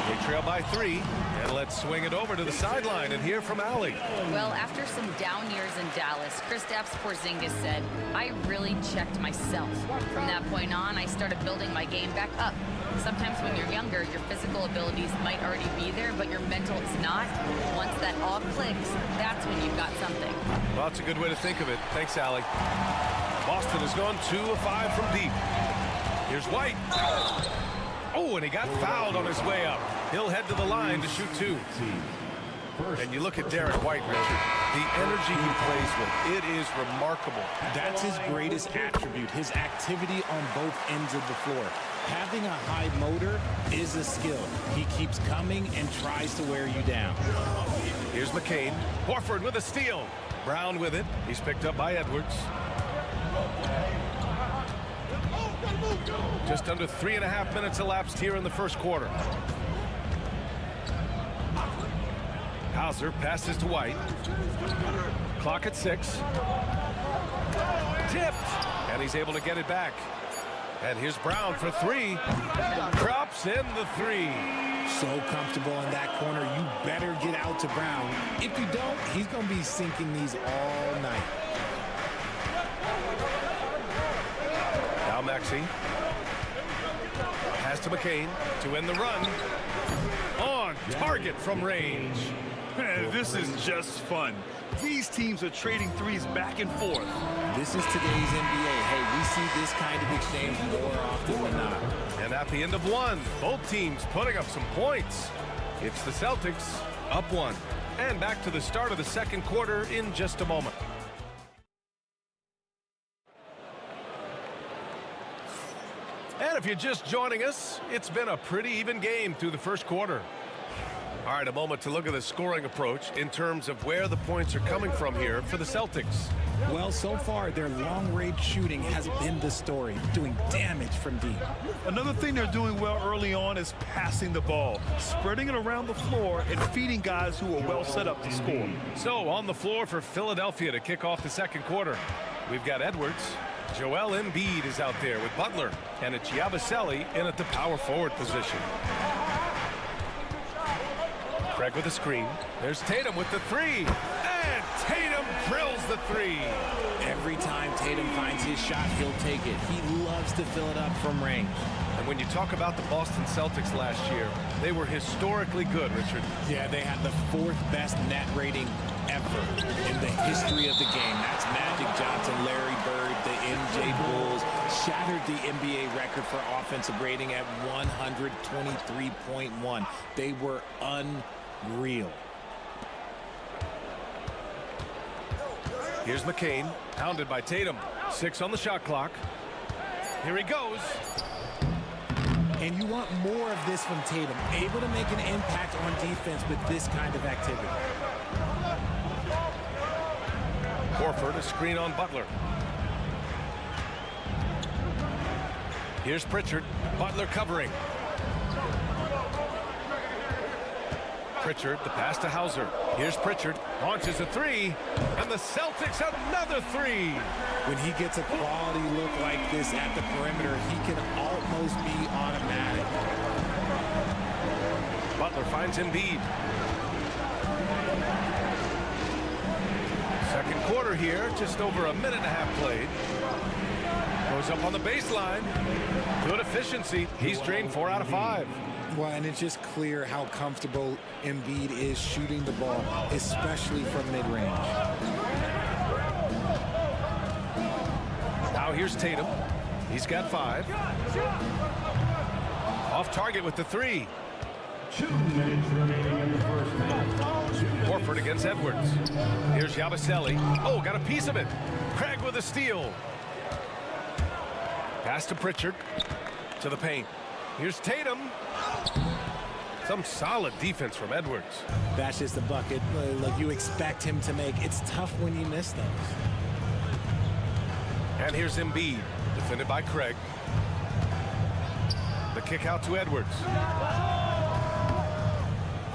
They trail by 3, and let's swing it over to the sideline and hear from Allie. Well, after some down years in Dallas, Kristaps Porzingis said, I really checked myself. From that point on, I started building my game back up. Sometimes when you're younger, your physical abilities might already be there, but your mental is not. Once that all clicks, that's when you've got something. Well, that's a good way to think of it. Thanks, Allie. Boston has gone 2 of 5 from deep. Here's White. Oh, and he got fouled on his way up. He'll head to the line to shoot 2. And you look at Derek White, Richard, the energy he plays with, it is remarkable. That's his greatest attribute, his activity on both ends of the floor. Having a high motor is a skill. He keeps coming and tries to wear you down. Here's McCain. Horford with a steal. Brown with it. He's picked up by Edwards. Just under 3.5 minutes elapsed here in the first quarter. Hauser passes to White. Clock at 6. Tipped. And he's able to get it back. And here's Brown for 3. Drops in the 3. So comfortable in that corner. You better get out to Brown. If you don't, he's going to be sinking these all night. Now Maxey. Pass to McCain to end the run. On target from range. This is just fun. These teams are trading threes back and forth. This is today's NBA. Hey, we see this kind of exchange more often than not. And at the end of 1, both teams putting up some points. It's the Celtics up 1. And back to the start of the second quarter in just a moment. And if you're just joining us, it's been a pretty even game through the first quarter. All right, a moment to look at the scoring approach in terms of where the points are coming from here for the Celtics. Well, so far, their long-range shooting has been the story, doing damage from deep. Another thing they're doing well early on is passing the ball, spreading it around the floor and feeding guys who are well set up to score. So on the floor for Philadelphia to kick off the second quarter, we've got Edwards. Joel Embiid is out there with Butler, and it's Yabusele in at the power forward position. Craig with the screen. There's Tatum with the 3. And Tatum drills the 3. Every time Tatum finds his shot, he'll take it. He loves to fill it up from range. And when you talk about the Boston Celtics last year, they were historically good, Richard. Yeah, they had the 4th best net rating ever in the history of the game. That's Magic Johnson, Larry Bird, the MJ Bulls. Shattered the NBA record for offensive rating at 123.1. They were unreal. Here's McCain, hounded by Tatum. 6 on the shot clock. Here he goes. And you want more of this from Tatum, able to make an impact on defense with this kind of activity. Horford, a screen on Butler. Here's Pritchard. Butler covering. Pritchard, the pass to Hauser. Here's Pritchard. Launches a 3. And the Celtics another 3. When he gets a quality look like this at the perimeter, he can almost be automatic. Butler finds Embiid. Second quarter here, just over a minute and a half played. Goes up on the baseline. Good efficiency. He's drained 4 out of 5. Well, and it's just clear how comfortable Embiid is shooting the ball, especially from mid-range. Now here's Tatum. He's got 5. Off target with the 3. 2 minutes remaining in the first half. Horford against Edwards. Here's Yabusele. Oh, got a piece of it. Craig with a steal. Pass to Pritchard. To the paint. Here's Tatum. Some solid defense from Edwards. That's just a bucket like you expect him to make. It's tough when you miss those. And here's Embiid, defended by Craig. The kick out to Edwards.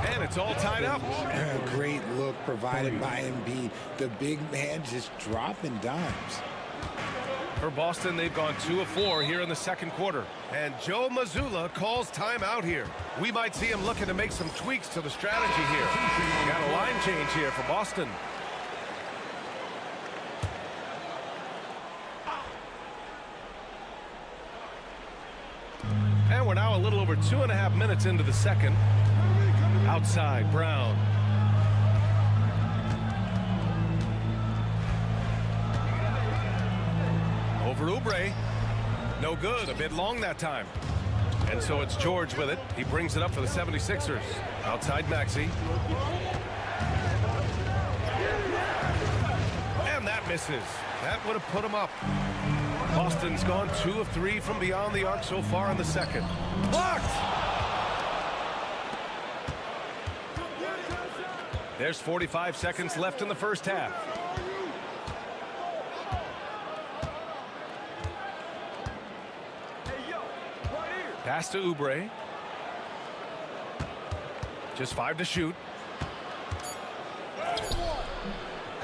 And it's all tied up. Great look provided by Embiid. The big man just dropping dimes. For Boston, they've gone 2 of 4 here in the second quarter. And Joe Mazzulla calls timeout here. We might see him looking to make some tweaks to the strategy here. Got a line change here for Boston. And we're now a little over 2.5 minutes into the second. Outside, Brown. Over Oubre. No good. A bit long that time. And so it's George with it. He brings it up for the 76ers. Outside Maxey. And that misses. That would have put him up. Boston's gone 2 of 3 from beyond the arc so far in the second. Blocked! There's 45 seconds left in the first half. Pass to Oubre. Just 5 to shoot.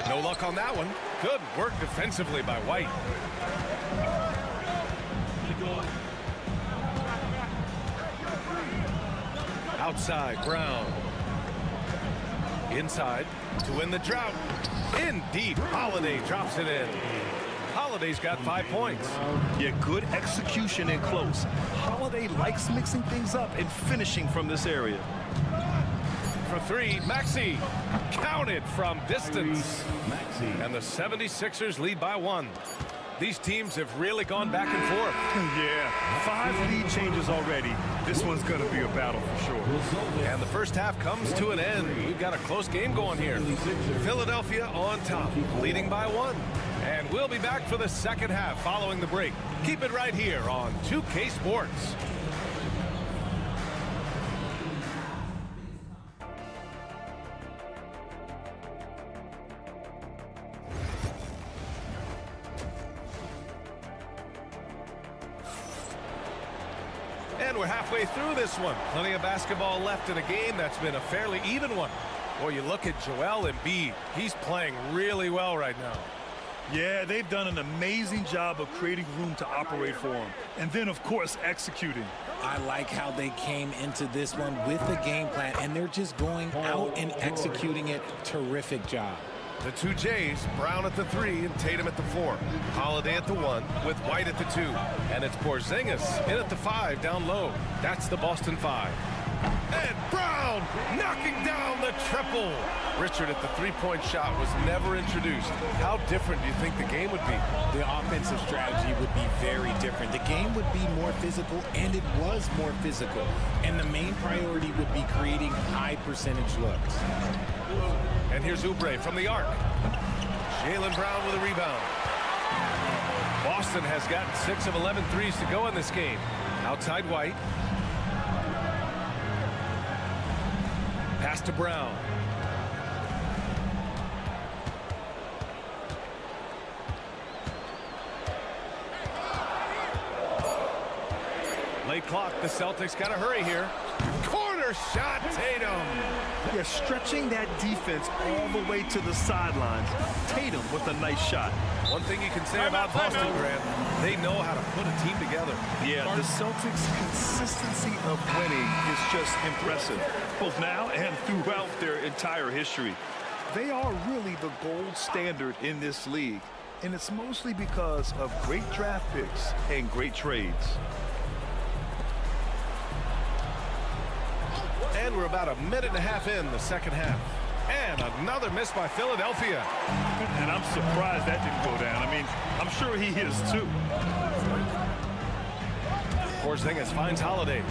No luck on that one. Good work defensively by White. Outside, Brown. Inside to win the drought. In deep, Holiday drops it in. Holiday's got 5 points. Yeah, good execution and close. Holiday likes mixing things up and finishing from this area. For 3, Maxey. Counted from distance. And the 76ers lead by 1. These teams have really gone back and forth. Yeah, 5 lead changes already. This one's going to be a battle for sure. And the first half comes to an end. We've got a close game going here. Philadelphia on top, leading by 1. And we'll be back for the second half following the break. Keep it right here on 2K Sports. And we're halfway through this one. Plenty of basketball left in a game that's been a fairly even one. Boy, you look at Joel Embiid. He's playing really well right now. Yeah, they've done an amazing job of creating room to operate for him. And then, of course, executing. I like how they came into this one with a game plan, and they're just going out and executing it. Terrific job. The 2 Jays, Brown at the 3 and Tatum at the 4. Holiday at the 1 with White at the 2. And it's Porzingis in at the 5 down low. That's the Boston 5. And Brown knocking down the triple. Richard, if the three-point shot was never introduced, how different do you think the game would be? The offensive strategy would be very different. The game would be more physical, and it was more physical. And the main priority would be creating high percentage looks. And here's Oubre from the arc. Jaylen Brown with a rebound. Boston has gotten 6 of 11 threes to go in this game. Outside White. Pass to Brown. Late clock. The Celtics got to hurry here. Corner shot, Tatum. Yeah, stretching that defense all the way to the sidelines. Tatum with a nice shot. One thing you can say about Boston, Grant, they know how to put a team together. Yeah, the Celtics' consistency of winning is just impressive, both now and throughout their entire history. They are really the gold standard in this league, and it's mostly because of great draft picks and great trades. And we're about a minute and a half in the second half. And another miss by Philadelphia. And I'm surprised that didn't go down. I mean, I'm sure he is too. Porzingis finds Holiday.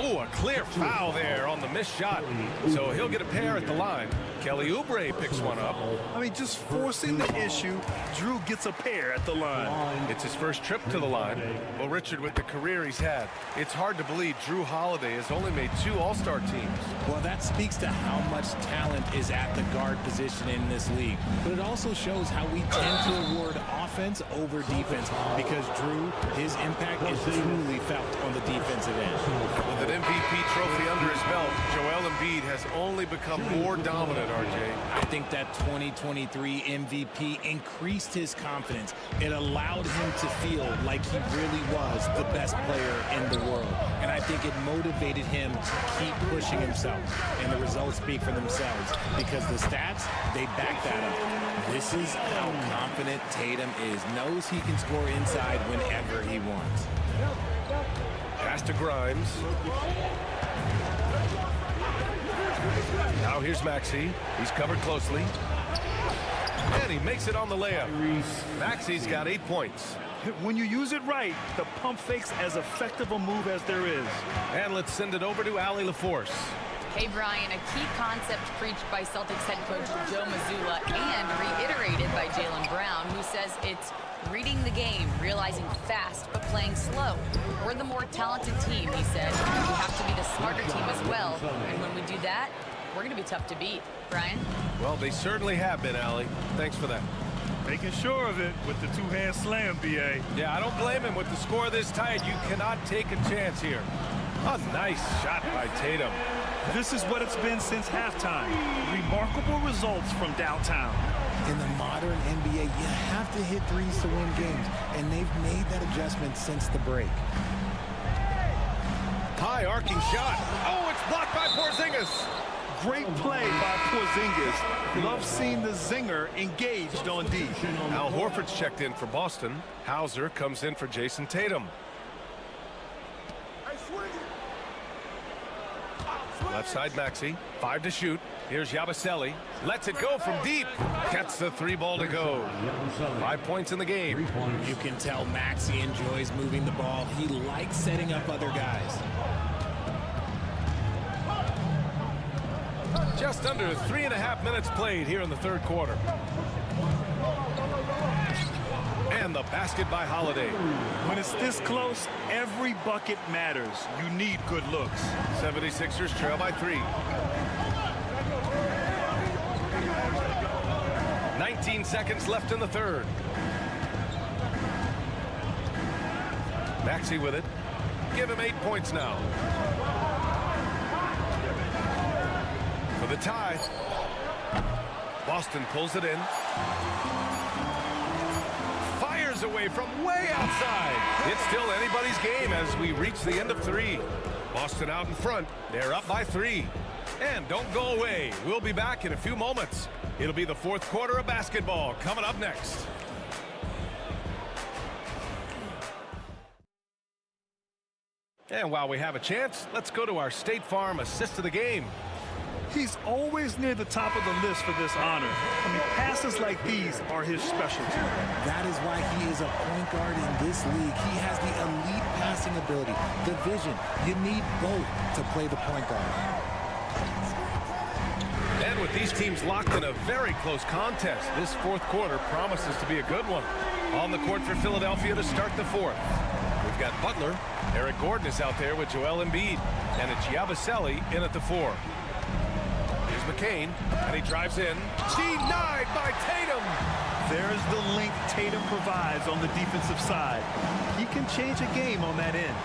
Oh, a clear foul there on the missed shot. So he'll get a pair at the line. Kelly Oubre picks one up. I mean, just forcing the issue. Drew gets a pair at the line. It's his first trip to the line. Well, Richard, with the career he's had, it's hard to believe Drew Holiday has only made 2 All-Star teams. Well, that speaks to how much talent is at the guard position in this league. But it also shows how we tend to award offense over defense, because Drew, his impact is truly felt on the defensive end. With an MVP trophy under his belt, Joel Embiid has only become more dominant, RJ. I think that 2023 MVP increased his confidence. It allowed him to feel like he really was the best player in the world. And I think it motivated him to keep pushing himself. And the results speak for themselves because the stats, they back that up. This is how confident Tatum is. Knows he can score inside whenever he wants. Pass to Grimes. Now here's Maxey. He's covered closely. And he makes it on the layup. Maxey's got 8 points. When you use it right, the pump fake's as effective a move as there is. And let's send it over to Allie LaForce. Hey, Brian, a key concept preached by Celtics head coach Joe Mazzulla and reiterated by Jaylen Brown, who says it's reading the game, realizing fast, but playing slow. We're the more talented team, he said. We have to be the smarter team as well. And when we do that, we're going to be tough to beat. Brian? Well, they certainly have been, Allie. Thanks for that. Making sure of it with the two-hand slam, B.A. Yeah, I don't blame him. With the score this tight, you cannot take a chance here. A nice shot by Tatum. This is what it's been since halftime. Remarkable results from downtown. In the modern NBA, you have to hit threes to win games, and they've made that adjustment since the break. High arcing shot. Oh, it's blocked by Porzingis. Great play by Porzingis. Love seeing the zinger engaged on D. Al Horford's checked in for Boston. Hauser comes in for Jason Tatum. Left side Maxey, 5 to shoot. Here's Yabusele, lets it go from deep. Gets the 3-ball to go. 5 points in the game. You can tell Maxey enjoys moving the ball. He likes setting up other guys. Just under 3.5 minutes played here in the third quarter. And the basket by Holiday. When it's this close, every bucket matters. You need good looks. 76ers trail by 3. 19 seconds left in the third. Maxey with it. Give him 8 points now. For the tie. Boston pulls it in. Fires away from way outside. It's still anybody's game as we reach the end of 3. Boston out in front. They're up by 3. And don't go away. We'll be back in a few moments. It'll be the fourth quarter of basketball coming up next. And while we have a chance, let's go to our State Farm assist of the game. He's always near the top of the list for this honor. I mean, passes like these are his specialty. That is why he is a point guard in this league. He has the elite passing ability, the vision. You need both to play the point guard. And with these teams locked in a very close contest, this fourth quarter promises to be a good one. On the court for Philadelphia to start the fourth. We've got Butler. Eric Gordon is out there with Joel Embiid. And it's Yabusele in at the 4. McCain, and he drives in. Denied by Tatum. There's the link Tatum provides on the defensive side. He can change a game on that end.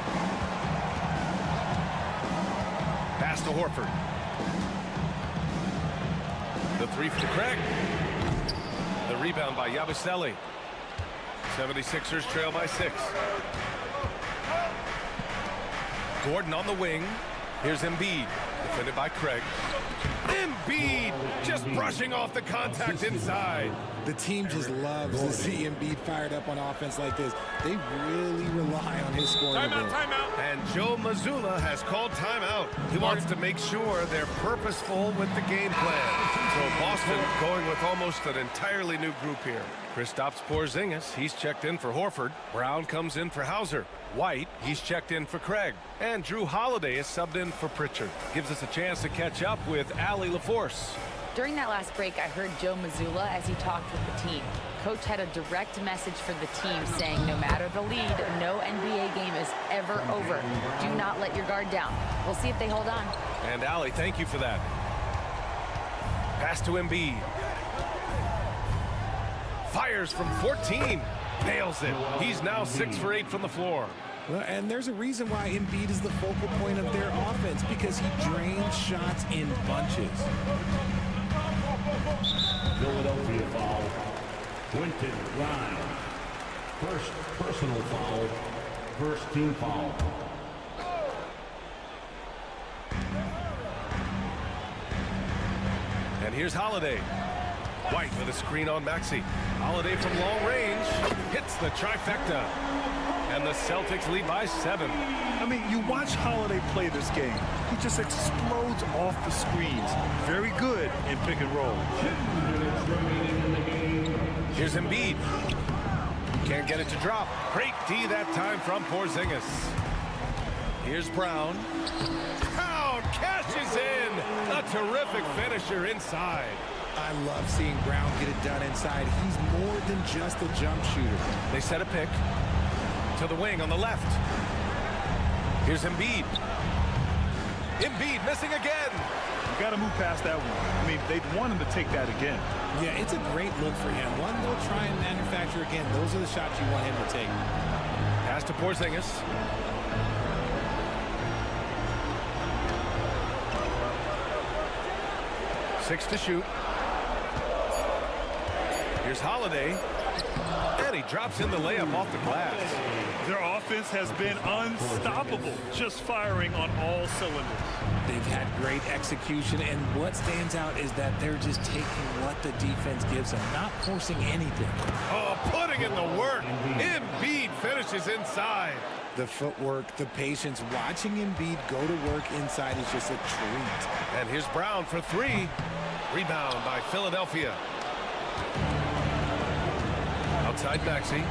Pass to Horford. The 3 for Craig. The rebound by Yabusele. 76ers trail by 6. Gordon on the wing. Here's Embiid, defended by Craig. Embiid just brushing off the contact inside. The team just loves to see Embiid fired up on offense like this. They really rely on his scoring. Timeout. And Joe Mazzulla has called timeout. He wants to make sure they're purposeful with the game plan. So Boston going with almost an entirely new group here. Kristaps Porzingis, he's checked in for Horford. Brown comes in for Hauser. White, he's checked in for Craig. And Drew Holiday is subbed in for Pritchard. Gives us a chance to catch up with Allie LaForce. During that last break, I heard Joe Mazzulla as he talked with the team. Coach had a direct message for the team saying no matter the lead, no NBA game is ever over. Do not let your guard down. We'll see if they hold on. And Allie, thank you for that. Pass to Embiid. Fires from 14. Nails it. He's now 6 for 8 from the floor. Well, and there's a reason why Embiid is the focal point of their offense, because he drains shots in bunches. Philadelphia foul. Quentin Grimes. First personal foul. First team foul. And here's Holiday. White with a screen on Maxey. Holiday from long range hits the trifecta. And the Celtics lead by 7. I mean, you watch Holiday play this game. He just explodes off the screens. Very good in pick and roll. Here's Embiid. Can't get it to drop. Great D that time from Porzingis. Here's Brown. Brown cashes in. A terrific finisher inside. I love seeing Brown get it done inside. He's more than just a jump shooter. They set a pick to the wing on the left. Here's Embiid. Embiid missing again. You got to move past that one. I mean, they'd want him to take that again. Yeah, it's a great look for him. One they'll try and manufacture again. Those are the shots you want him to take. Pass to Porzingis. Six to shoot. Here's Holiday. And he drops in the layup off the glass. Their offense has been unstoppable, just firing on all cylinders. They've had great execution, and what stands out is that they're just taking what the defense gives them, not forcing anything. Oh, putting in the work. Embiid finishes inside. The footwork, the patience, watching Embiid go to work inside is just a treat. And here's Brown for 3. Rebound by Philadelphia. Outside Maxey.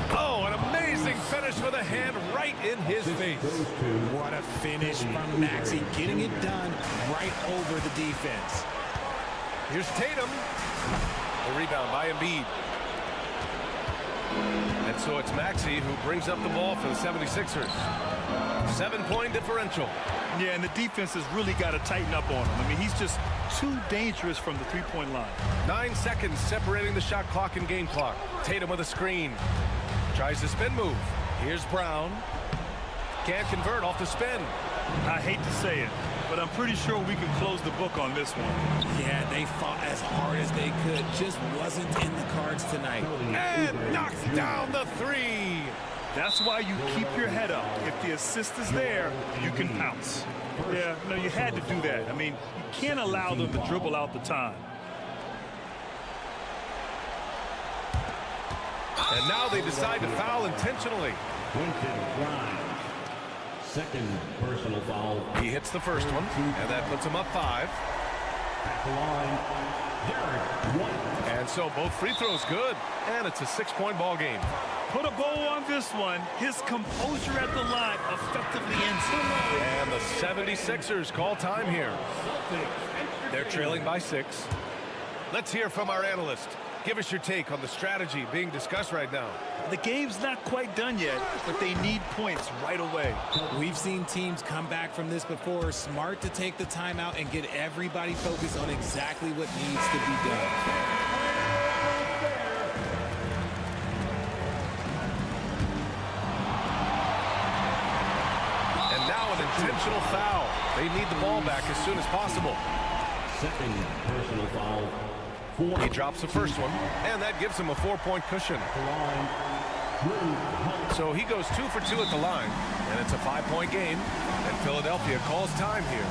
Oh, an amazing finish with a hand right in his face. What a finish from Maxey, getting it done right over the defense. Here's Tatum. The rebound by Embiid. And so it's Maxey who brings up the ball for the 76ers. 7-point differential. Yeah, and the defense has really got to tighten up on him. I mean, he's just too dangerous from the three-point line. 9 seconds separating the shot clock and game clock. Tatum with a screen. Tries the spin move. Here's Brown. Can't convert off the spin. I hate to say it, but I'm pretty sure we can close the book on this one. Yeah, they fought as hard as they could. Just wasn't in the cards tonight. And knocks down the 3. That's why you keep your head up. If the assist is there, you can pounce. Yeah, no, you had to do that. I mean, you can't allow them to dribble out the time. And now they decide to foul intentionally. Second personal foul. He hits the first one, and that puts him up 5. At the line, Derek White. And so both free throws good, and it's a 6-point ball game. Put a bow on this one. His composure at the line effectively ends it. And the 76ers call time here. They're trailing by 6. Let's hear from our analyst. Give us your take on the strategy being discussed right now. The game's not quite done yet, but they need points right away. We've seen teams come back from this before. Smart to take the timeout and get everybody focused on exactly what needs to be done. And now an intentional foul. They need the ball back as soon as possible. Second personal foul. He drops the first one, and that gives him a 4-point cushion. So he goes 2 for 2 at the line, and it's a 5-point game, and Philadelphia calls time here.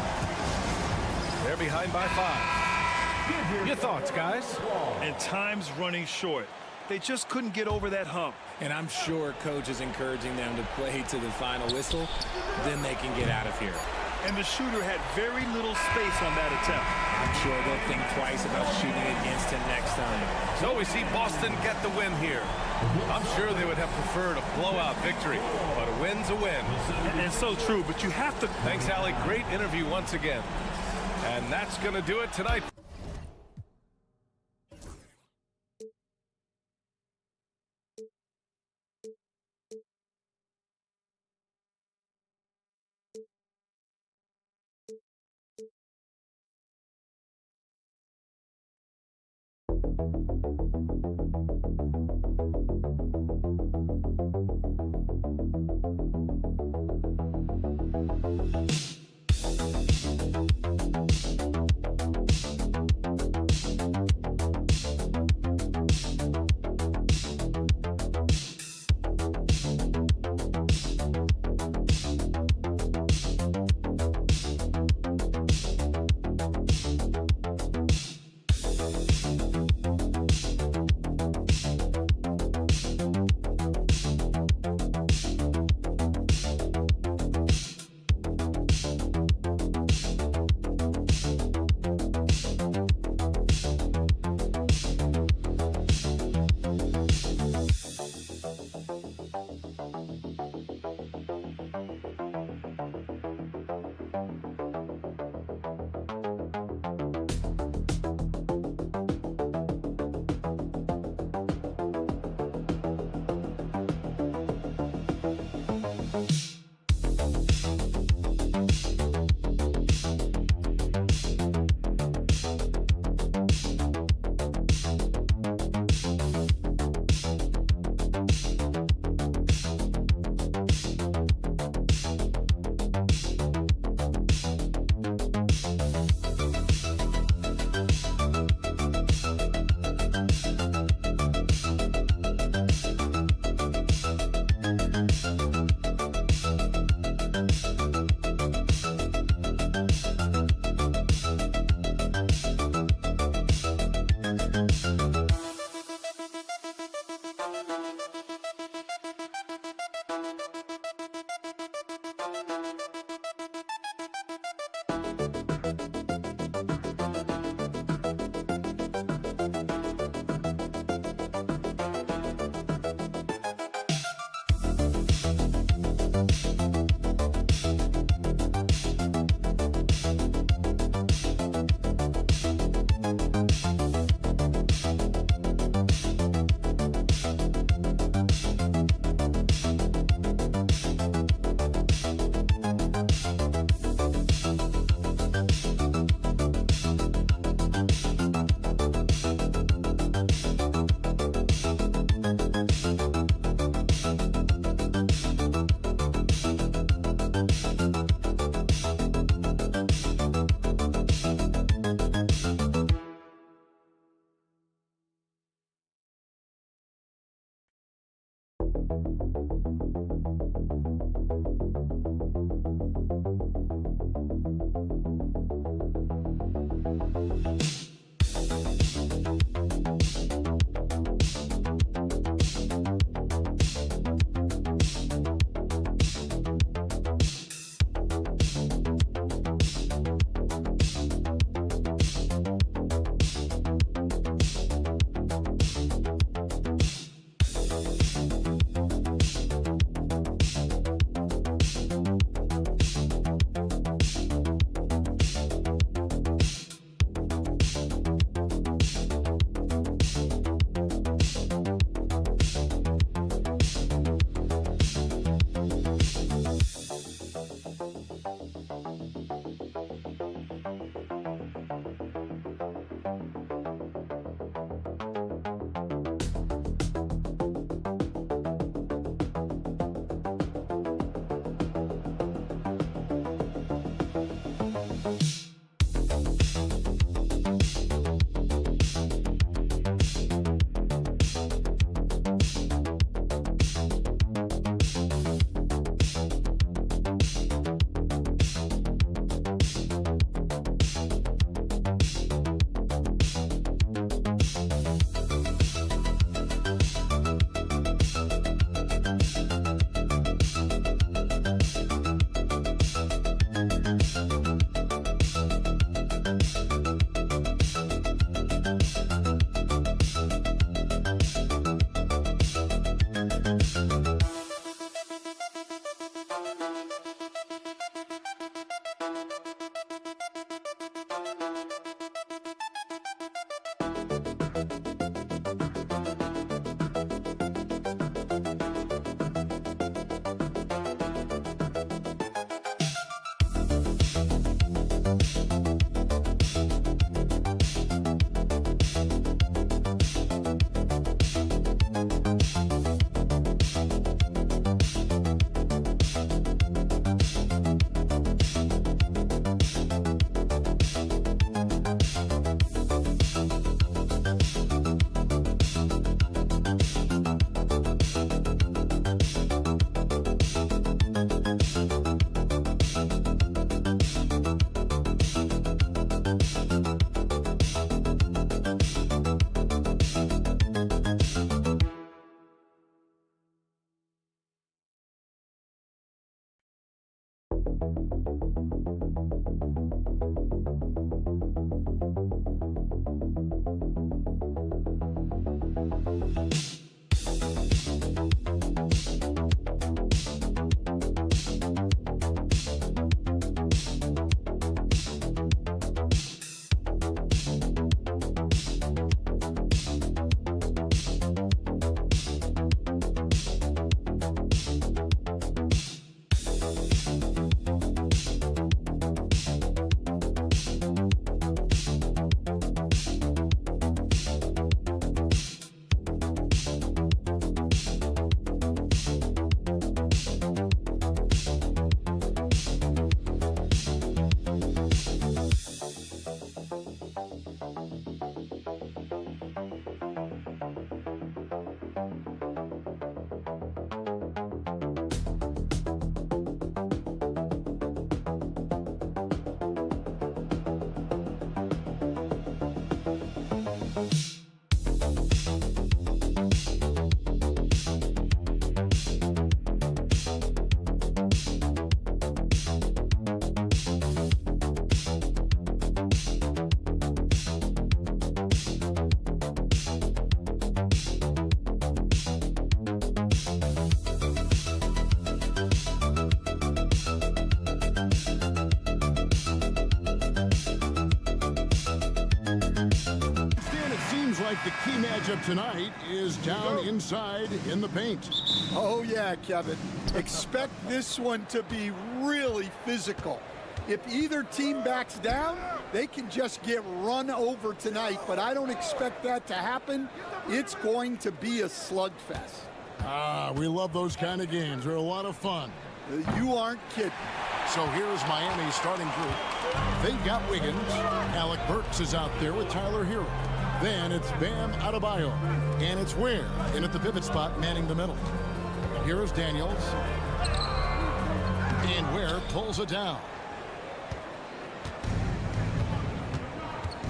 They're behind by 5. Your thoughts, guys? And time's running short. They just couldn't get over that hump. And I'm sure coach is encouraging them to play to the final whistle. Then they can get out of here. And the shooter had very little space on that attempt. I'm sure they'll think twice about shooting against him next time. So we see Boston get the win here. I'm sure they would have preferred a blowout victory, but a win's a win. And so true, but you have to... Thanks, Allie. Great interview once again. And that's going to do it tonight. like the key matchup tonight is down inside in the paint. Oh, yeah, Kevin. Expect this one to be really physical. If either team backs down, they can just get run over tonight, but I don't expect that to happen. It's going to be a slugfest. Ah, we love those kind of games. They're a lot of fun. You aren't kidding. So here's Miami's starting group. They've got Wiggins. Alec Burks is out there with Tyler Hero. Then it's Bam Adebayo. And it's Ware in at the pivot spot, manning the middle. Here is Daniels. And Ware pulls it down.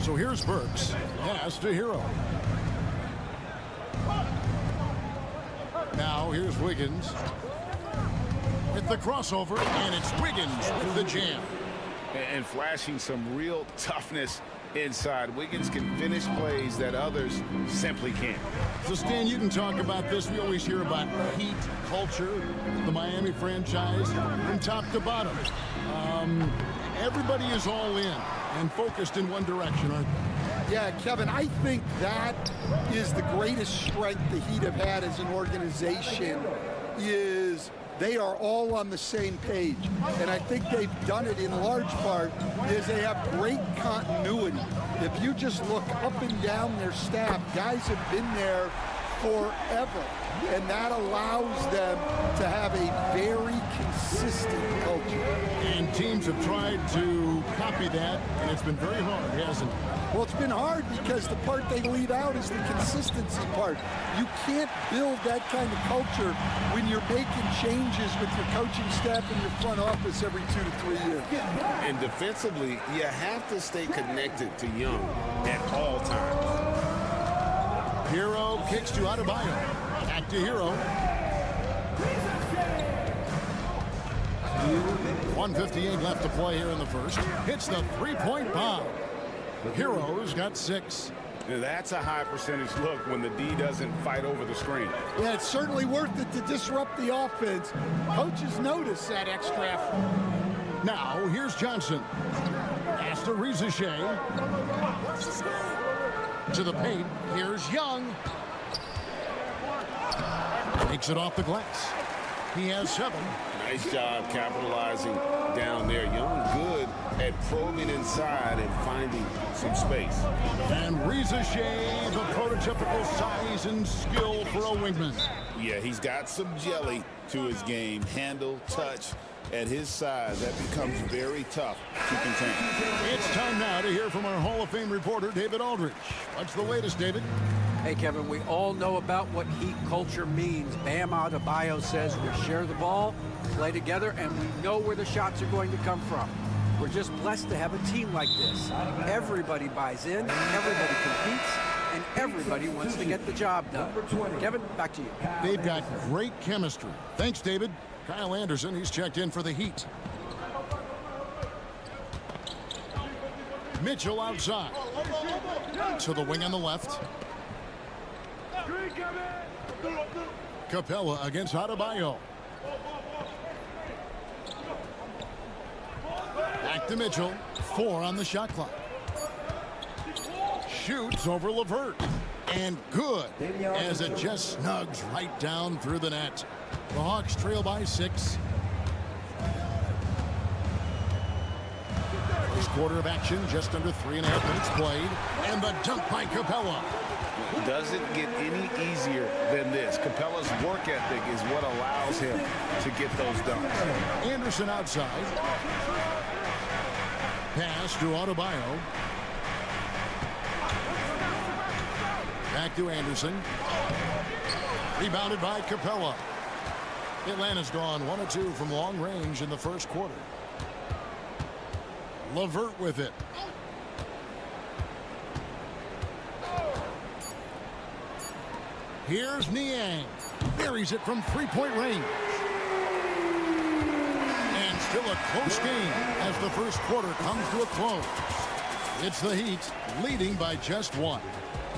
So here's Burks. Pass to Hero. Now here's Wiggins. With the crossover, and it's Wiggins with the jam. And flashing some real toughness inside. Wiggins can finish plays that others simply can't. So, Stan, you can talk about this. We always hear about Heat culture, the Miami franchise, from top to bottom. Everybody is all in and focused in one direction, aren't they? Yeah, Kevin, I think that is the greatest strength the Heat have had as an organization is they are all on the same page. And I think they've done it in large part is they have great continuity. If you just look up and down their staff, guys have been there forever. And that allows them to have a very consistent culture. And teams have tried to copy that, and it's been very hard, hasn't it? Well, it's been hard because the part they leave out is the consistency part. You can't build that kind of culture when you're making changes with your coaching staff and your front office every 2 to 3 years. And defensively, you have to stay connected to Young at all times. Hero kicks to Adebayo. Back to Hero. 1:58 left to play here in the first. Hits the three-point bomb. Hero's got 6. Now that's a high percentage look when the D doesn't fight over the screen. Yeah, it's certainly worth it to disrupt the offense. Coaches notice that extra effort. Now, here's Johnson. Pass to Rizashea. To the paint. Here's Young. Takes it off the glass. He has 7. Nice job capitalizing down there. Young good at probing inside and finding some space. And Rizashea, the prototypical size and skill for a wingman. Yeah, he's got some jelly to his game. Handle, touch. At his size, that becomes very tough to contain. It's time now to hear from our Hall of Fame reporter, David Aldridge. What's the latest, David? Hey, Kevin, we all know about what Heat culture means. Bam Adebayo says we share the ball, play together, and we know where the shots are going to come from. We're just blessed to have a team like this. Everybody buys in, everybody competes, and everybody wants to get the job done. Kevin, back to you. They've got great chemistry. Thanks, David. Kyle Anderson, he's checked in for the Heat. Mitchell outside. To the wing on the left. Capella against Adebayo. Back to Mitchell. 4 on the shot clock. Shoots over LeVert. And good, as it just snugs right down through the net. The Hawks trail by 6. First quarter of action, just under 3.5 minutes played. And the dunk by Capella. Doesn't get any easier than this. Capella's work ethic is what allows him to get those dunks. Anderson outside. Pass to Adebayo. Back to Anderson. Rebounded by Capella. Atlanta's gone 1 of 2 from long range in the first quarter. LeVert with it. Here's Niang. Buries it from 3-point range. And still a close game as the first quarter comes to a close. It's the Heat leading by just 1.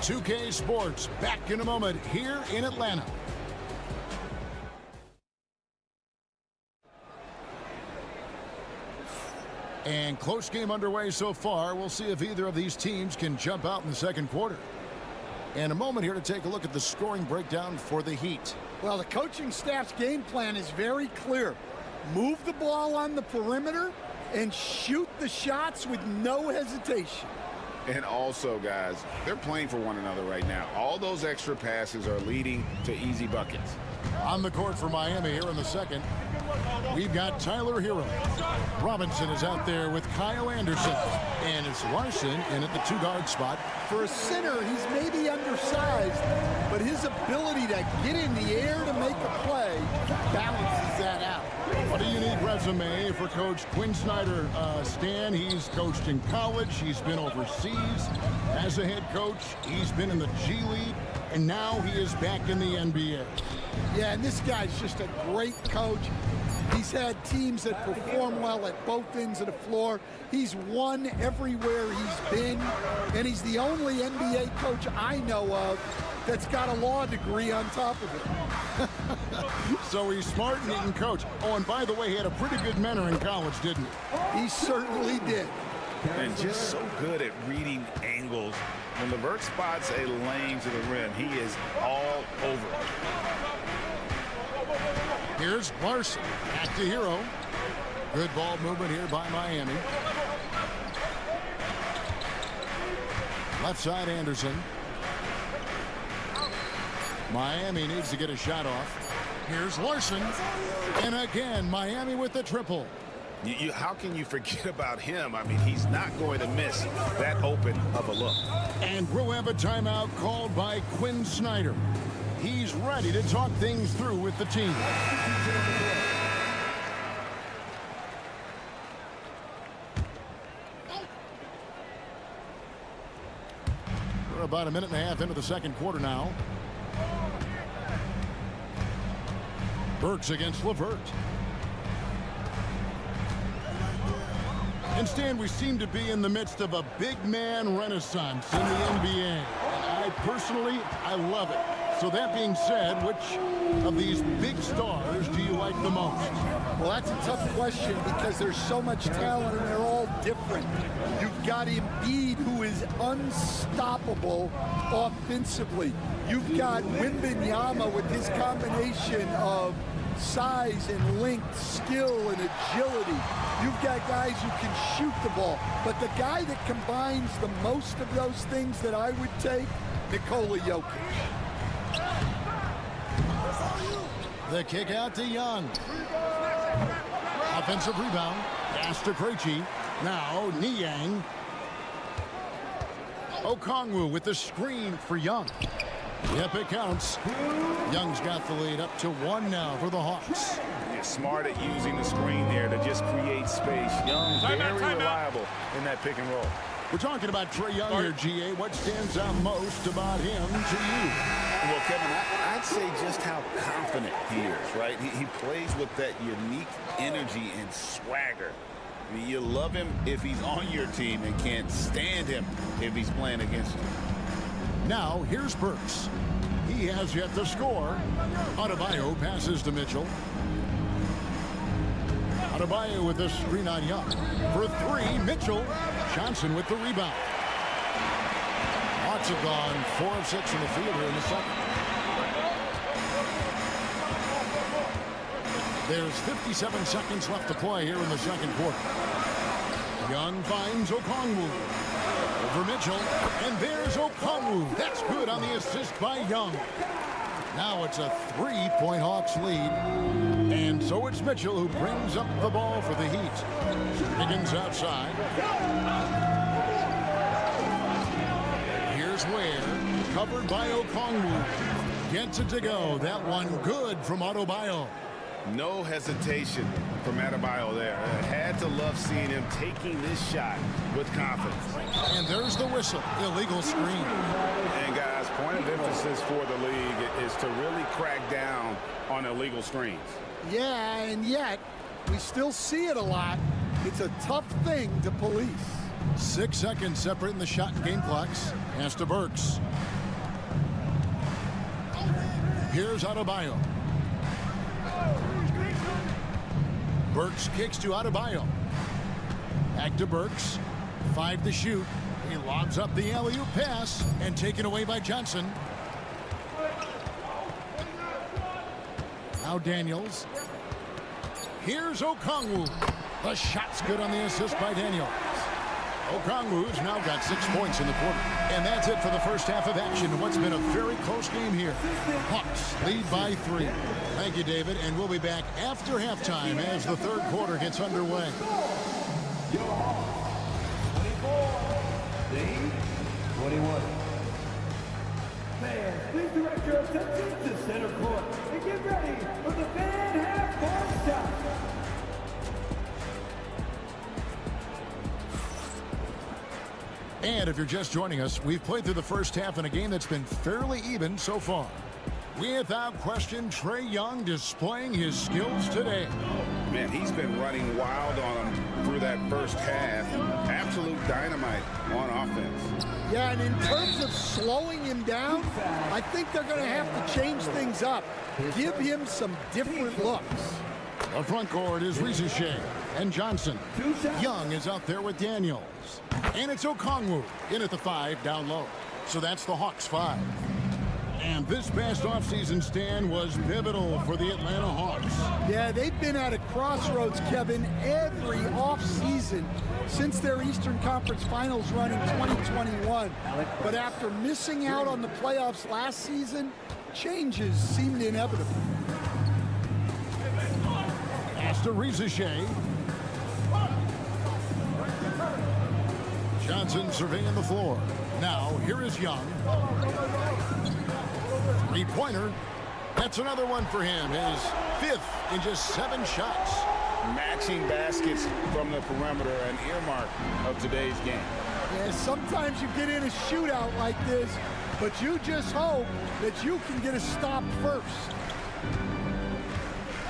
2K Sports back in a moment here in Atlanta. And close game underway so far. We'll see if either of these teams can jump out in the second quarter. And a moment here to take a look at the scoring breakdown for the Heat. Well, the coaching staff's game plan is very clear. Move the ball on the perimeter and shoot the shots with no hesitation. And also, guys, they're playing for one another right now. All those extra passes are leading to easy buckets. On the court for Miami here in the second. We've got Tyler Hero. Robinson is out there with Kyle Anderson. And it's Larson in at the 2-guard spot. For a center, he's maybe undersized, but his ability to get in the air to make a play balances that out. What a unique resume for Coach Quinn Snyder. Stan, he's coached in college. He's been overseas as a head coach. He's been in the G League, and now he is back in the NBA. Yeah, and this guy's just a great coach. He's had teams that perform well at both ends of the floor. He's won everywhere he's been, and he's the only NBA coach I know of that's got a law degree on top of it. So he's smart and he can coach. Oh, and by the way, he had a pretty good mentor in college, didn't he? He certainly did. And just so good at reading angles. When LeVert spots a lane to the rim, he is all over it. Here's Larson. Back to Hero. Good ball movement here by Miami. Left side, Anderson. Miami needs to get a shot off. Here's Larson. And again, Miami with the triple. How can you forget about him? I mean, he's not going to miss that open of a look. And we'll have a timeout called by Quinn Snyder. He's ready to talk things through with the team. We're about a minute and a half into the second quarter now. Burks against LeVert. And Stan, we seem to be in the midst of a big man renaissance in the NBA. And I love it. So that being said, which of these big stars do you like the most? Well, that's a tough question because there's so much talent and they're all different. You've got Embiid, who is unstoppable offensively. You've got Wembanyama with his combination of size and length, skill and agility. You've got guys who can shoot the ball. But the guy that combines the most of those things that I would take, Nikola Jokic. The kick out to Young. Offensive rebound. Pass to Krejci. Now Niang. Okongwu with the screen for Young. Yep, it counts. Young's got the lead up to 1 now for the Hawks. He's smart at using the screen there to just create space. Young, very reliable in that pick and roll. We're talking about Trae Young here, GA. What stands out most about him to you? Well, Kevin, I'd say just how confident he is, right? He plays with that unique energy and swagger. I mean, you love him if he's on your team and can't stand him if he's playing against you. Now, here's Burks. He has yet to score. Adebayo passes to Mitchell. Adebayo with the screen on Young. For 3, Mitchell. Johnson with the rebound. Hawks have gone 4 of 6 in the field here in the second. There's 57 seconds left to play here in the second quarter. Young finds Okongwu. Over Mitchell. And there's Okongwu. That's good on the assist by Young. Now it's a 3-point Hawks lead. And so it's Mitchell who brings up the ball for the Heat. Higgins outside. Here's Ware. Covered by Okongwu. Gets it to go. That one good from Adebayo. No hesitation from Adebayo there. I had to love seeing him taking this shot with confidence. And there's the whistle. Illegal screen. And guys, point of emphasis for the league is to really crack down on illegal screens. Yeah, and yet we still see it a lot. It's a tough thing to police. 6 seconds separating the shot and game clocks. Pass to Burks. Here's Adebayo. Burks kicks to Adebayo. Back to Burks. 5 to shoot. He lobs up the alley-oop pass and taken away by Johnson. Now Daniels. Here's Okongwu. The shot's good on the assist by Daniels. Okongwu's now got 6 points in the quarter. And that's it for the first half of action. What's been a very close game here. Hawks lead by 3. Thank you, David. And we'll be back after halftime as the third quarter gets underway. 21. Fans, please direct your attention to center court and get ready for the fan half-court shot. And if you're just joining us, we've played through the first half in a game that's been fairly even so far. Without question, Trae Young displaying his skills today. Man, he's been running wild on him through that first half. Absolute dynamite on offense. Yeah, and in terms of slowing him down, I think they're going to have to change things up. Give him some different looks. The front court is Rizier and Johnson. Young is out there with Daniels. And it's Okongwu in at the 5 down low. So that's the Hawks 5. And this past offseason, Stan, was pivotal for the Atlanta Hawks. Yeah, they've been at a crossroads, Kevin, every offseason since their Eastern Conference Finals run in 2021. But after missing out on the playoffs last season, changes seemed inevitable. Pass to Rizier. Johnson surveying the floor. Now, here is Young. Three-pointer. That's another one for him. His 5th in just 7 shots. Matching baskets from the perimeter, an earmark of today's game. Yeah, sometimes you get in a shootout like this, but you just hope that you can get a stop first.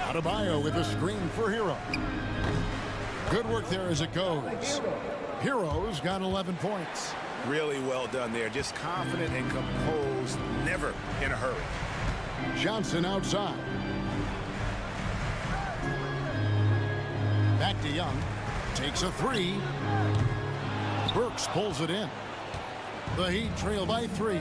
Adebayo with a screen for Hero. Good work there as it goes. Hero's got 11 points. Really well done there. Just confident and composed, never in a hurry. Johnson outside. Back to Young. Takes a 3. Burks pulls it in. The Heat trail by 3.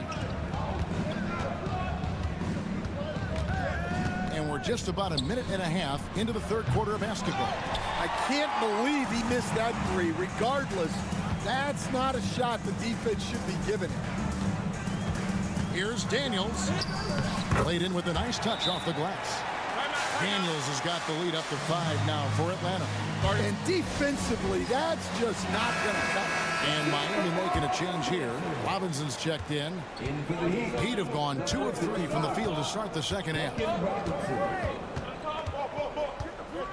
And we're just about a minute and a half into the third quarter of basketball. I can't believe he missed that 3. Regardless, that's not a shot the defense should be giving him. Here's Daniels. Played in with a nice touch off the glass. Daniels has got the lead up to 5 now for Atlanta. And defensively, that's just not going to cut. And Miami making a change here. Robinson's checked in. Heat have gone 2 of 3 from the field to start the second half.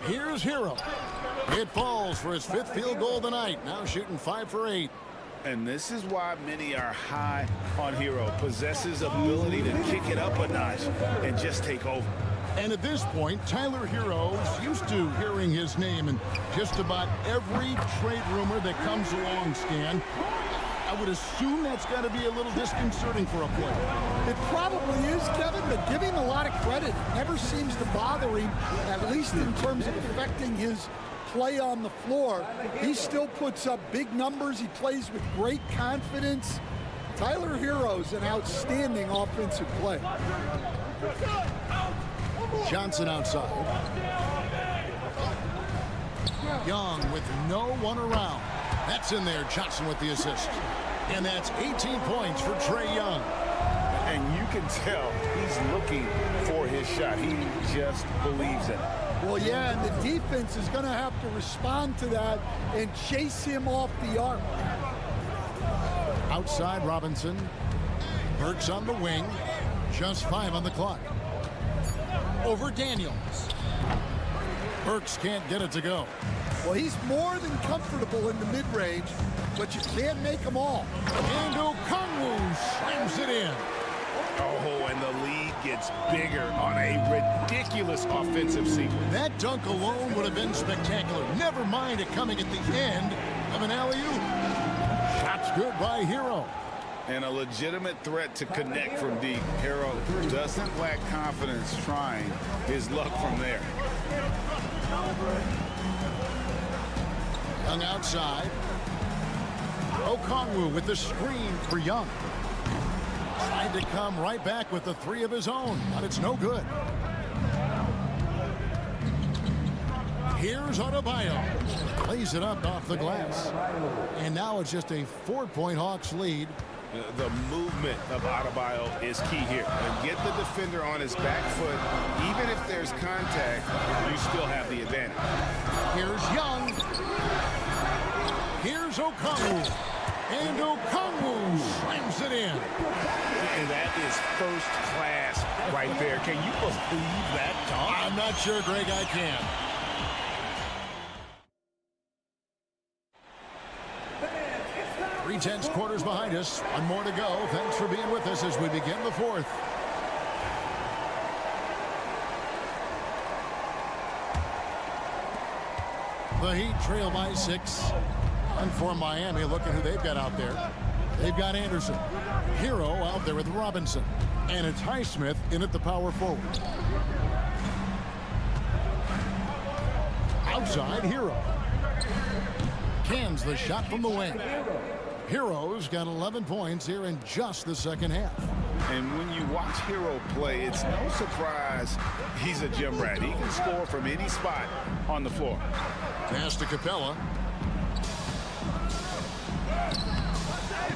Here's Hero. It falls for his 5th field goal of the night. Now shooting 5 for 8. And this is why many are high on Hero. Possesses ability to kick it up a notch and just take over. And at this point, Tyler Hero's used to hearing his name in just about every trade rumor that comes along, Stan. I would assume that's got to be a little disconcerting for a player. It probably is, Kevin, but give him a lot of credit. It never seems to bother him, at least in terms of affecting his play on the floor. He still puts up big numbers. He plays with great confidence. Tyler Hero's an outstanding offensive player. Johnson outside. Young with no one around. That's in there. Johnson with the assist. And that's 18 points for Trae Young. And you can tell he's looking for his shot. He just believes in it. Well, yeah, and the defense is going to have to respond to that and chase him off the arc. Outside Robinson. Burks on the wing. Just 5 on the clock. Over Daniels. Burks can't get it to go. Well, he's more than comfortable in the mid-range, but you can't make them all. And Okongwu slams it in. Oh, and the lead gets bigger on a ridiculous offensive sequence. That dunk alone would have been spectacular. Never mind it coming at the end of an alley-oop. Shots good by Hero. And a legitimate threat to connect from deep. Hero doesn't lack confidence trying his luck from there. Young outside. Okongwu with the screen for Young. Tried to come right back with the 3 of his own, but it's no good. Here's Adebayo. lays it up off the glass. And now it's just a 4-point Hawks lead. The movement of Adebayo is key here. And get the defender on his back foot. Even if there's contact, you still have the advantage. Here's Young. Here's Okongwu. And Okongwu slams it in. And that is first class right there. Can you believe that dunk? I'm not sure, Greg, I can. Three-tenths quarters behind us. One more to go. Thanks for being with us as we begin the fourth. The Heat trail by 6. And for Miami, look at who they've got out there. They've got Anderson. Hero out there with Robinson. And it's Highsmith in at the power forward. Outside, Hero. Cans the shot from the wing. Hero's got 11 points here in just the second half. And when you watch Hero play, it's no surprise he's a gym rat. He can score from any spot on the floor. Pass to Capella.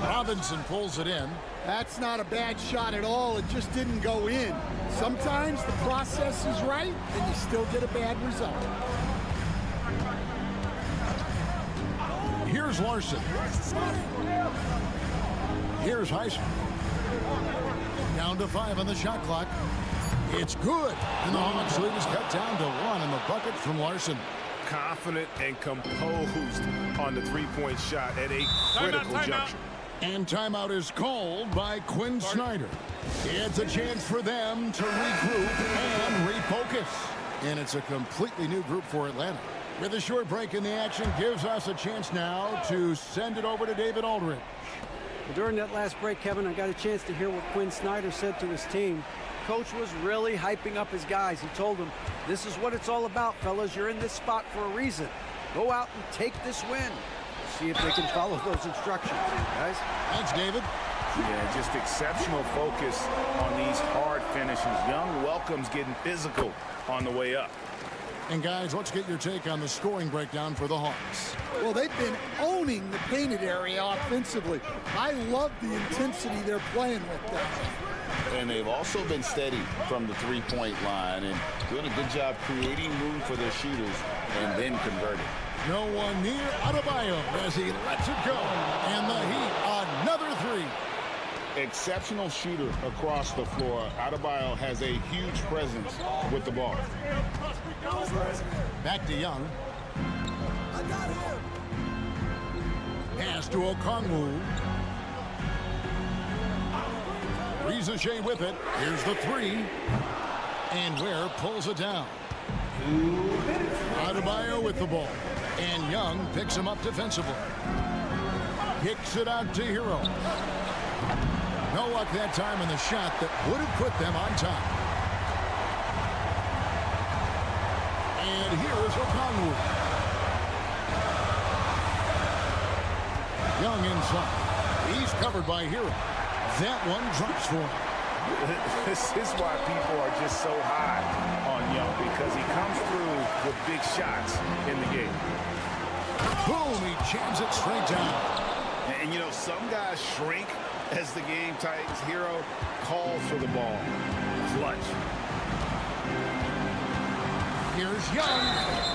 Robinson pulls it in. That's not a bad shot at all. It just didn't go in. Sometimes the process is right, and you still get a bad result. Here's Larson. Here's Highsmith. Down to 5 on the shot clock. It's good. And the Hawks lead is cut down to 1 in the bucket from Larson. Confident and composed on the three-point shot at a critical juncture. And timeout is called by Quinn Snyder. It's a chance for them to regroup and refocus. And it's a completely new group for Atlanta. With a short break in the action, gives us a chance now to send it over to David Aldridge. Well, during that last break, Kevin, I got a chance to hear what Quinn Snyder said to his team. Coach was really hyping up his guys. He told them, this is what it's all about, fellas. You're in this spot for a reason. Go out and take this win. See if they can follow those instructions, guys. Thanks, David. Yeah, just exceptional focus on these hard finishes. Young welcomes getting physical on the way up. And guys, let's get your take on the scoring breakdown for the Hawks. Well, they've been owning the painted area offensively. I love the intensity they're playing with there. And they've also been steady from the three-point line and doing a good job creating room for their shooters and then converting. No one near Adebayo as he lets it go. And the Heat, another three. Exceptional shooter across the floor. Adebayo has a huge presence with the ball. Back to Young. Pass to Okongwu. Rizachet with it. Here's the three. And Ware pulls it down. Adebayo with the ball. And Young picks him up defensively. Kicks it out to Hero. No luck that time in the shot that would have put them on top. And here is Okongwu. Young inside. He's covered by Hero. That one drops for him. This is why people are just so high on Young, because he comes through with big shots in the game. Boom, he jams it straight down. And you know, some guys shrink as the game tightens. Hero calls for the ball. Clutch. Here's Young.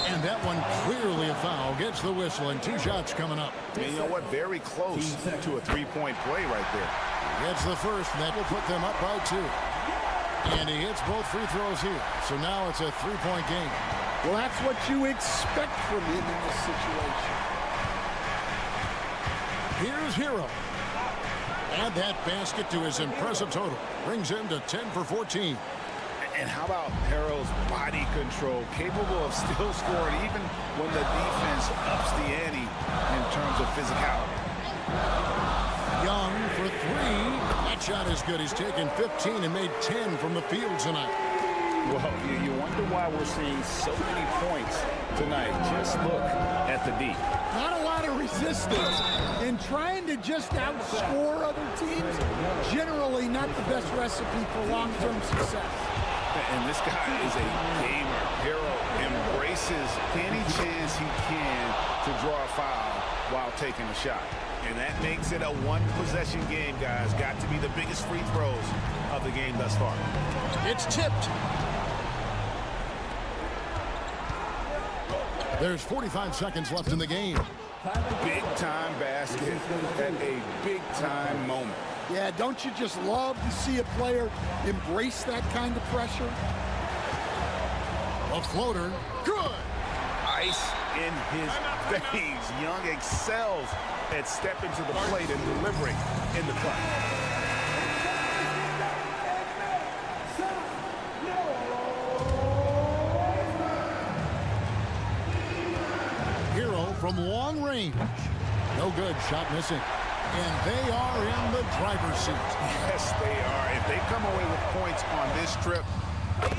And that one clearly a foul. Gets the whistle and 2 shots coming up. And you know what? Very close to a three-point play right there. Gets the first, and that will put them up by 2. And he hits both free throws here. So now it's a 3-point game. Well, that's what you expect from him in this situation. Here's Hero. Add that basket to his impressive total. Brings him to 10 for 14. And how about Hero's body control? Capable of still scoring even when the defense ups the ante in terms of physicality. Young for 3. That shot is good. He's taken 15 and made 10 from the field tonight. Well, you wonder why we're seeing so many points tonight. Just look at the D. Not a lot of resistance. And trying to just outscore other teams, generally not the best recipe for long-term success. And this guy is a gamer. Hero embraces any chance he can to draw a foul while taking a shot. And that makes it a one-possession game, guys. Got to be the biggest free throws of the game thus far. It's tipped. There's 45 seconds left in the game. Big-time basket at a big-time moment. Yeah, don't you just love to see a player embrace that kind of pressure? A floater. Good. Ice in his veins. Young excels at stepping to the plate and delivering in the clutch. Hero from long range. No good. Shot missing. And they are in the driver's seat. Yes, they are. If they come away with points on this trip,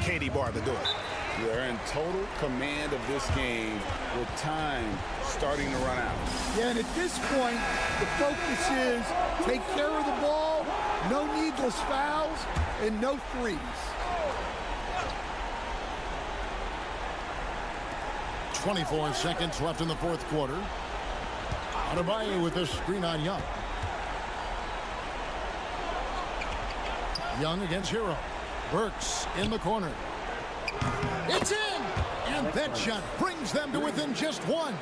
Katie Barr to do it. They're in total command of this game with time starting to run out. Yeah, and at this point, the focus is take care of the ball, no needless fouls, and no threes. 24 seconds left in the fourth quarter. Adebayo with this screen on Young. Young against Hero. Burks in the corner. It's in! And that shot brings them to within just one.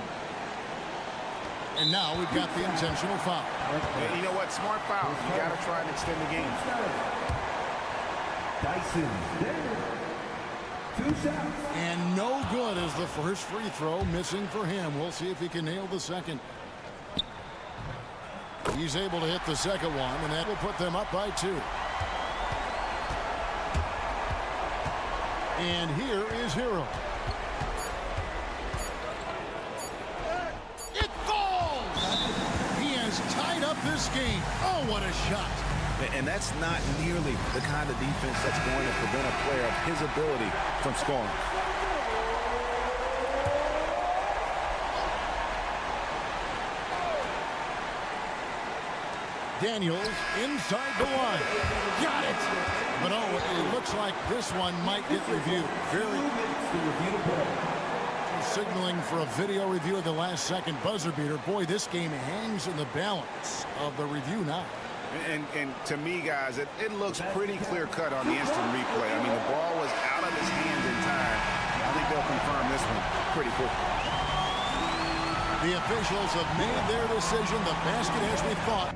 And now we've got the intentional foul. And you know what? Smart foul. You got to try and extend the game. And no good as the first free throw missing for him. We'll see if he can nail the second. He's able to hit the second one, and that will put them up by 2. And here is Hero. It falls! He has tied up this game. Oh, what a shot. And that's not nearly the kind of defense that's going to prevent a player of his ability from scoring. Daniels inside the line. Got it! But oh, it looks like this one might get reviewed. Signaling for a video review of the last second buzzer beater. Boy, this game hangs in the balance of the review now. And to me, guys, it looks pretty clear-cut on the instant replay. I mean, the ball was out of his hands in time. I think they'll confirm this one pretty quickly. The officials have made their decision. The basket as we thought.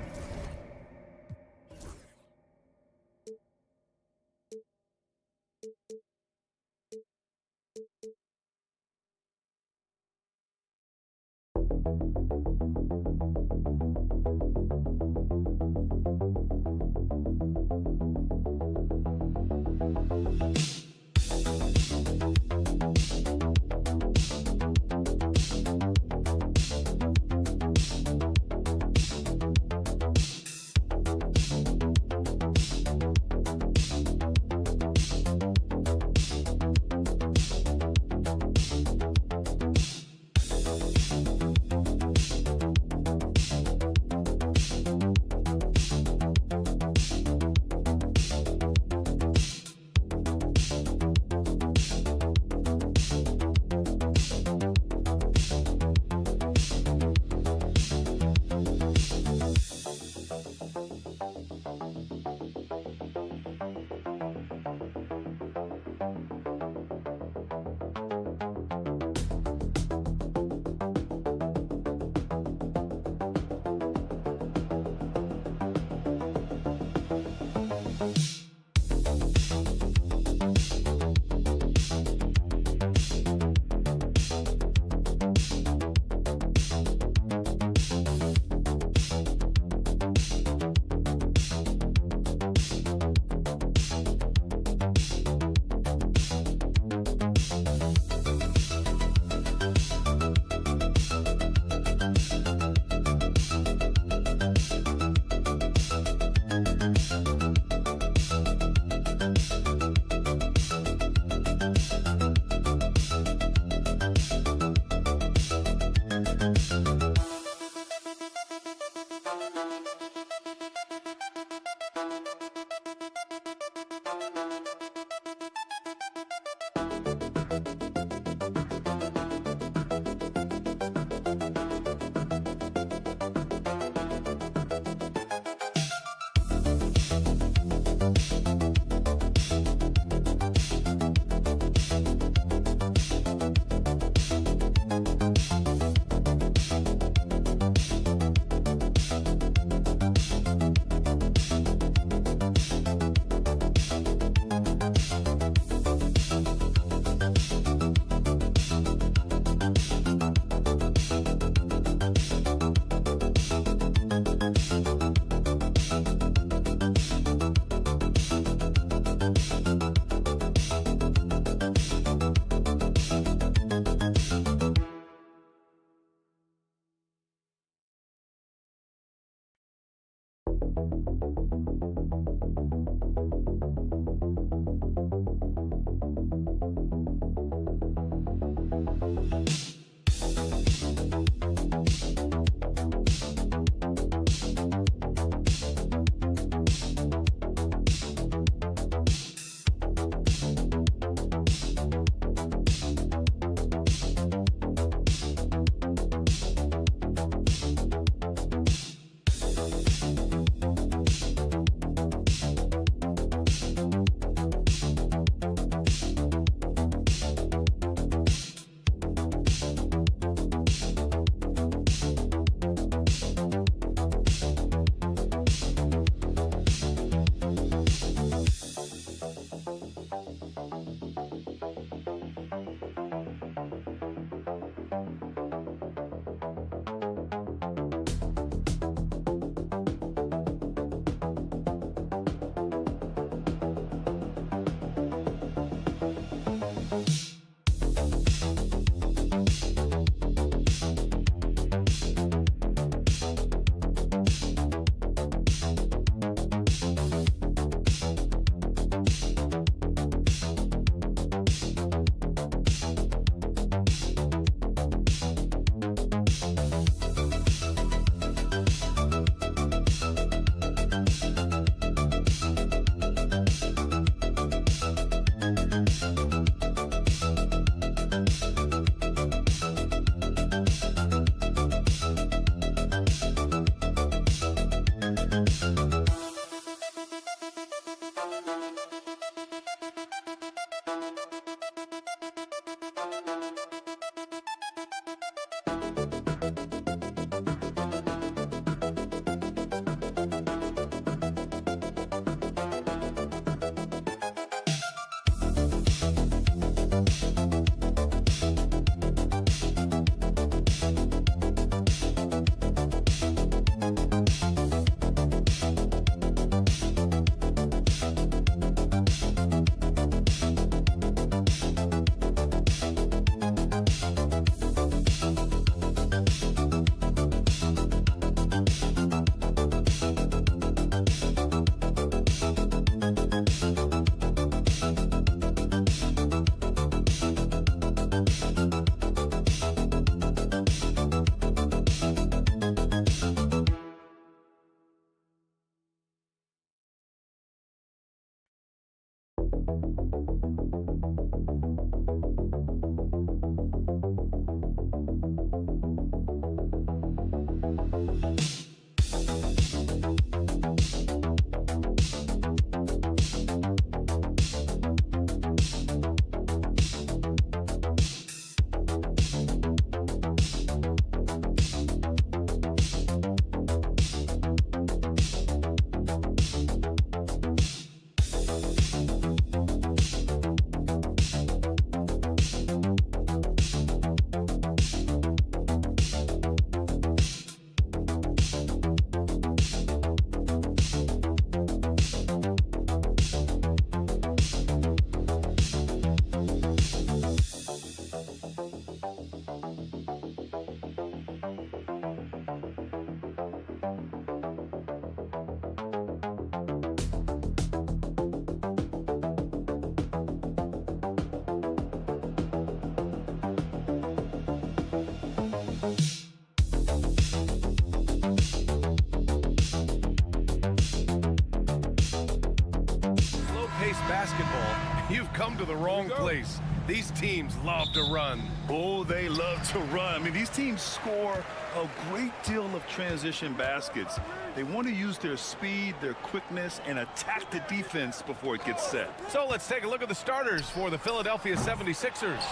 Basketball You've come to the wrong place. These teams love to run. Oh, they love to run. I mean, these teams score a great deal of transition baskets. They want to use their speed, their quickness, and attack the defense before it gets set. So let's take a look at the starters for the Philadelphia 76ers.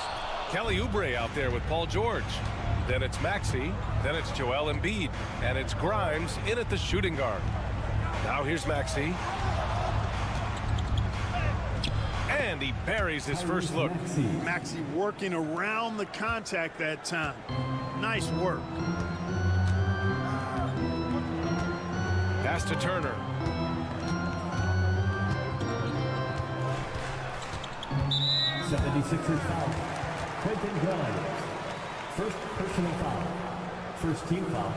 Kelly Oubre out there with Paul George. Then it's Maxey. Then it's Joel Embiid. And it's Grimes in at the shooting guard. Now here's Maxey. And he buries his first look. Maxey working around the contact that time. Nice work. Pass to Turner. '76ers foul. Quentin Grimes. First personal foul. First team foul.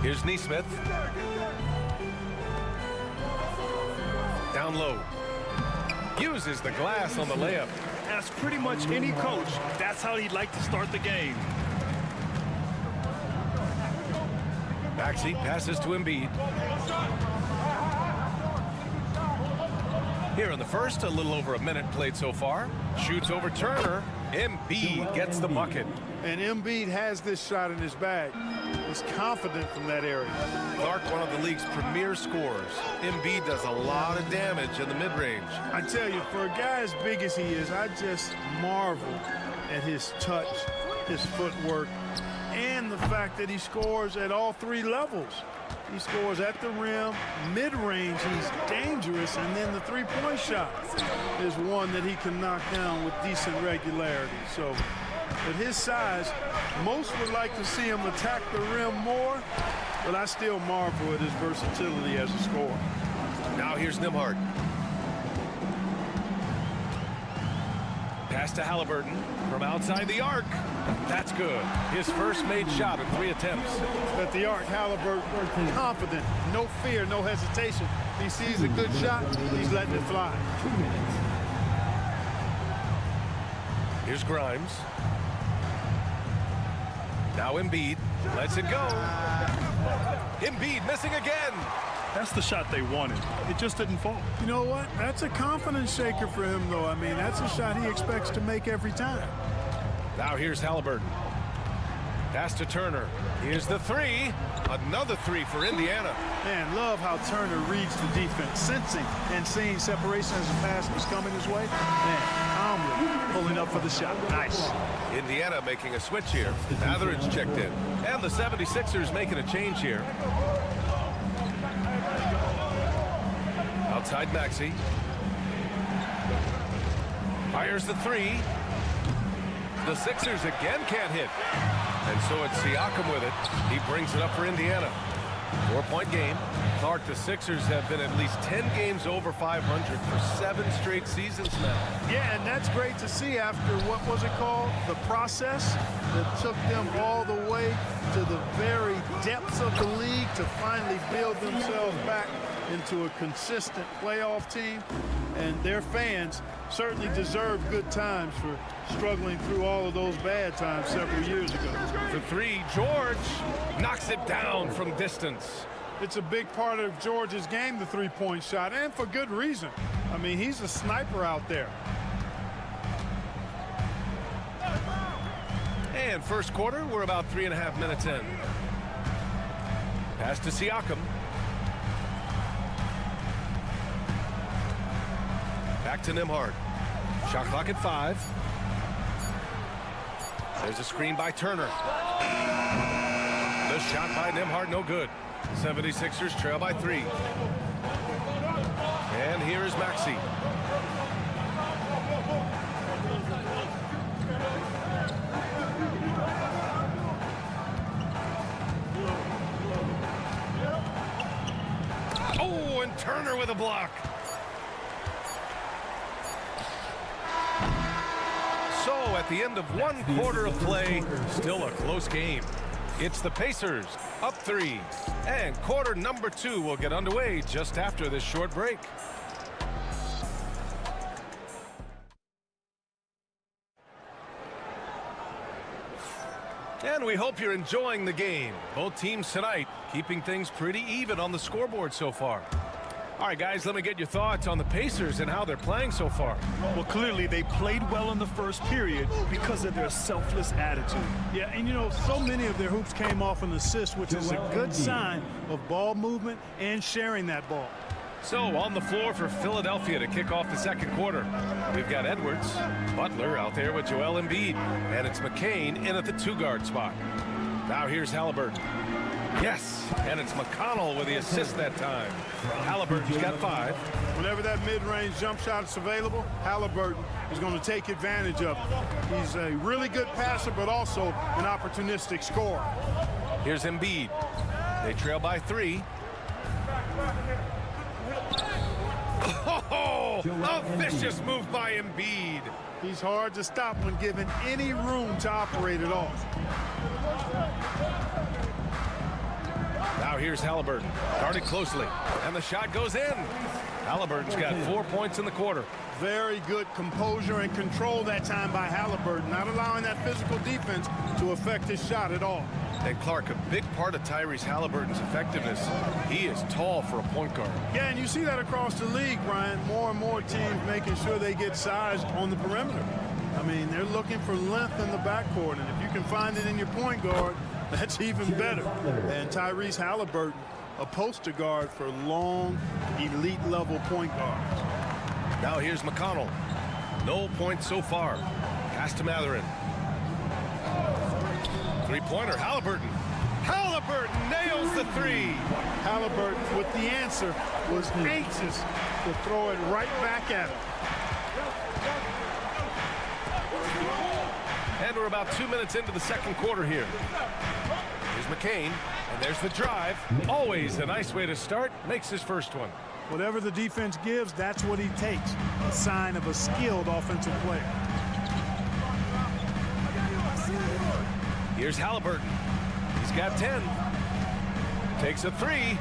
Here's Nesmith. Down low. Uses the glass on the layup. Ask pretty much any coach. That's how he'd like to start the game. Maxey passes to Embiid. Here in the first, a little over a minute played so far. Shoots over Turner. Embiid gets the bucket. And Embiid has this shot in his bag. He's confident from that area. Clark, one of the league's premier scorers. Embiid does a lot of damage in the mid-range. I tell you, for a guy as big as he is, I just marvel at his touch, his footwork, and the fact that he scores at all three levels. He scores at the rim, mid-range, he's dangerous, and then the three-point shot is one that he can knock down with decent regularity. So, at his size, most would like to see him attack the rim more, but I still marvel at his versatility as a scorer. Now here's Nembhard. Pass to Halliburton from outside the arc. That's good. His first made shot in 3 attempts. At the arc, Halliburton confident, no fear, no hesitation. He sees a good shot, he's letting it fly. 2 minutes. Here's Grimes. Now Embiid lets it go. Embiid missing again. That's the shot they wanted. It just didn't fall. You know what? That's a confidence shaker for him, though. I mean, that's a shot he expects to make every time. Now here's Halliburton. Pass to Turner. Here's the three. Another three for Indiana. Man, love how Turner reads the defense, sensing and seeing separation as the pass was coming his way. Man, calmly pulling up for the shot. Nice. Indiana making a switch here. Etheridge checked in. And the 76ers making a change here. Outside Maxey. Fires the three. The Sixers again can't hit. And so it's Siakam with it. He brings it up for Indiana. 4-point game. Clark, the Sixers have been at least 10 games over 500 for 7 straight seasons now. Yeah, and that's great to see after, what was it called? The process that took them all the way to the very depths of the league to finally build themselves back into a consistent playoff team. And their fans certainly deserve good times for struggling through all of those bad times several years ago. For three, George knocks it down from distance. It's a big part of George's game, the three-point shot, and for good reason. I mean, he's a sniper out there. And first quarter, we're about 3.5 minutes in. Pass to Siakam. Back to Nembhard. Shot clock at 5. There's a screen by Turner. The shot by Nembhard, no good. 76ers trail by 3. And here is Maxey. Oh, and Turner with a block. So at the end of 1 quarter of play, still a close game. It's the Pacers up 3. And quarter number 2 will get underway just after this short break. And we hope you're enjoying the game. Both teams tonight keeping things pretty even on the scoreboard so far. All right, guys, let me get your thoughts on the Pacers and how they're playing so far. Well, clearly they played well in the first period because of their selfless attitude. Yeah, and you know, so many of their hoops came off an assist, which is a good sign of ball movement and sharing that ball. So on the floor for Philadelphia to kick off the second quarter, we've got Edwards, Butler out there with Joel Embiid, and it's McCain in at the 2-guard spot. Now here's Halliburton. Yes, and it's McConnell with the assist that time. Halliburton's got 5. Whenever that mid-range jump shot is available, Halliburton is going to take advantage of it. He's a really good passer, but also an opportunistic scorer. Here's Embiid. They trail by 3. Oh, a vicious move by Embiid. He's hard to stop when given any room to operate at all. Now here's Halliburton, guarded closely, and the shot goes in. Halliburton's got 4 points in the quarter. Very good composure and control that time by Halliburton, not allowing that physical defense to affect his shot at all. And Clark, a big part of Tyrese Halliburton's effectiveness, he is tall for a point guard. Yeah, and you see that across the league, Brian. More and more teams making sure they get size on the perimeter. I mean, they're looking for length in the backcourt, and if you can find it in your point guard, that's even better. And Tyrese Halliburton, a poster guard for long, elite-level point guards. Now here's McConnell. No points so far. Pass to Matherin. Three-pointer, Halliburton. Halliburton nails the 3. Halliburton, with the answer, was anxious to throw it right back at him. And we're about 2 minutes into the second quarter here. Here's McCain, and there's the drive. Always a nice way to start. Makes his first one. Whatever the defense gives, that's what he takes. A sign of a skilled offensive player. Here's Halliburton. He's got 10. Takes a 3.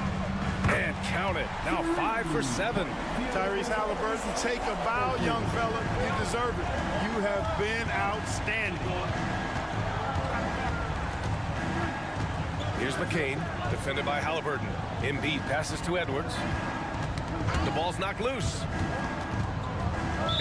And count it. Now 5 for 7. Tyrese Halliburton, take a bow, young fella. You deserve it. You have been outstanding. Here's McCain, defended by Halliburton. Embiid passes to Edwards. The ball's knocked loose.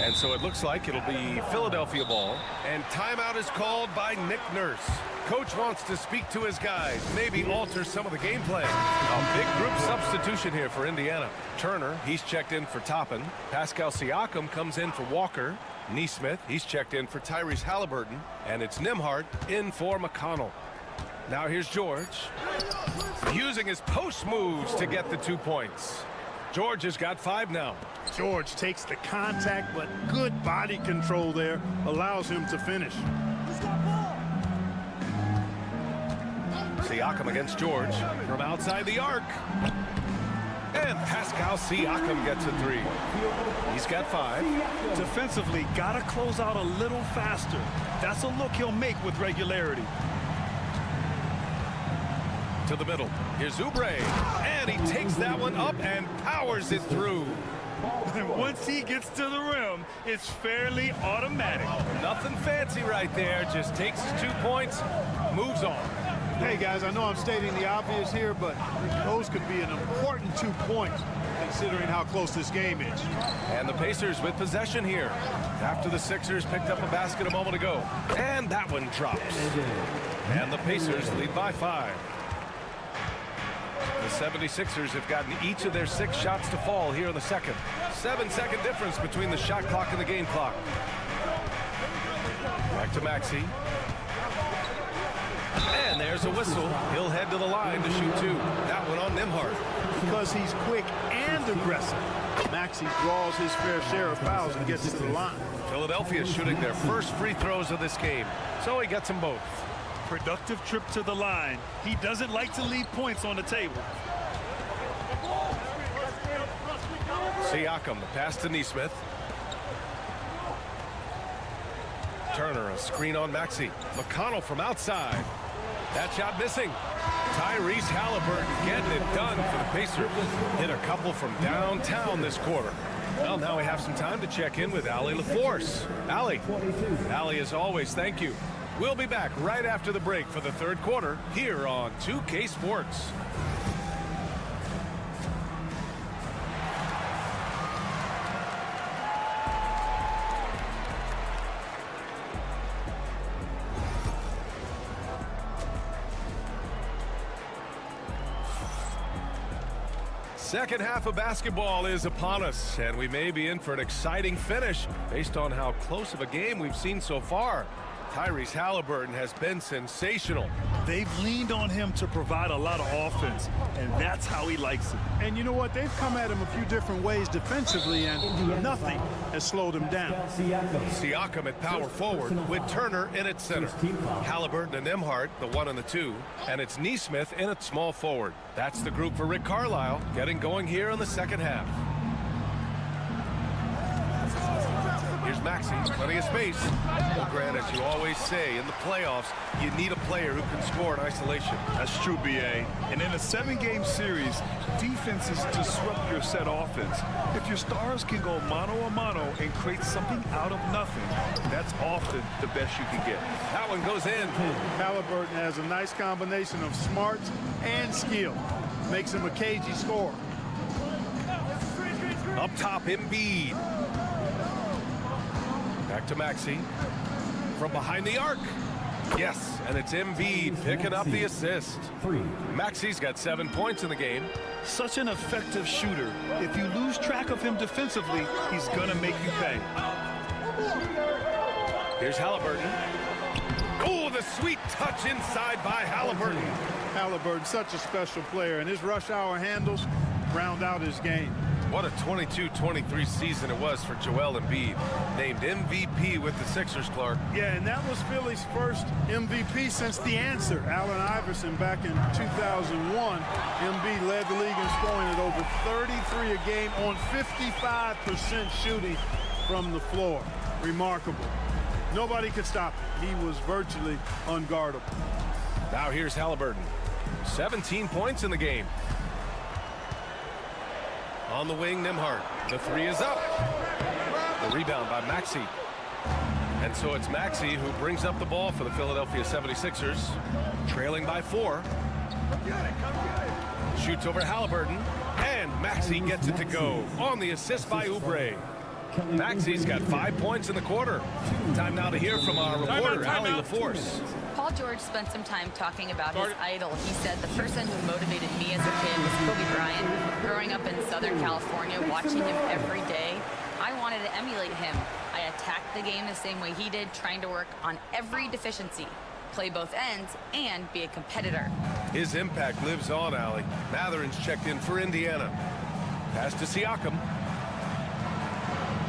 And so it looks like it'll be Philadelphia ball. And timeout is called by Nick Nurse. Coach wants to speak to his guys, maybe alter some of the game plan. A big group substitution here for Indiana. Turner, he's checked in for Toppin. Pascal Siakam comes in for Walker. Nesmith, he's checked in for Tyrese Halliburton. And it's Nembhard in for McConnell. Now here's George, using his post moves to get the 2 points. George has got 5 now. George takes the contact, but good body control there allows him to finish. Siakam against George from outside the arc. And Pascal Siakam gets a 3. He's got 5. Defensively, got to close out a little faster. That's a look he'll make with regularity. To the middle. Here's Oubre. And he takes that one up and powers it through. And once he gets to the rim, it's fairly automatic. Nothing fancy right there. Just takes his 2 points, moves on. Hey, guys, I know I'm stating the obvious here, but those could be an important 2 points considering how close this game is. And the Pacers with possession here after the Sixers picked up a basket a moment ago. And that one drops. And the Pacers lead by 5. The 76ers have gotten each of their 6 shots to fall here in the second. 7-second difference between the shot clock and the game clock. Back to Maxey. And there's a whistle. He'll head to the line to shoot 2. That one on Nembhard. Because he's quick and aggressive, Maxey draws his fair share of fouls and gets to the line. Philadelphia shooting their first free throws of this game, so he gets them both. Productive trip to the line. He doesn't like to leave points on the table. Siakam, the pass to Nesmith. Turner, a screen on Maxey. McConnell from outside. That shot missing. Tyrese Halliburton getting it done for the Pacers. Hit a couple from downtown this quarter. Well, now we have some time to check in with Allie LaForce. Allie, as always, thank you. We'll be back right after the break for the third quarter here on 2K Sports. Second half of basketball is upon us, and we may be in for an exciting finish based on how close of a game we've seen so far. Tyrese Halliburton has been sensational. They've leaned on him to provide a lot of offense, and that's how he likes it. And you know what? They've come at him a few different ways defensively, and nothing has slowed him down. Siakam at power forward with Turner in at center. Halliburton and Nembhard, the 1 and the 2, and it's Nesmith in at small forward. That's the group for Rick Carlisle, getting going here in the second half. Here's Maxey, plenty of space. Well, Grant, as you always say, in the playoffs, you need a player who can score in isolation. That's true, B.A. And in a 7-game series, defenses disrupt your set offense. If your stars can go mano-a-mano and create something out of nothing, that's often the best you can get. That one goes in. Halliburton has a nice combination of smarts and skill. Makes him a cagey scorer. Up top, Embiid. Back to Maxey. From behind the arc. Yes, and it's Embiid picking up the assist. Maxey's got 7 points in the game. Such an effective shooter. If you lose track of him defensively, he's gonna make you pay. Here's Halliburton. Oh, the sweet touch inside by Halliburton. Halliburton, such a special player, and his rush hour handles round out his game. What a 22-23 season it was for Joel Embiid. Named MVP with the Sixers, Clark. Yeah, and that was Philly's first MVP since the answer. Allen Iverson back in 2001. Embiid led the league in scoring at over 33 a game on 55% shooting from the floor. Remarkable. Nobody could stop him. He was virtually unguardable. Now here's Halliburton. 17 points in the game. On the wing, Nembhard. The 3 is up. The rebound by Maxey. And so it's Maxey who brings up the ball for the Philadelphia 76ers. Trailing by 4. Shoots over Halliburton. And Maxey gets it to go. On the assist by Oubre. Maxey's got 5 points in the quarter. Time now to hear from our reporter, Allie LaForce. Paul George spent some time talking about his idol. He said, the person who motivated me as a kid was Kobe Bryant. Growing up in Southern California, watching him every day, I wanted to emulate him. I attacked the game the same way he did, trying to work on every deficiency, play both ends, and be a competitor. His impact lives on, Allie. Matherin's checked in for Indiana. Pass to Siakam.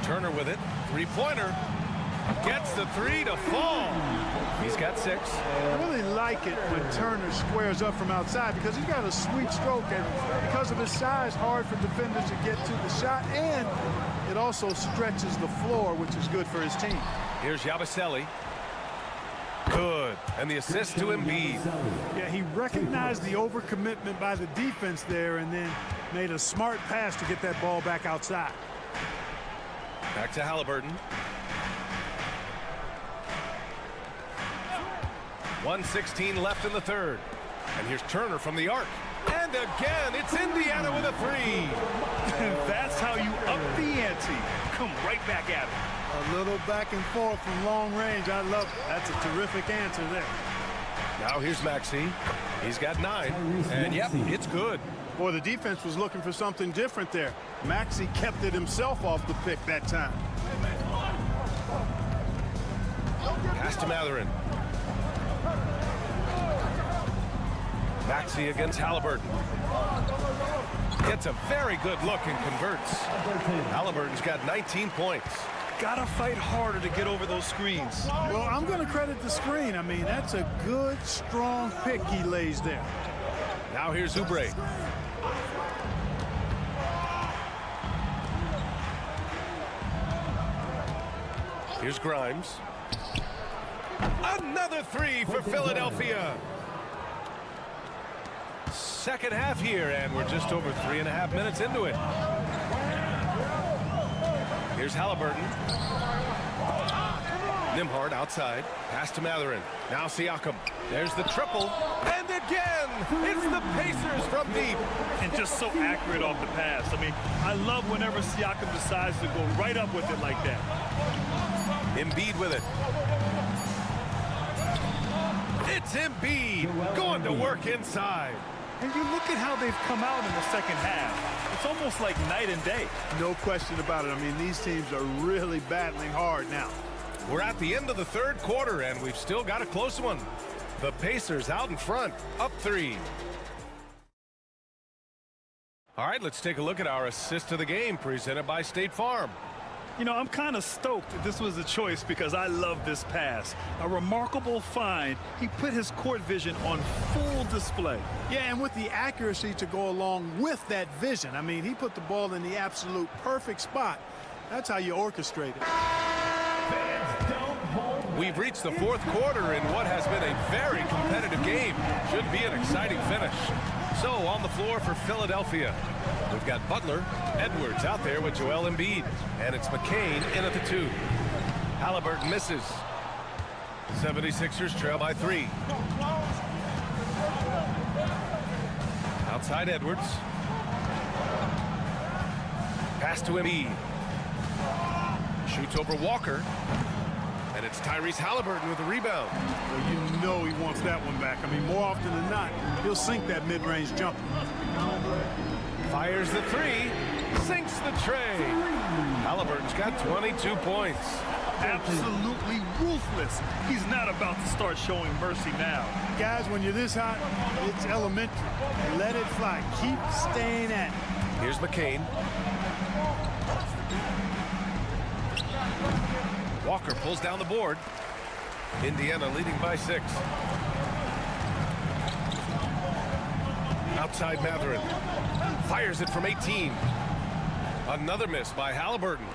Turner with it. 3-pointer. Gets the 3 to fall. He's got 6. I really like it when Turner squares up from outside because he's got a sweet stroke, and because of his size, hard for defenders to get to the shot, and it also stretches the floor, which is good for his team. Here's Yabusele. Good. And the assist to Embiid. Yeah, he recognized the overcommitment by the defense there and then made a smart pass to get that ball back outside. Back to Halliburton. 1:16 left in the third. And here's Turner from the arc. And again, it's Indiana with a 3. That's how you up the ante. Come right back at it. A little back and forth from long range. I love it. That's a terrific answer there. Now here's Maxey. He's got 9. And yep, it's good. Boy, the defense was looking for something different there. Maxey kept it himself off the pick that time. Pass to Matherin. Maxey against Halliburton. Gets a very good look and converts. Halliburton's got 19 points. Gotta fight harder to get over those screens. Well, I'm gonna credit the screen. I mean, that's a good, strong pick he lays there. Now here's Oubre. Here's Grimes. Another 3 for Philadelphia. Second half here, and we're just over 3.5 minutes into it. Here's Halliburton. Nembhard outside. Pass to Mathurin. Now Siakam. There's the triple. And again, it's the Pacers from deep. And just so accurate off the pass. I mean, I love whenever Siakam decides to go right up with it like that. Embiid with it. It's Embiid going to work inside. And you look at how they've come out in the second half. It's almost like night and day. No question about it. I mean, these teams are really battling hard now. We're at the end of the third quarter, and we've still got a close one. The Pacers out in front, up 3. All right, let's take a look at our assist of the game presented by State Farm. You know, I'm kind of stoked that this was a choice because I love this pass. A remarkable find. He put his court vision on full display. Yeah, and with the accuracy to go along with that vision. I mean, he put the ball in the absolute perfect spot. That's how you orchestrate it. We've reached the fourth quarter in what has been a very competitive game. Should be an exciting finish. So on the floor for Philadelphia, we've got Butler, Edwards out there with Joel Embiid, and it's McCain in at the 2. Halliburton misses. 76ers trail by 3. Outside Edwards. Pass to Embiid. Shoots over Walker. And it's Tyrese Halliburton with the rebound. Well, you know he wants that one back. I mean, more often than not, he'll sink that mid-range jumper. Fires the 3. Sinks the tray. Halliburton's got 22 points. Absolutely ruthless. He's not about to start showing mercy now. Guys, when you're this hot, it's elementary. Let it fly. Keep staying at it. Here's McCain. Walker pulls down the board. Indiana leading by 6. Outside Mathurin. Fires it from 18. Another miss by Halliburton.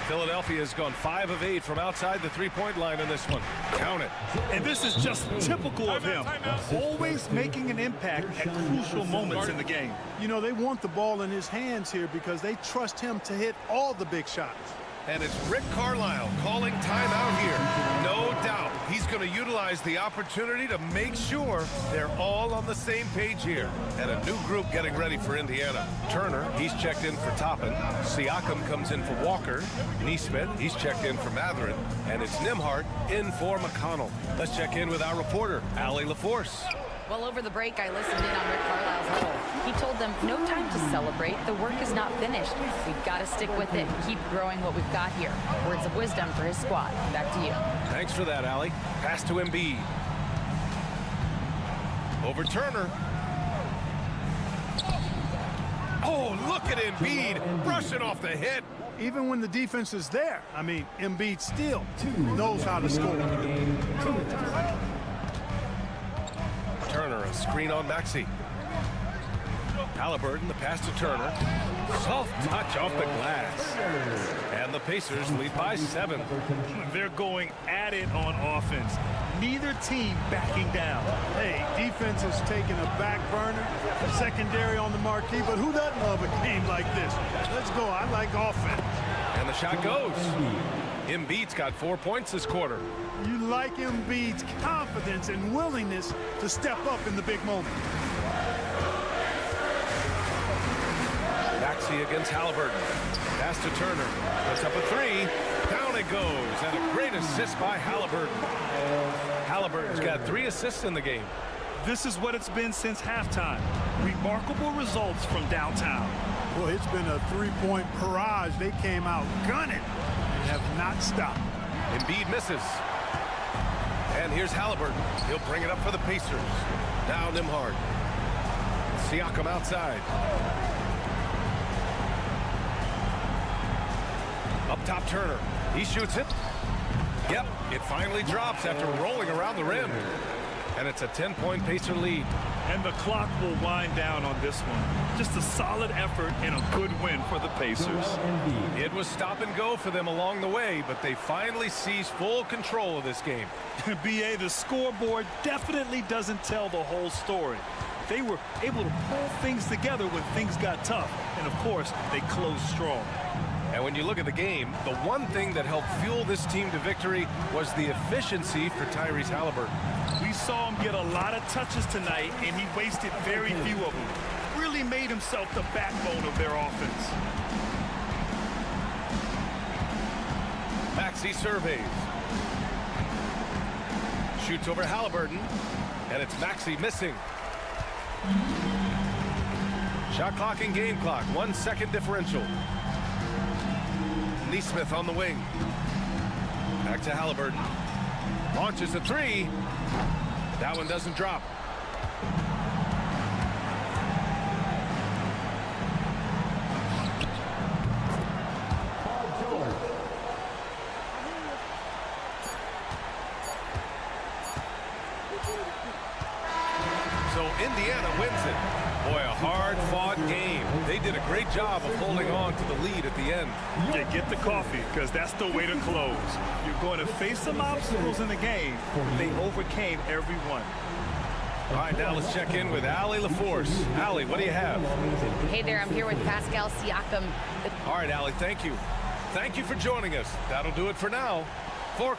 Philadelphia has gone 5 of 8 from outside the three-point line in this one. Count it. And this is just typical of him. Always making an impact at crucial moments in the game. You know, they want the ball in his hands here because they trust him to hit all the big shots. And it's Rick Carlisle calling timeout here. No doubt he's going to utilize the opportunity to make sure they're all on the same page here. And a new group getting ready for Indiana. Turner, he's checked in for Toppin. Siakam comes in for Walker. Nesmith, he's checked in for Mathurin. And it's Nembhard in for McConnell. Let's check in with our reporter, Allie LaForce. Well, over the break, I listened in on Rick Carlisle's huddle. He told them, no time to celebrate. The work is not finished. We've got to stick with it and keep growing what we've got here. Words of wisdom for his squad. Back to you. Thanks for that, Allie. Pass to Embiid. Over Turner. Oh, look at Embiid brushing off the hit. Even when the defense is there, I mean, Embiid still knows how to score. Turner, a screen on Maxey. Halliburton, the pass to Turner. Soft touch off the glass. And the Pacers lead by 7. They're going at it on offense. Neither team backing down. Hey, defense is taking a back burner, secondary on the marquee, but who doesn't love a game like this? Let's go. I like offense. And the shot goes. Embiid's got 4 points this quarter. You like Embiid's confidence and willingness to step up in the big moment. Maxey against Halliburton. Pass to Turner. Puts up a 3. Down it goes. And a great assist by Halliburton. Halliburton's got 3 assists in the game. This is what it's been since halftime. Remarkable results from downtown. Well, it's been a three-point barrage. They came out gunning and have not stopped. Embiid misses. And here's Halliburton. He'll bring it up for the Pacers. Now Nembhard. Siakam outside. Up top, Turner. He shoots it. Yep, it finally drops after rolling around the rim. And it's a 10-point Pacer lead. And the clock will wind down on this one. Just a solid effort and a good win for the Pacers. It was stop and go for them along the way, but they finally seized full control of this game. BA, the scoreboard definitely doesn't tell the whole story. They were able to pull things together when things got tough. And, of course, they closed strong. And when you look at the game, the one thing that helped fuel this team to victory was the efficiency for Tyrese Halliburton. We saw him get a lot of touches tonight, and he wasted very few of them. Really made himself the backbone of their offense. Maxey surveys. Shoots over Halliburton, and it's Maxey missing. Shot clock and game clock, 1 second differential. Neesmith on the wing. Back to Halliburton. Launches a three. That one doesn't drop. So Indiana wins it. Boy, a hard-fought game. They did a great job of holding on to the lead at the end. Yeah, get the coffee, because that's the way to close. You're going to face some obstacles in the game. They overcame every one. All right, now let's check in with Allie LaForce. Allie, what do you have? Hey there, I'm here with Pascal Siakam. All right, Allie, thank you. Thank you for joining us. That'll do it for now. For